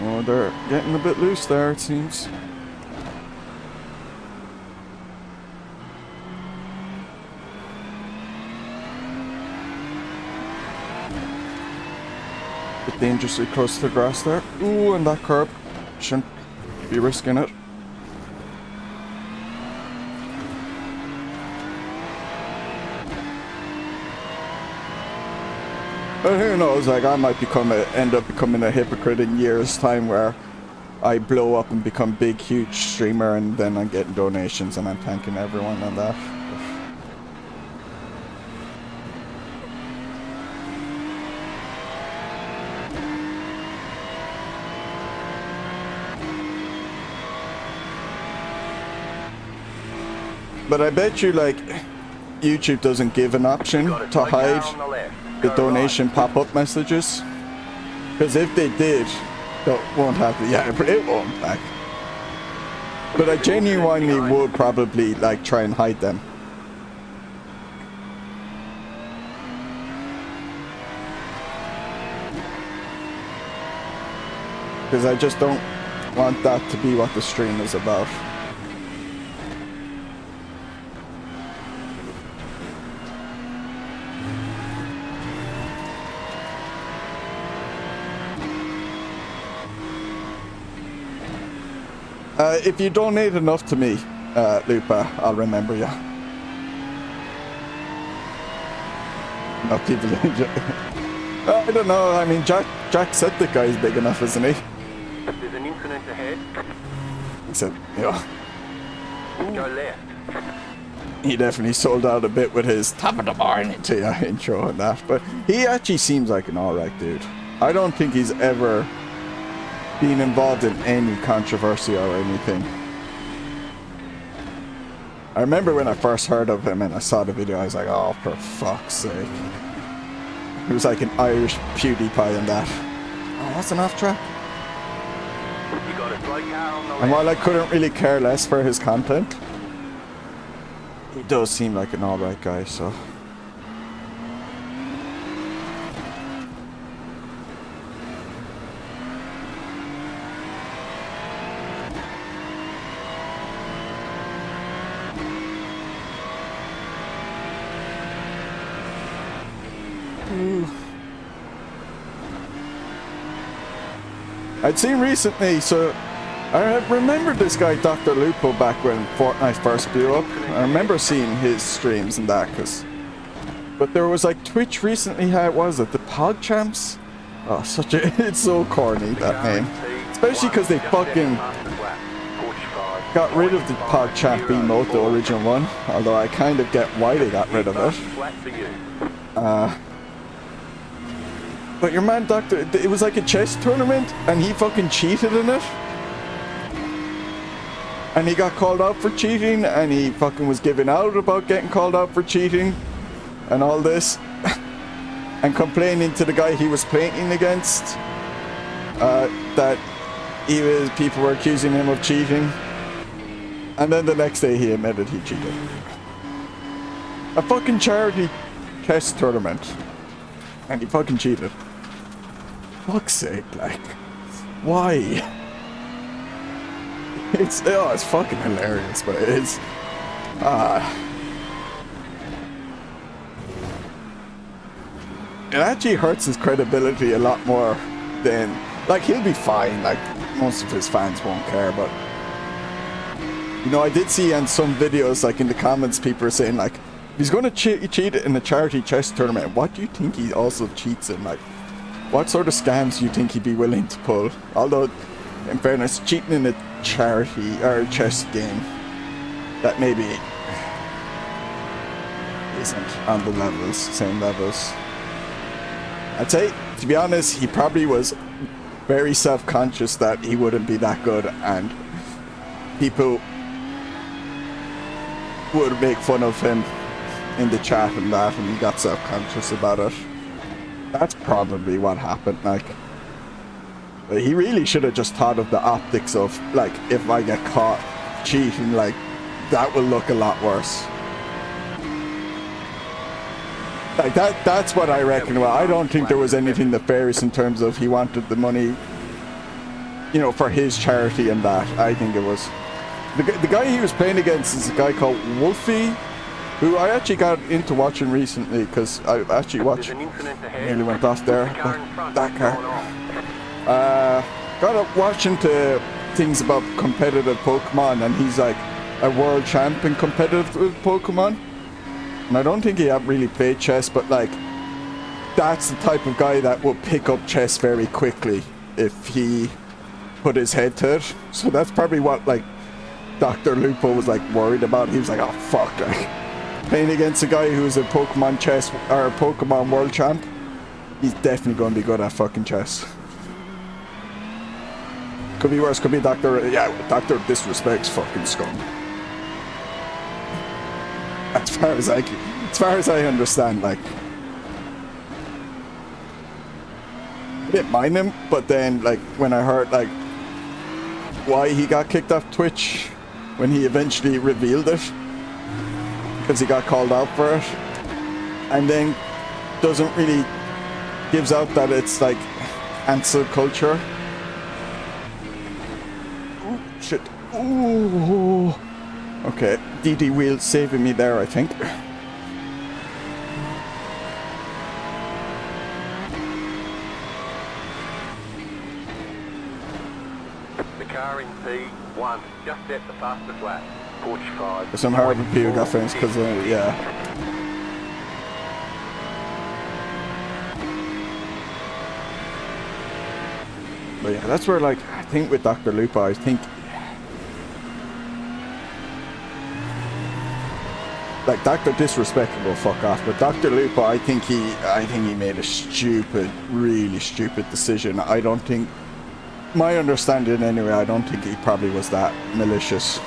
Oh, they're getting a bit loose there, it seems. Bit dangerously close to the grass there. Ooh, and that curb. Shouldn't be risking it. But who knows, like I might end up becoming a hypocrite in years time where I blow up and become big huge streamer and then I'm getting donations and I'm thanking everyone on that. But I bet you like YouTube doesn't give an option to hide the donation pop-up messages. Because if they did, they won't have the, yeah, it won't like. But I genuinely would probably like try and hide them. Because I just don't want that to be what the stream is about. If you donate enough to me, Lupa, I'll remember you. No, people. I don't know. I mean, Jack said the guy's big enough, isn't he? There's an incident ahead. He said, yeah. Go left. He definitely sold out a bit with his top of the morning to you intro and that. But he actually seems like an alright dude. I don't think he's ever been involved in any controversy or anything. I remember when I first heard of him and I saw the video, I was like, oh, for fuck's sake. He was like an Irish PewDiePie and that. Oh, that's an off track. You got a slow car on the And while I couldn't really care less for his content, he does seem like an alright guy, so. I'd seen recently, so I remember this guy Dr. Lupo back when Fortnite first blew up. I remember seeing his streams and that, but there was like Twitch recently, how it was it, the PogChamps? Oh, it's so corny, that name. Especially because they fucking got rid of the PogChamp emote, the original one. Although I kind of get why they got rid of it. But your man, Doctor, it was like a chess tournament, and he fucking cheated in it. And he got called out for cheating, and he fucking was giving out about getting called out for cheating, and all this. And complaining to the guy he was playing against, that people were accusing him of cheating. And then the next day he admitted he cheated. A fucking charity chess tournament. And he fucking cheated. Fuck's sake, like, why? It's fucking hilarious, but it's, it actually hurts his credibility a lot more than, like, he'll be fine, like, most of his fans won't care, but, you know, I did see on some videos, like, in the comments, people are saying, like, if he's going to cheat in a charity chess tournament, what do you think he also cheats in? Like, what sort of scams do you think he'd be willing to pull? Although, in fairness, cheating in a charity or chess game, that maybe isn't on the same levels. I'd say, to be honest, he probably was very self-conscious that he wouldn't be that good, and people would make fun of him in the chat and that, and he got self-conscious about it. That's probably what happened, like. But he really should have just thought of the optics of, like, if I get caught cheating, like, that will look a lot worse. Like, that's what I reckon. Well, I don't think there was anything nefarious in terms of he wanted the money, you know, for his charity and that. I think it was... The guy he was playing against is a guy called Wolfie, who I actually got into watching recently, because I actually watched, nearly went off there, that car. Got up watching things about competitive Pokemon, and he's like a world champ in competitive Pokemon. And I don't think he had really played chess, but like, that's the type of guy that will pick up chess very quickly if he put his head to it. So that's probably what like Dr. Lupo was like worried about. He was like, oh fuck, like playing against a guy who's a Pokemon chess or a Pokemon world champ, he's definitely going to be good at fucking chess. Could be worse, could be Dr. Yeah, Dr. Disrespect's fucking scum. As far as I understand, like, I didn't mind him, but then like when I heard like why he got kicked off Twitch when he eventually revealed it, because he got called out for it, and then doesn't really gives out that it's like cancel culture. Oh shit. Ooh. Okay, DD Wheel saving me there, I think. The car in P1 just set the fastest lap. 45. There's some horrible people got fans because yeah. But yeah, that's where like I think with Dr. Lupo, I think like Dr. Disrespect will fuck off, but Dr. Lupo, I think he made a stupid, really stupid decision. I don't think, my understanding anyway, I don't think he probably was that malicious.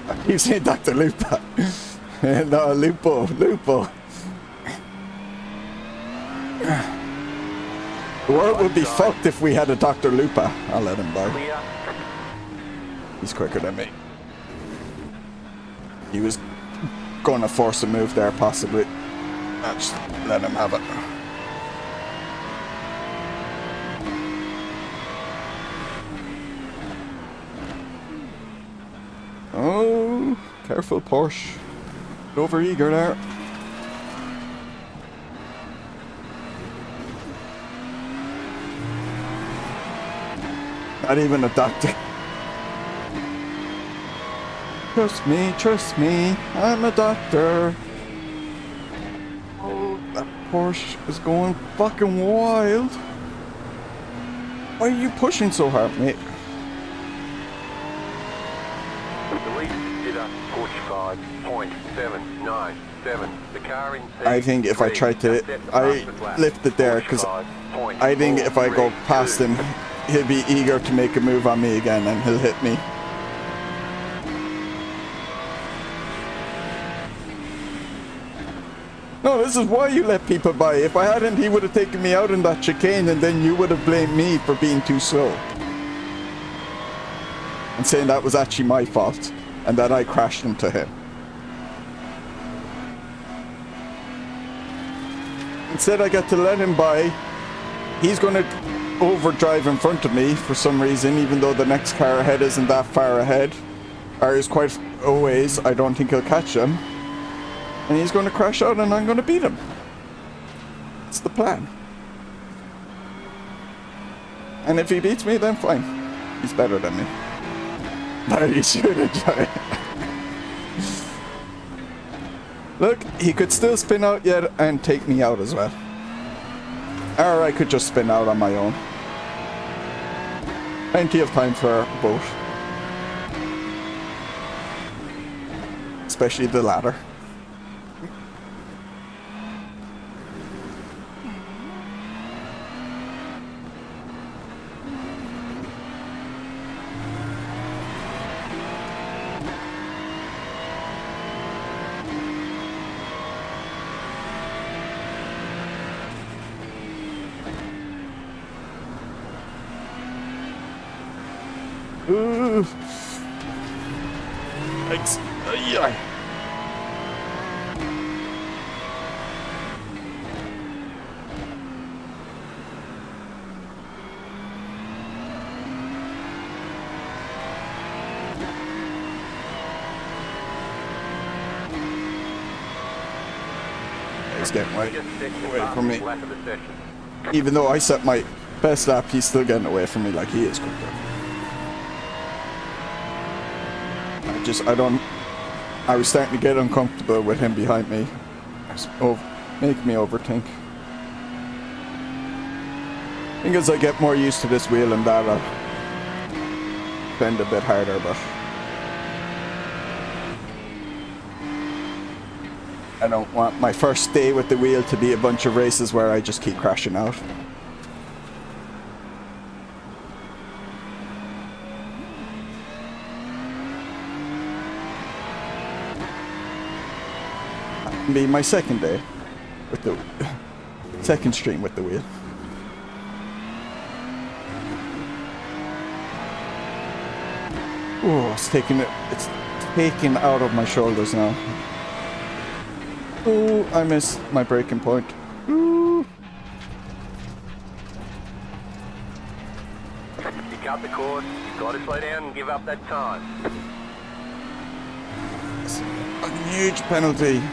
I keep saying Dr. Lupo. No, Lupo. The world would be fucked if we had a Dr. Lupa. I'll let him by. He's quicker than me. He was going to force a move there, possibly. I'll just let him have it. Oh, careful, Porsche. Over eager there. Not even a doctor. Trust me, I'm a doctor. Oh, that Porsche is going fucking wild. Why are you pushing so hard, mate? The lead did a 45.797. The car in I think if I try to, I lift it there because I think if I go past him, he'll be eager to make a move on me again and he'll hit me. No, this is why you let people by. If I hadn't, he would have taken me out in that chicane and then you would have blamed me for being too slow. And saying that was actually my fault and that I crashed into him. Instead, I got to let him by. He's going to overdrive in front of me for some reason, even though the next car ahead isn't that far ahead, or is quite a ways. I don't think he'll catch him, and he's going to crash out and I'm going to beat him. It's the plan. And if he beats me, then fine, he's better than me. But he should enjoy it. Look, he could still spin out yet and take me out as well, or I could just spin out on my own. Plenty of time for both. Especially the latter. Ooh. Thanks. Yeah. He's getting away from me. Even though I set my best lap, he's still getting away from me like he is quicker. I was starting to get uncomfortable with him behind me. Make me overthink. I think as I get more used to this wheel and that, I'll bend a bit harder, but I don't want my first day with the wheel to be a bunch of races where I just keep crashing out. Be my second day with the second stream with the wheel. Oh, it's taking out of my shoulders now. Oh, I missed my braking point. Ooh. You cut the course, you've got to slow down and give up that time. It's a huge penalty.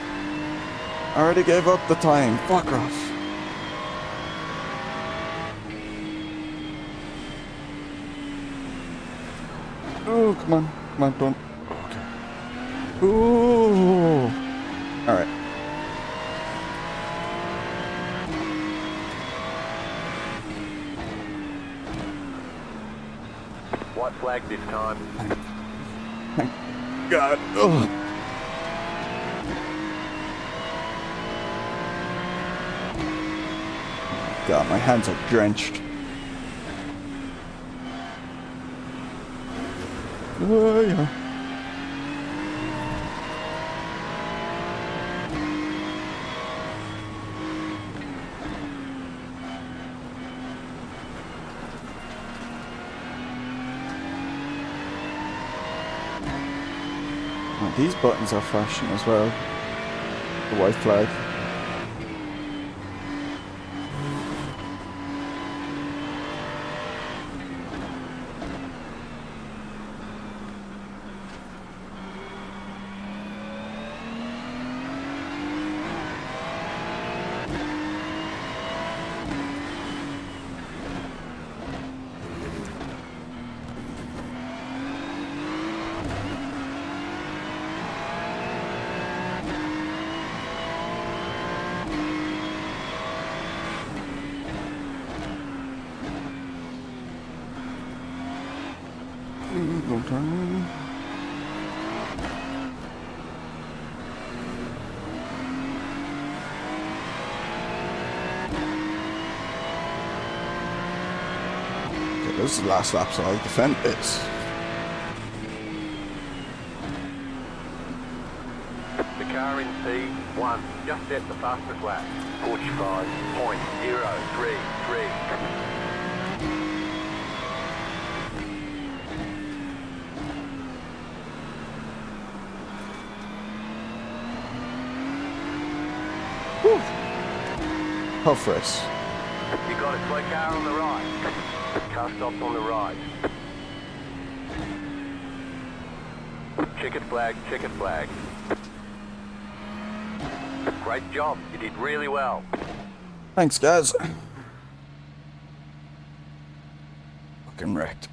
I already gave up the time. Fuck off. Oh, come on. Come on, don't. Okay. Ooh. Alright. White flag this time. Thank God. Oh. God, my hands are drenched. Oh, yeah. Oh, these buttons are flashing as well. The white flag. Don't turn. Okay, this is the last lap, so I'll defend this. The car in P1 just set the fastest lap. 45.033. Tough race. You got a slow car on the right. Car stops on the right. Checkered flag, checkered flag. Great job, you did really well. Thanks, guys. Fucking wrecked.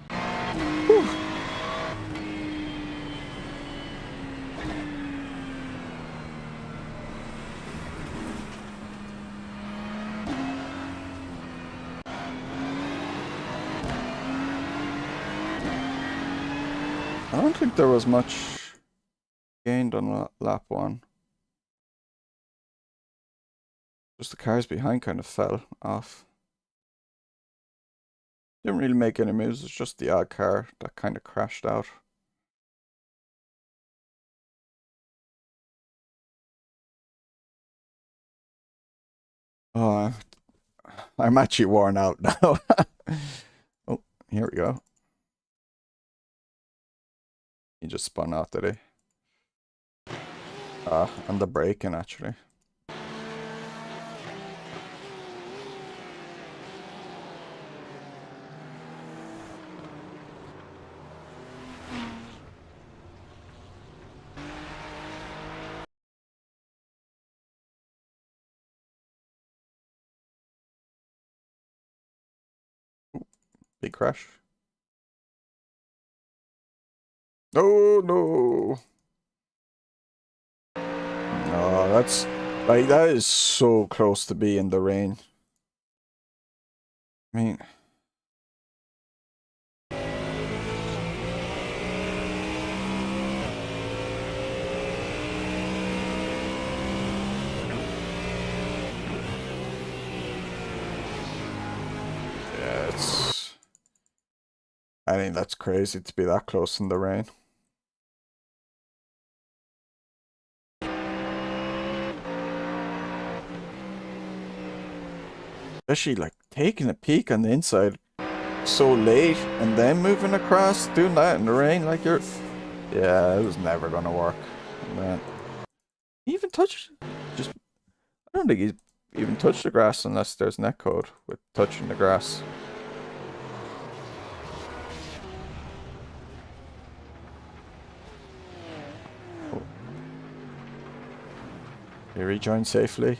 Whew. I don't think there was much gained on lap one. Just the cars behind kind of fell off. Didn't really make any moves, it's just the odd car that kind of crashed out. Oh, I'm actually worn out now. Oh, here we go. He just spun out, did he? And the braking actually. Big crash. Oh no. No, that's like that is so close to being the rain. I mean, yeah, I think that's crazy to be that close in the rain. Especially like taking a peek on the inside so late and then moving across, doing that in the rain, like you're... Yeah, it was never gonna work. Man. He even touched... Just... I don't think he's even touched the grass unless there's netcode with touching the grass. Oh. He rejoined safely.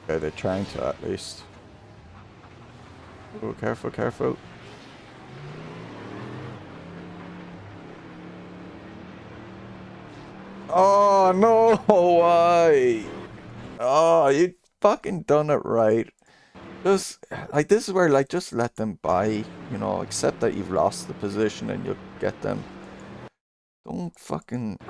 Okay, they're trying to at least. Oh, careful, careful. Oh no, why? Oh, you fucking done it right. Just like this is where like just let them buy, you know, accept that you've lost the position and you'll get them. Don't fucking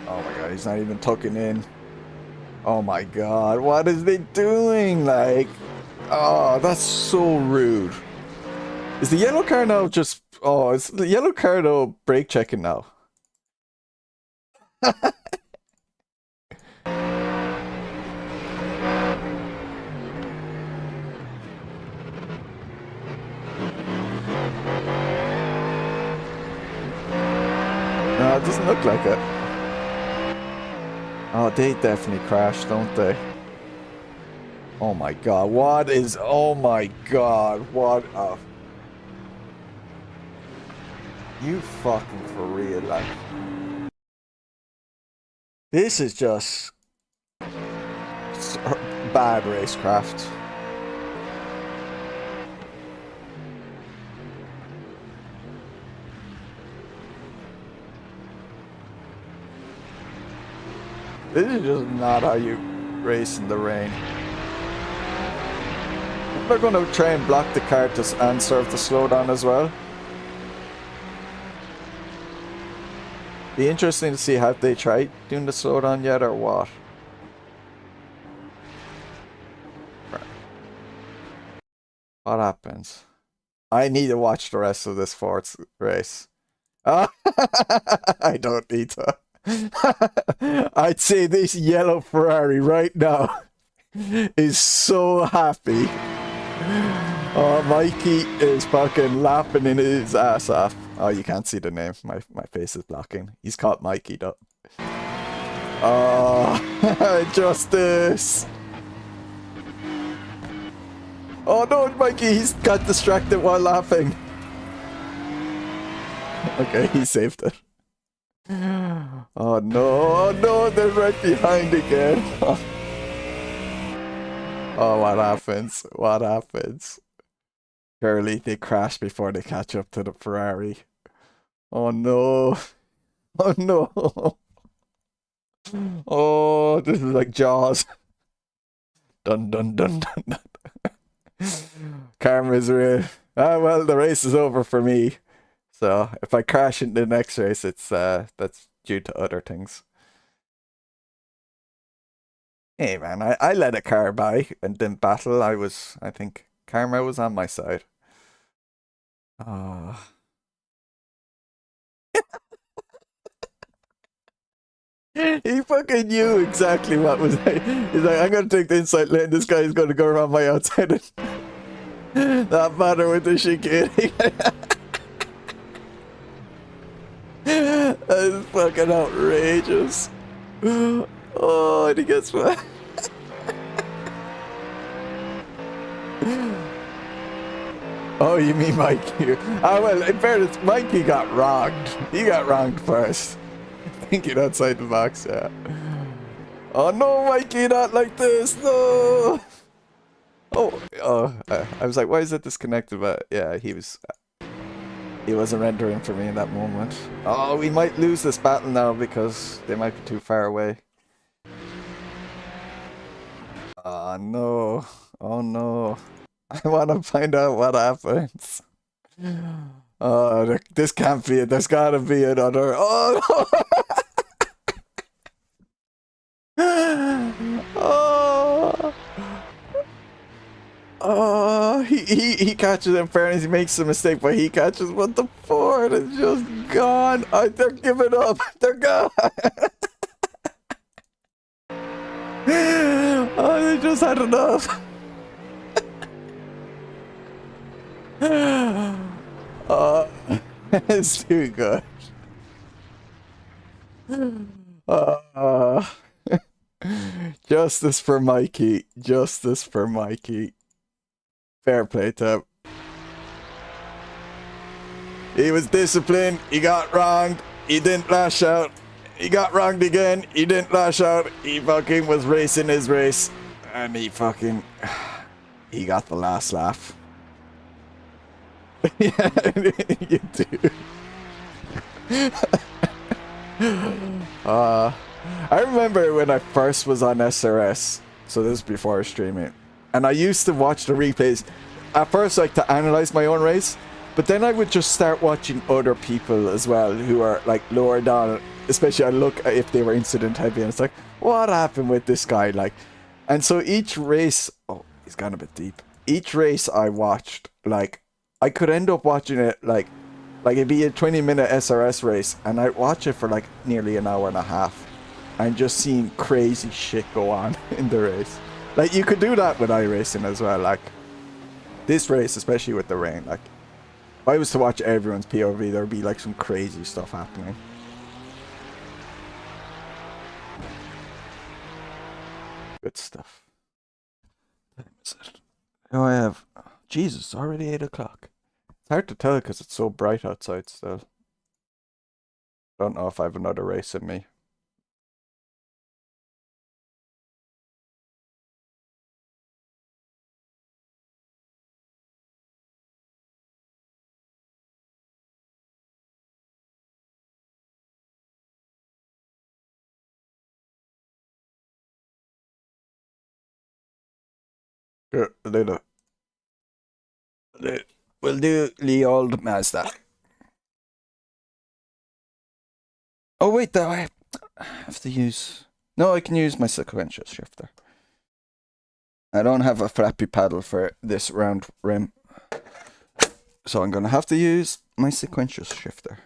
Oh my god, he's not even tucking in. Oh my god, what is they doing? Like, oh, that's so rude. Is the yellow car now just... Oh, is the yellow car now brake checking now? No, it doesn't look like it. Oh, they definitely crashed, don't they? Oh my god, what is... Oh my god, what a... You fucking for real, like... This is just... bad racecraft. This is just not how you race in the rain. We're going to try and block the car and serve the slowdown as well. Be interesting to see, have they tried doing the slowdown yet or what? What happens? I need to watch the rest of this Forts race. I don't need to. I'd say this yellow Ferrari right now is so happy. Oh, Mikey is fucking laughing in his ass off. Oh, you can't see the name. My face is blocking. He's caught Mikey up. Oh, justice. Oh no, Mikey, he's got distracted while laughing. Okay, he saved it. Oh no, no, they're right behind again. Oh, what happens? What happens? Surely they crash before they catch up to the Ferrari. Oh no. Oh no. Oh, this is like Jaws. Dun dun dun dun dun. Karma's real. Ah, well, the race is over for me. So if I crash in the next race, it's that's due to other things. Hey man, I let a car by and didn't battle. I think karma was on my side. Ah. He fucking knew exactly what was. He's like, I'm gonna take the inside lane. This guy's gonna go around my outside. That matter with the chicane. That is fucking outrageous. Oh, and he gets one. Oh, you mean Mikey? Ah, well, in fairness, Mikey got wronged. He got wronged first. thinking outside the box, yeah. Oh no, Mikey, not like this, no! I was like, why is it disconnected? But yeah, he wasn't rendering for me in that moment. Oh, we might lose this battle now because they might be too far away. Oh no, oh no. I want to find out what happens. Oh, this can't be it. There's gotta be another. Oh no! Oh! Oh, he catches in fairness, he makes a mistake, but he catches, but the board is just gone. Oh, they're giving up. They're gone. Oh, they just had enough. Oh, it's too good. Uh, justice for Mikey. Justice for Mikey. Fair play to him. He was disciplined. He got wronged. He didn't lash out. He got wronged again. He didn't lash out. He fucking was racing his race. And he fucking... He got the last laugh. Yeah, you do. I remember when I first was on SRS. So this is before streaming. And I used to watch the replays. At first, like, to analyze my own race. But then I would just start watching other people as well who are like lower down. Especially I look if they were incident heavy and it's like, what happened with this guy? Like, and so each race, oh, he's gone a bit deep. Each race I watched, like, I could end up watching it like it'd be a 20-minute SRS race and I'd watch it for like nearly an hour and a half and just seeing crazy shit go on in the race. Like, you could do that with iRacing as well. Like, this race, especially with the rain, like, if I was to watch everyone's POV, there'd be like some crazy stuff happening. Good stuff. What time is it? Oh, I have... Jesus, already 8 o'clock. It's hard to tell because it's so bright outside still. Don't know if I have another race in me. Sure, we'll do the old Mazda. Oh wait, though, I have to use... No, I can use my sequential shifter. I don't have a flappy paddle for this round rim. So I'm gonna have to use my sequential shifter.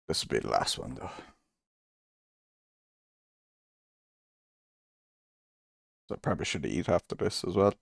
This will be the last one though. So I probably should eat after this as well.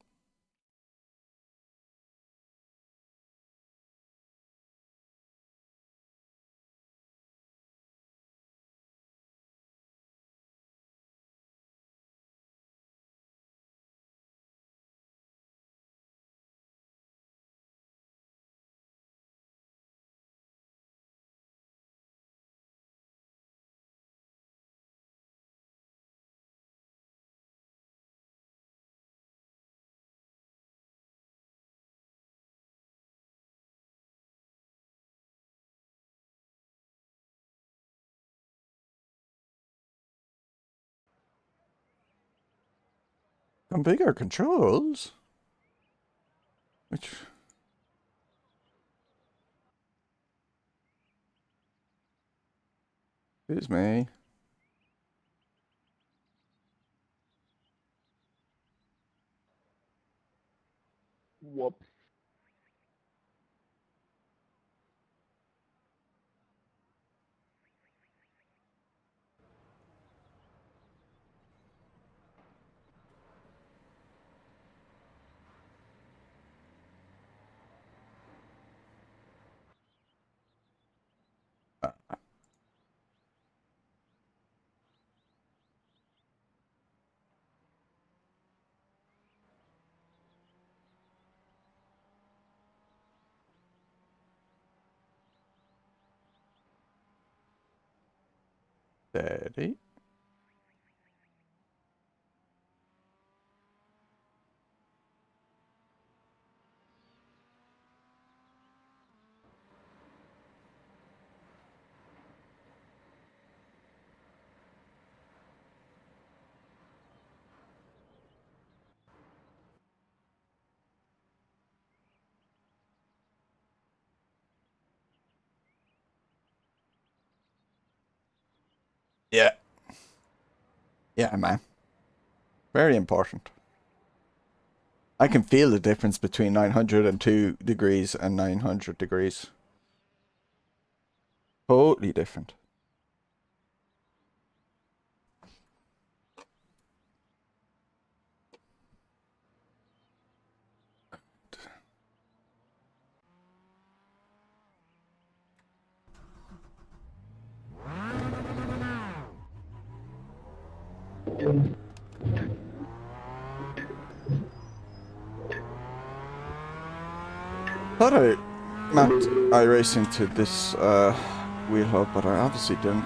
Some bigger controls. Which... Excuse me. Whoop. Steady. Yeah. Yeah, man. Very important. I can feel the difference between 902 degrees and 900 degrees. Totally different. Thought I mapped iRacing to this wheel hub, but I obviously didn't.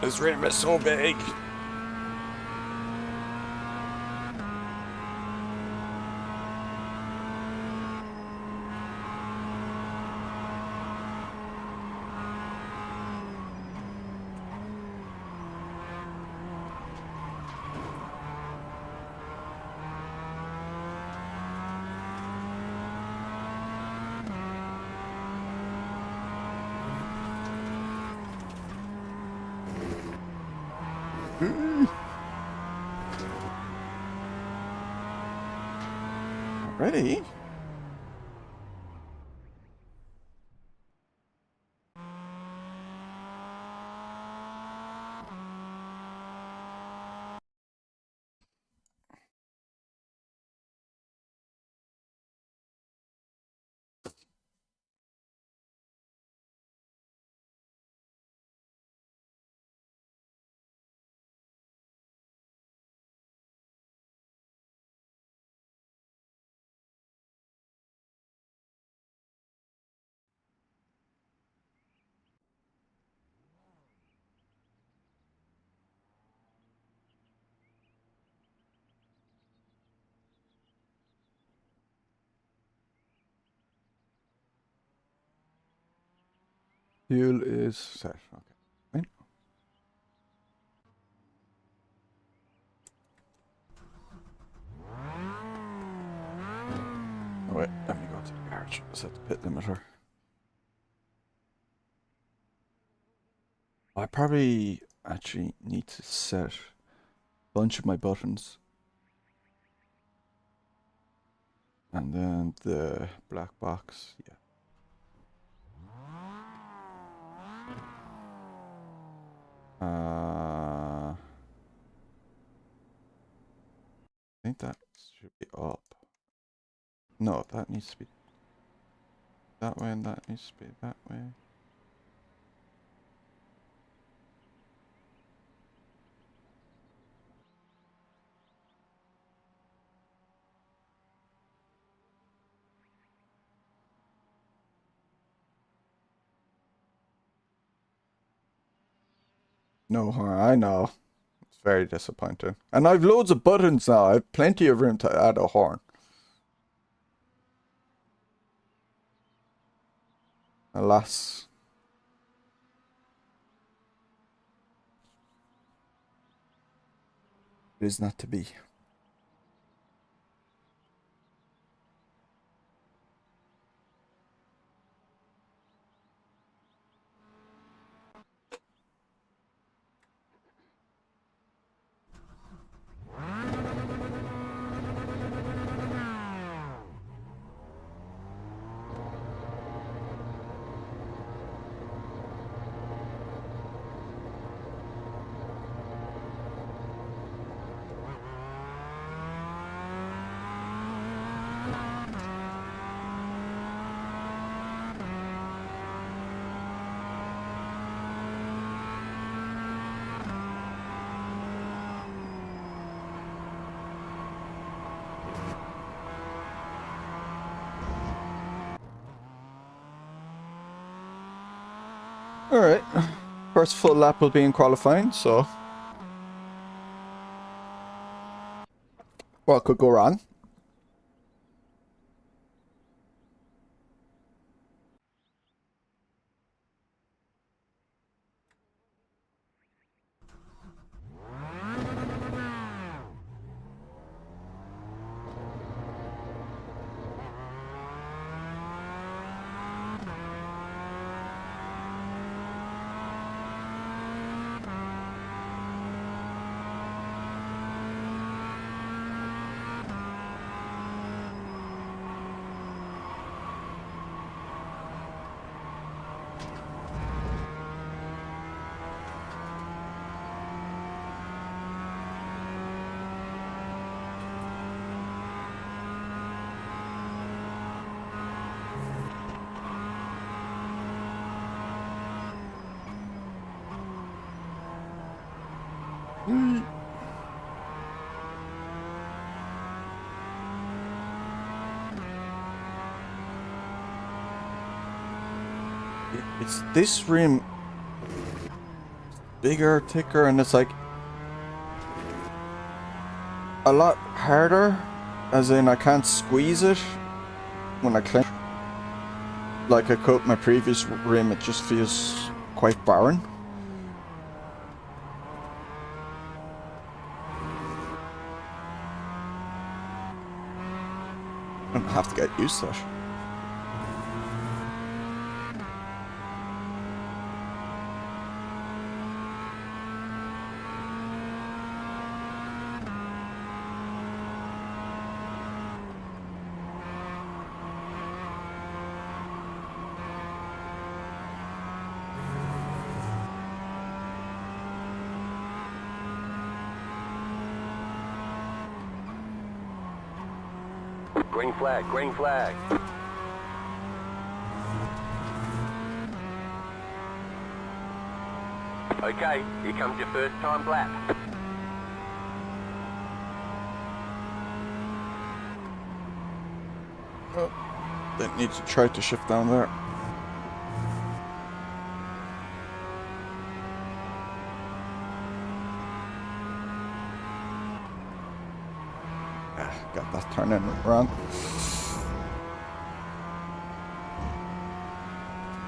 This rim is so big. Ready? Fuel is set. Okay. Right. Oh wait, let me go to the garage. Set the pit limiter. I probably actually need to set a bunch of my buttons. And then the black box, yeah. I think that should be up. No, that needs to be that way and that needs to be that way. No, I know. It's very disappointing. And I've loads of buttons now. I have plenty of room to add a horn. Alas. It is not to be. Alright. First full lap will be in qualifying, so what could go wrong? It's this rim bigger, thicker, and it's like a lot harder, as in I can't squeeze it when I clench. Like I coat my previous rim, it just feels quite barren. I'm gonna have to get used to it. Green flag, green flag. Okay, here comes your first time lap. Oh, that needs to try to shift down there. Got that turning wrong.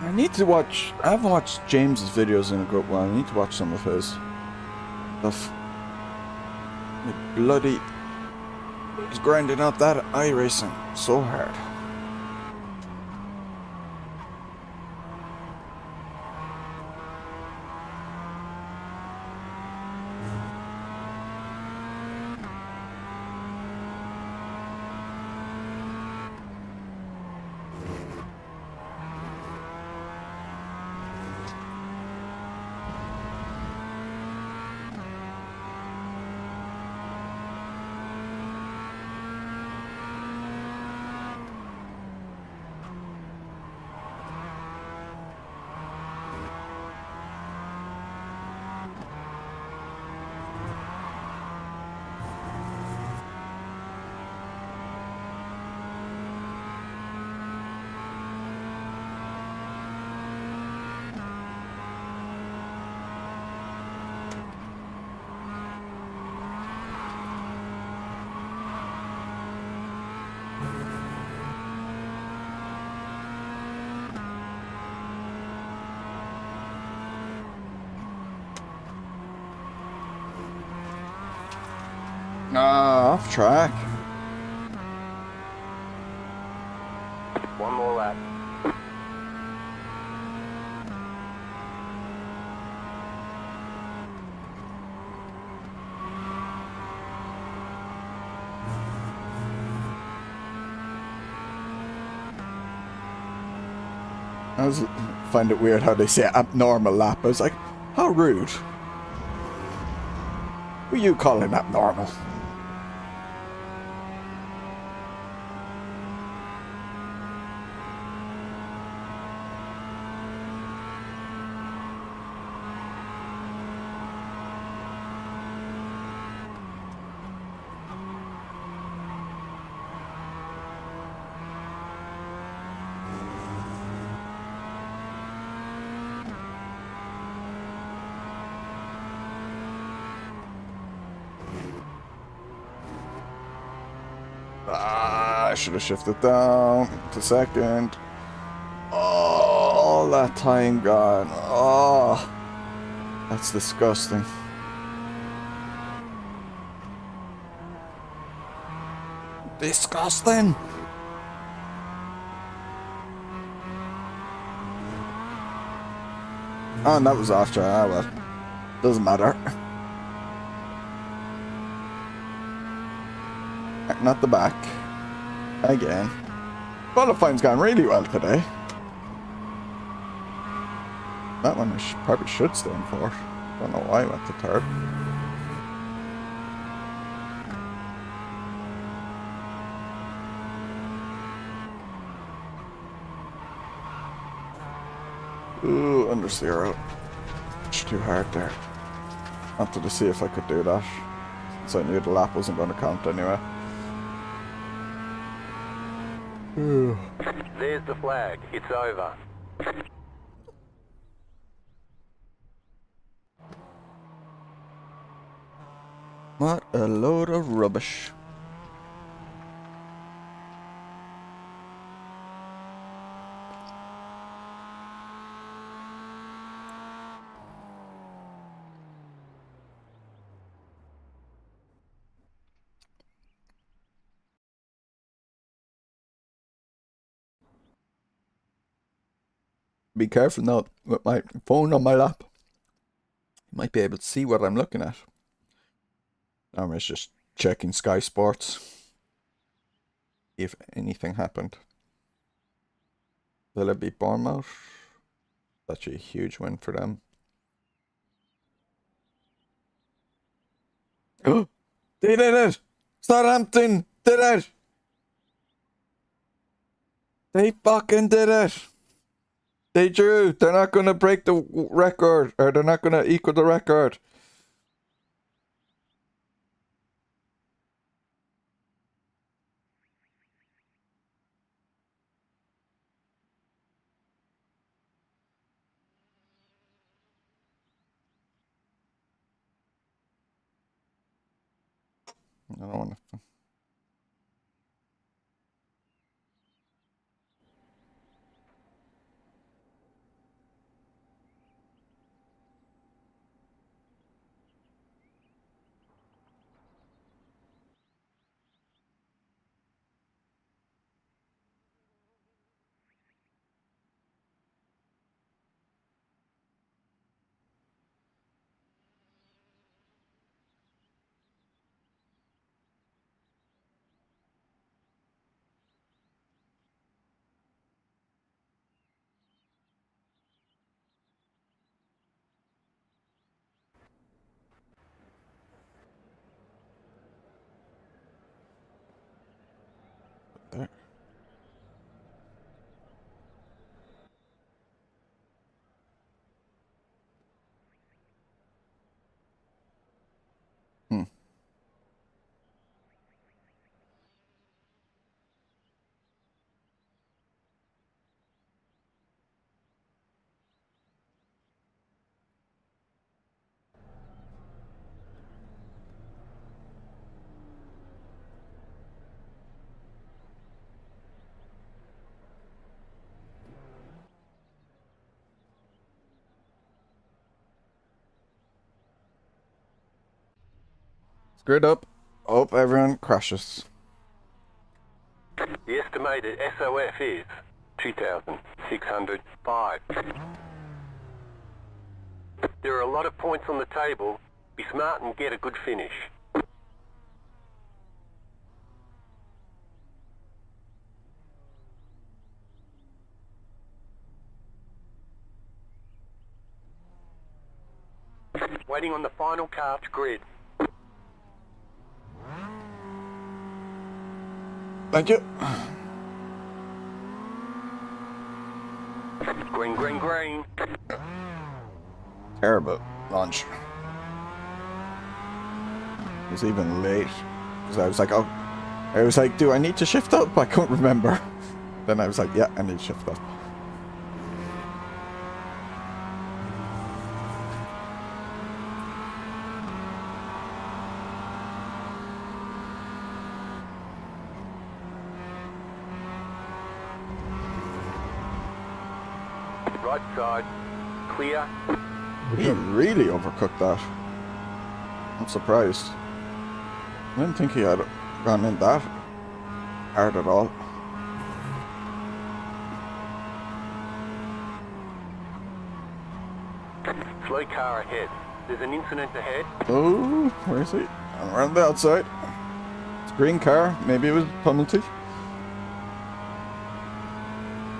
I need to watch. I haven't watched James's videos in a good while. I need to watch some of his stuff. Bloody, he's grinding out that iRacing so hard. Off track. One more lap. Find it weird how they say abnormal lap. I was like, how rude. Who are you calling abnormal? Ah, I should have shifted down to second. Oh, all that time gone. Oh, that's disgusting. Disgusting. Oh, and that was after. Ah, well. Doesn't matter. Not the back. Again. Qualifying's gone really well today. That one I probably should stay in fourth. Don't know why I went to third. Ooh, under zero. It's too hard there. Wanted to see if I could do that. Since I knew the lap wasn't going to count anyway. There's the flag. It's over. What a load of rubbish. Be careful now with my phone on my lap. You might be able to see what I'm looking at. I was just checking Sky Sports. If anything happened. Will it be Bournemouth? That's a huge win for them. Oh, they did it! Southampton did it! They fucking did it! They drew. They're not going to break the record, or they're not going to equal the record. I don't want to. There. Hmm. Screwed up. Hope everyone crashes. The estimated SOF is 2,605. There are a lot of points on the table. Be smart and get a good finish. Waiting on the final car to grid. Thank you. Green, green, green. Terrible launch. It was even late. Because I was like, oh. I was like, do I need to shift up? I couldn't remember. Then I was like, yeah, I need to shift up. Right side. Clear. He really overcooked that. I'm surprised. I didn't think he had gone in that hard at all. Slow car ahead. There's an incident ahead. Oh, where is he? We're on the outside. It's a green car. Maybe it was penalty.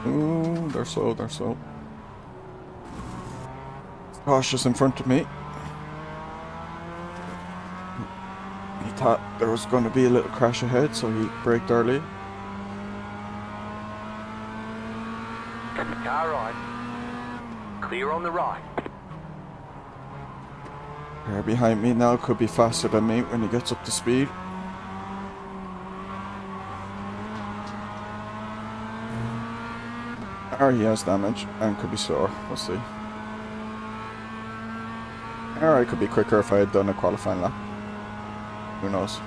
Ooh, they're slow, they're slow. Cautious in front of me. He thought there was going to be a little crash ahead, so he braked early. Car right. Clear on the right. Car behind me now could be faster than me when he gets up to speed. Or he has damage and could be slower. We'll see. Or I could be quicker if I had done a qualifying lap. Who knows?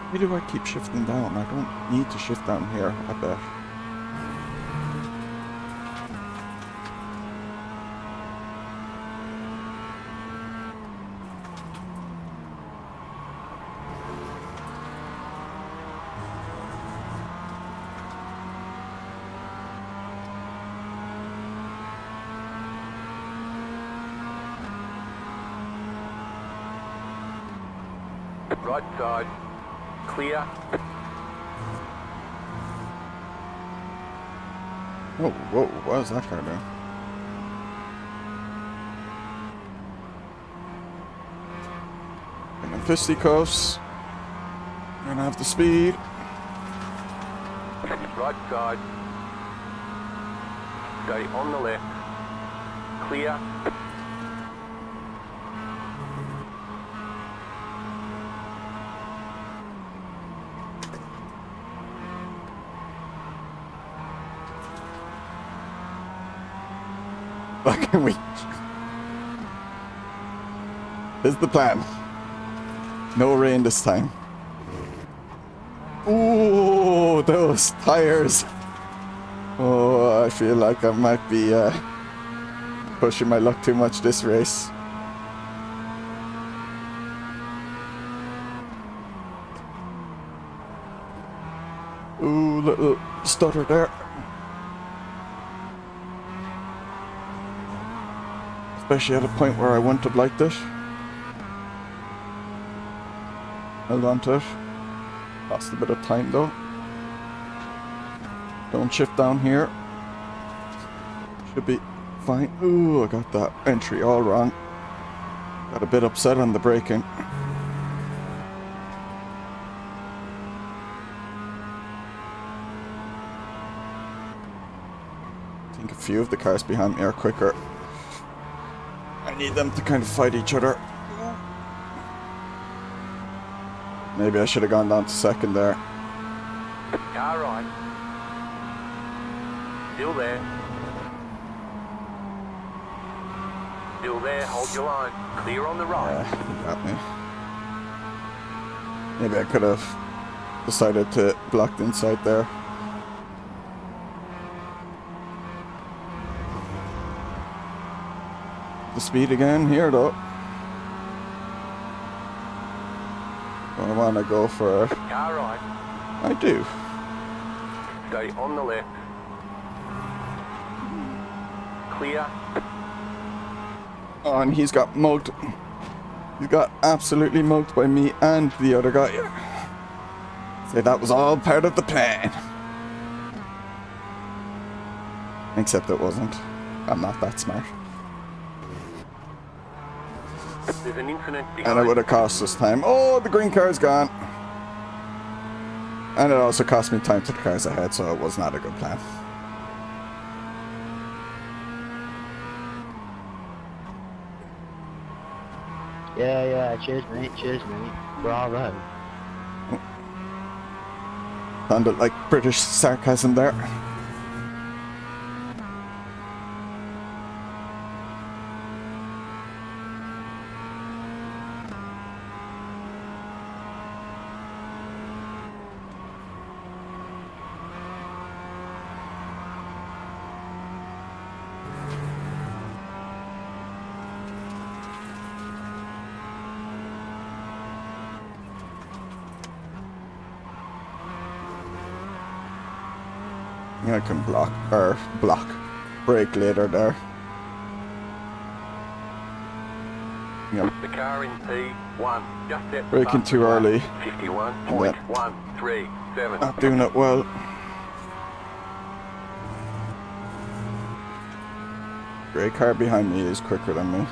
Why do I keep shifting down? I don't need to shift down here, I bet. Right side. Clear. Oh, whoa, what is that car doing? And then fisticuffs. Gonna have the speed. Right side. Stay on the left. Clear. What can we? This is the plan. No rain this time. Ooh, those tires. Oh, I feel like I might be pushing my luck too much this race. Ooh, little stutter there. Especially at a point where I wouldn't have liked it. Held on to it. Lost a bit of time though. Don't shift down here. Should be fine. Ooh, I got that entry all wrong. Got a bit upset on the braking. I think a few of the cars behind me are quicker. I need them to kind of fight each other. Maybe I should have gone down to second there. Car right. Still there. Still there. Hold your line. Clear on the right. Yeah, he got me. Maybe I could have decided to block the inside there. The speed again here though. I want to go for it. Car right. I do. Stay on the left. Clear. Oh, and he's got mugged. He's got absolutely mugged by me and the other guy. Say that was all part of the plan. Except it wasn't. I'm not that smart. There's an incident behind. And it would have cost us time. Oh, the green car's gone. And it also cost me time to the cars ahead, so it was not a good plan. Yeah, cheers mate, bravo. Sounded like British sarcasm there. I can brake later there. Yep. The car in P1, just set Braking too early. 51.137. Not doing it well. Grey car behind me is quicker than me.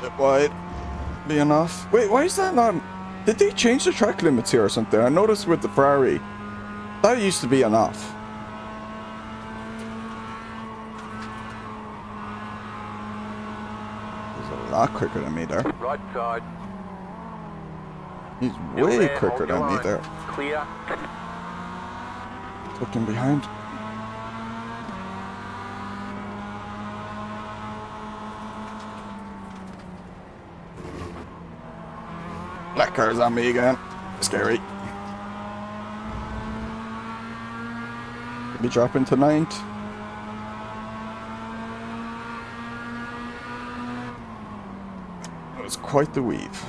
Bit wide. Being off. Wait, why is that not... Did they change the track limits here or something? I noticed with the Ferrari, that used to be an off. He's a lot quicker than me there. Right side. He's Still way there, quicker hold your than me line. there. Clear. Tucked him behind. Black car's on me again. Scary. Could be dropping to 9th. That was quite the weave.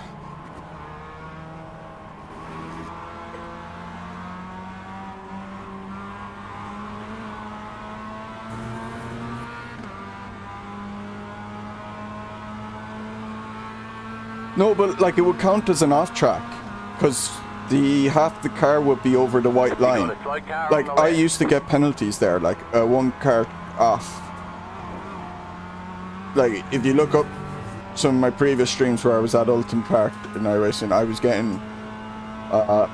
No, but like it would count as an off track, because the half the car would be over the white line. Like I used to get penalties there, like one car off. Like if you look up some of my previous streams where I was at Alton Park in iRacing, I was getting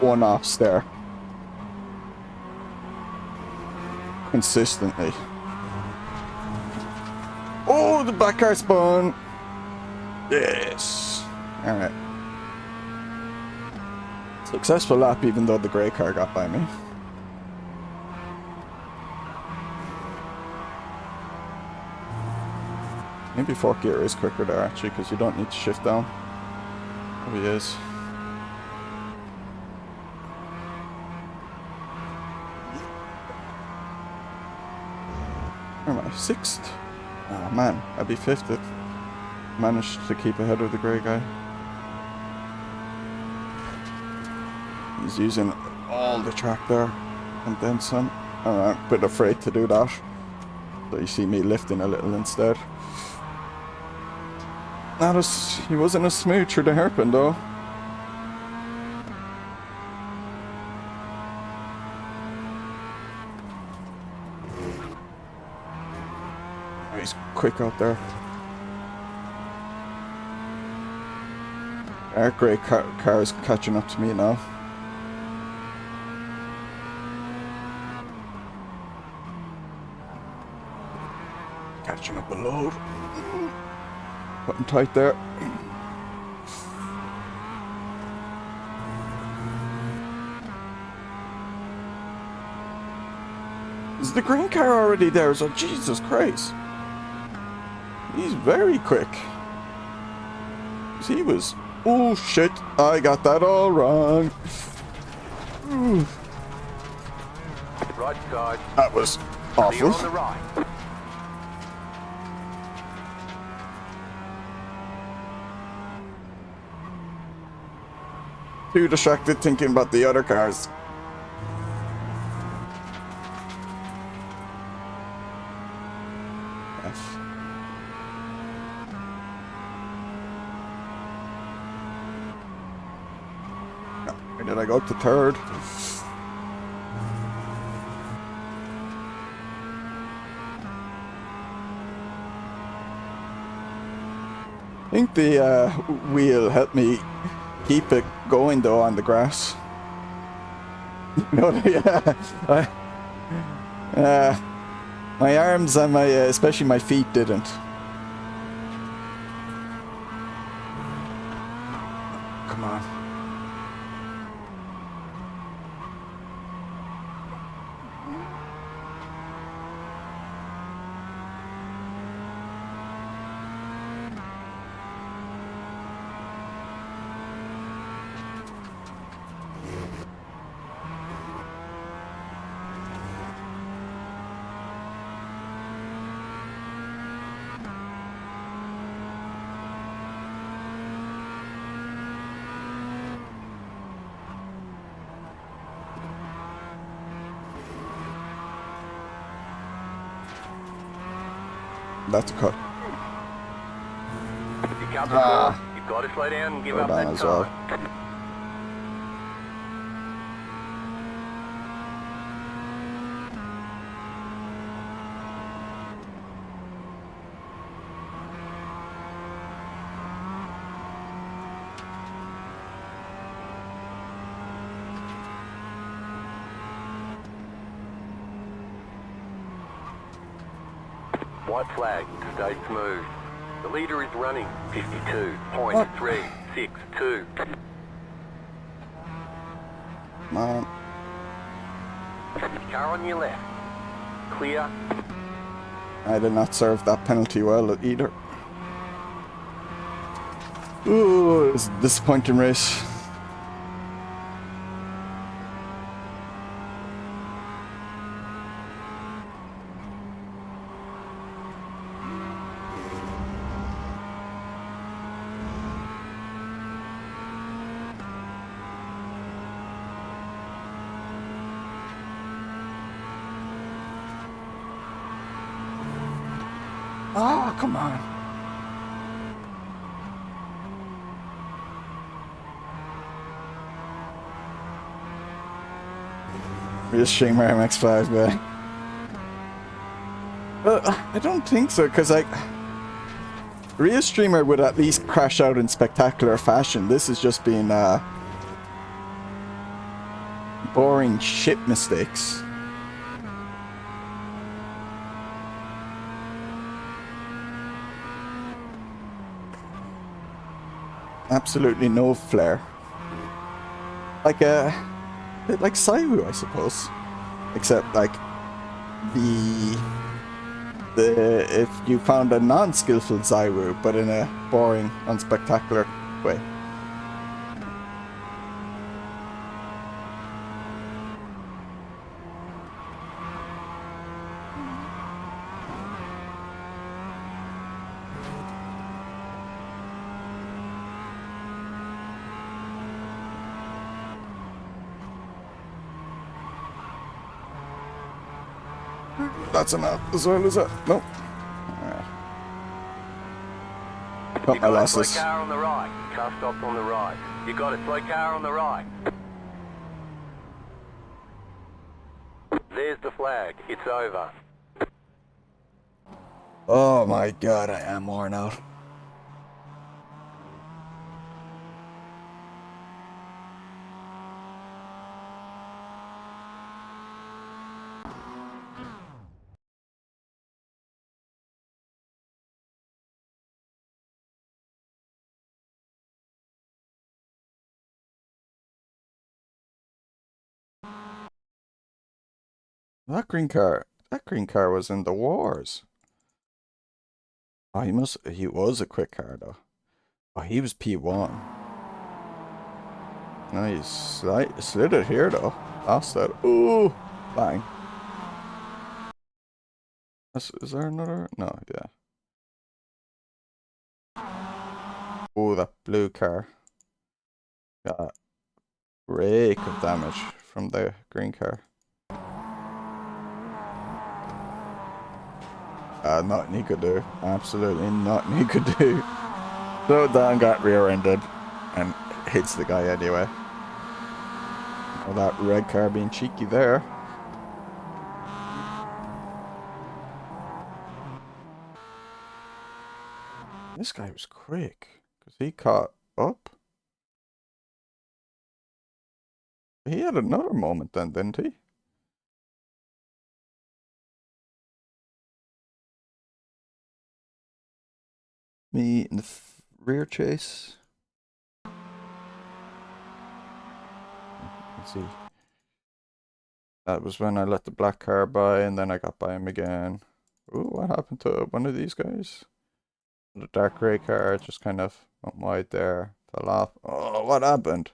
one offs there consistently. Oh, the black car spun. Yes. Alright. Successful lap even though the grey car got by me. Maybe fourth gear is quicker there actually because you don't need to shift down. Probably is. Where am I? 6th? Oh man, I'd be 5th if I managed to keep ahead of the grey guy. He's using all the track there, and then some. I'm a bit afraid to do that. So you see me lifting a little instead. He wasn't as smooth through the hairpin though. He's quick out there. Our grey car is catching up to me now. Catching up a load. Putting tight there. Is the green car already there? So Jesus Christ. He's very quick. He was... Oh shit, I got that all wrong. Right side. That was Clear awful. on the right. Too distracted thinking about the other cars. F. No, where did I go to 3rd? I think the wheel helped me keep it going though on the grass. No, yeah. My arms and my, especially my feet didn't. Come on. That's a cut. You cut the course, you've got to slow down and give Slow up down that as well. time. White flag, stay smooth. The leader is running 52.362. Come on. Car on your left. Clear. I did not serve that penalty well either. Ooh, it was a disappointing race. Oh, come on. Just streamer MX5, man. Well, I don't think so, because like real streamer would at least crash out in spectacular fashion. This is just being boring shit mistakes. Absolutely no flair. Like a bit like Saiwu, I suppose. Except like if you found a non-skillful Zaiwu, but in a boring, unspectacular way. That's enough as well as that. Nope. Got my losses. Slow car on the right. Car stopped on the right. You got it. Slow car on the right. There's the flag. It's over. Oh my god, I am worn out. That green car was in the wars. Oh, he was a quick car though. Oh, he was P1. Nice. Slid it here though. Lost that. Ooh, bang. Is there another? No, yeah. Oh, that blue car got a rake of damage from the green car. Nothing he could do. Absolutely nothing he could do. So Dan got rear-ended and hits the guy anyway. Well, that red car being cheeky there. This guy was quick because he caught up. He had another moment then, didn't he? Me in the rear chase. Let's see. That was when I let the black car by and then I got by him again. Ooh, what happened to one of these guys? The dark grey car just kind of went wide there. Fell off. Oh, what happened?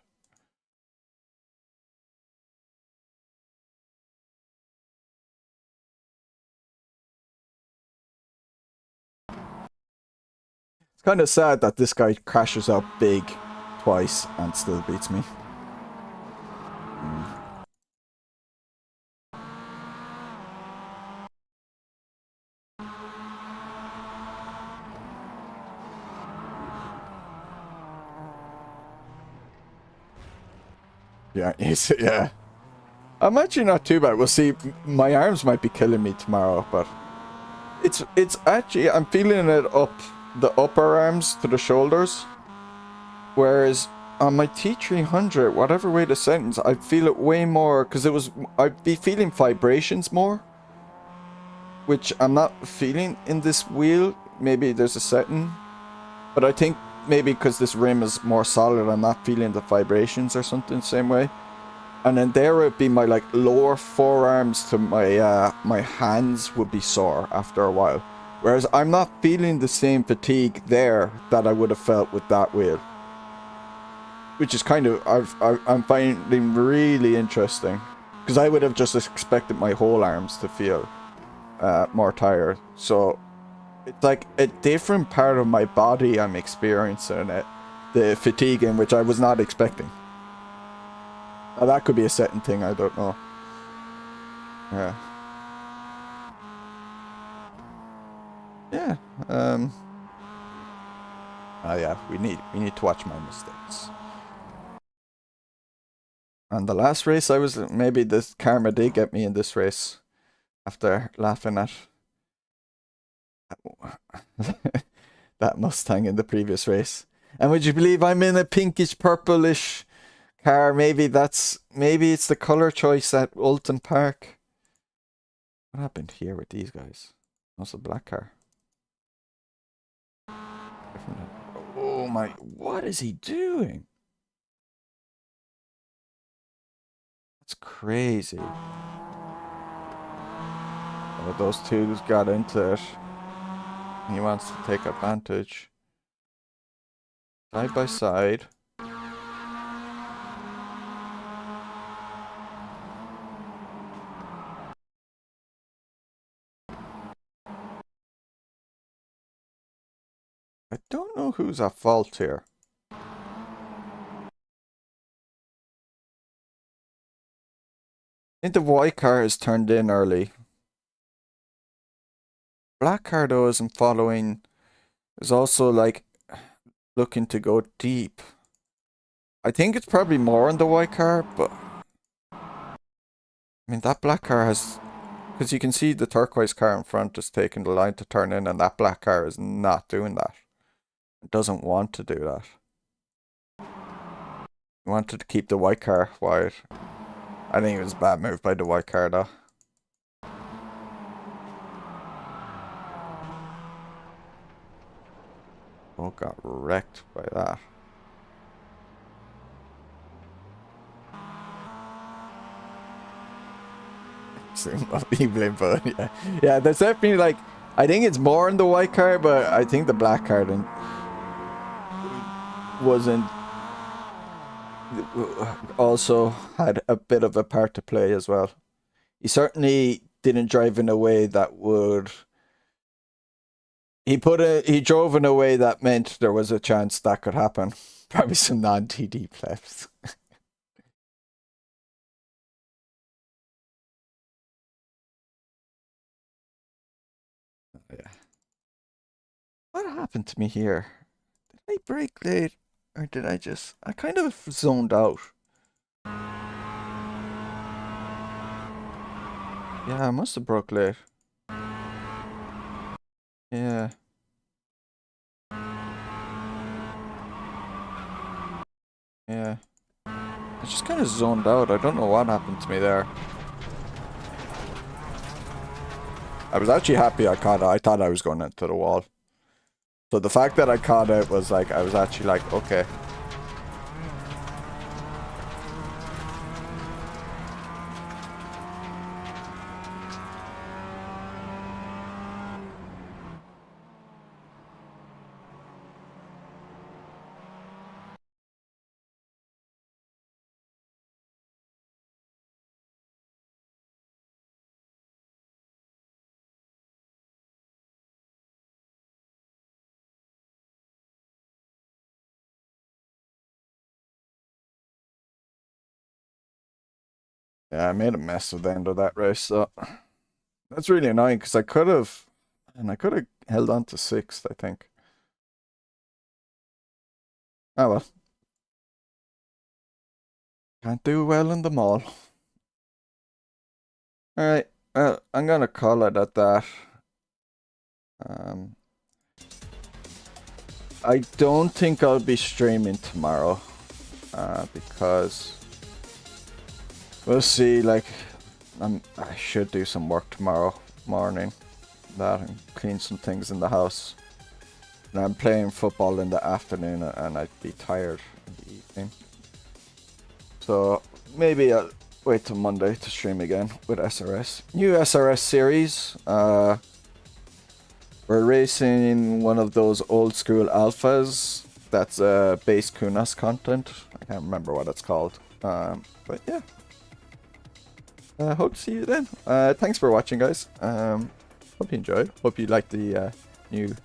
It's kind of sad that this guy crashes out big twice and still beats me. Yeah, yeah. I'm actually not too bad. We'll see. My arms might be killing me tomorrow, but it's actually, I'm feeling it up the upper arms to the shoulders, whereas on my T300, whatever way the settings, I feel it way more, because I'd be feeling vibrations more, which I'm not feeling in this wheel. Maybe there's a setting, but I think maybe because this rim is more solid, I'm not feeling the vibrations or something the same way. And then there would be my like lower forearms to my my hands would be sore after a while. Whereas I'm not feeling the same fatigue there that I would have felt with that wheel. Which is kind of, I'm finding really interesting. Because I would have just expected my whole arms to feel more tired. So it's like a different part of my body I'm experiencing it. The fatigue in which I was not expecting. Now, that could be a setting thing, I don't know. Yeah. Yeah. Oh yeah, we need to watch my mistakes. And the last race I was, maybe this karma did get me in this race. After laughing at that Mustang in the previous race. And would you believe I'm in a pinkish purplish car? Maybe it's the color choice at Alton Park. What happened here with these guys? That's a black car. Oh my, what is he doing? That's crazy. Oh, those two got into it. He wants to take advantage. Side by side. I don't know who's at fault here. I think the white car is turned in early. Black car though isn't following. Is also like looking to go deep. I think it's probably more on the white car, but I mean that black car has, because you can see the turquoise car in front is taking the line to turn in, and that black car is not doing that. It doesn't want to do that. It wanted to keep the white car wide. I think it was a bad move by the white car though. Oh, got wrecked by that. Yeah, yeah, that's definitely like, I think it's more in the white car, but I think the black car wasn't, also had a bit of a part to play as well. He certainly didn't drive in a way that would, he drove in a way that meant there was a chance that could happen. Probably some non-TD plebs. Yeah. What happened to me here? Did I brake late? Or did I kind of zoned out. Yeah, I must have broke late. Yeah. Yeah. I just kind of zoned out. I don't know what happened to me there. I was actually happy I caught it. I thought I was going into the wall. So the fact that I caught it was like, I was actually like, okay. Yeah, I made a mess of the end of that race, so that's really annoying because I could have held on to 6th, I think. Oh well. Can't do well in them all. Alright, well, I'm gonna call it at that. I don't think I'll be streaming tomorrow. Because we'll see, like, I should do some work tomorrow morning. That and clean some things in the house. And I'm playing football in the afternoon and I'd be tired in the evening. So maybe I'll wait till Monday to stream again with SRS. New SRS series. We're racing one of those old school alphas. That's base Kunas content. I can't remember what it's called. But yeah. Hope to see you then. Thanks for watching, guys. Hope you enjoyed. Hope you liked the new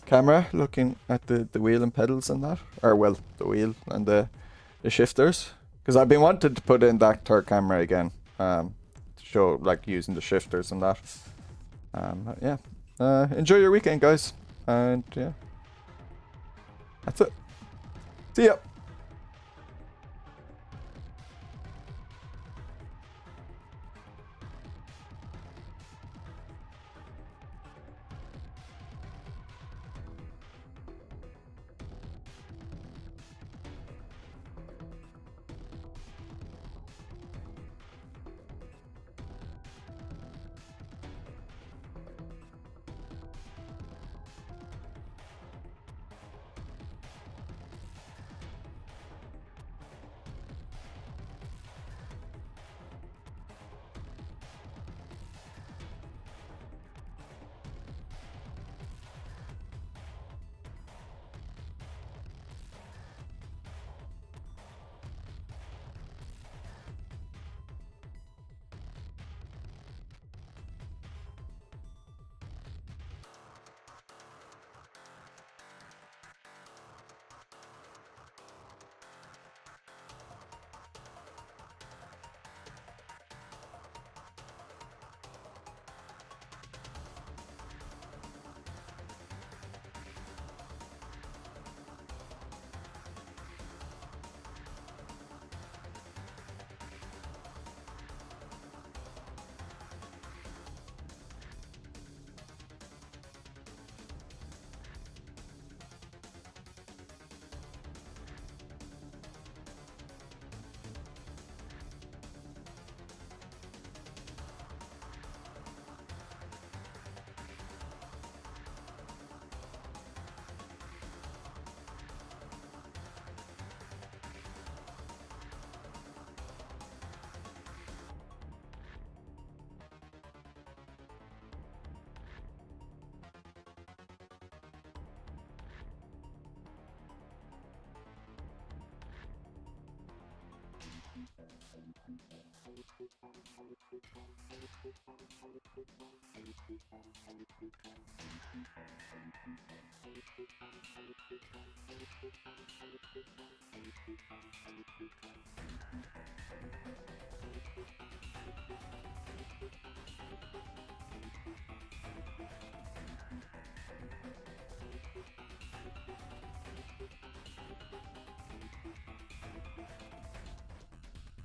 camera, looking at the wheel and pedals and that. Or, well, the wheel and the shifters. Because I've been wanting to put in that third camera again. To show, like, using the shifters and that. Yeah. Enjoy your weekend, guys. And, yeah. That's it. See ya.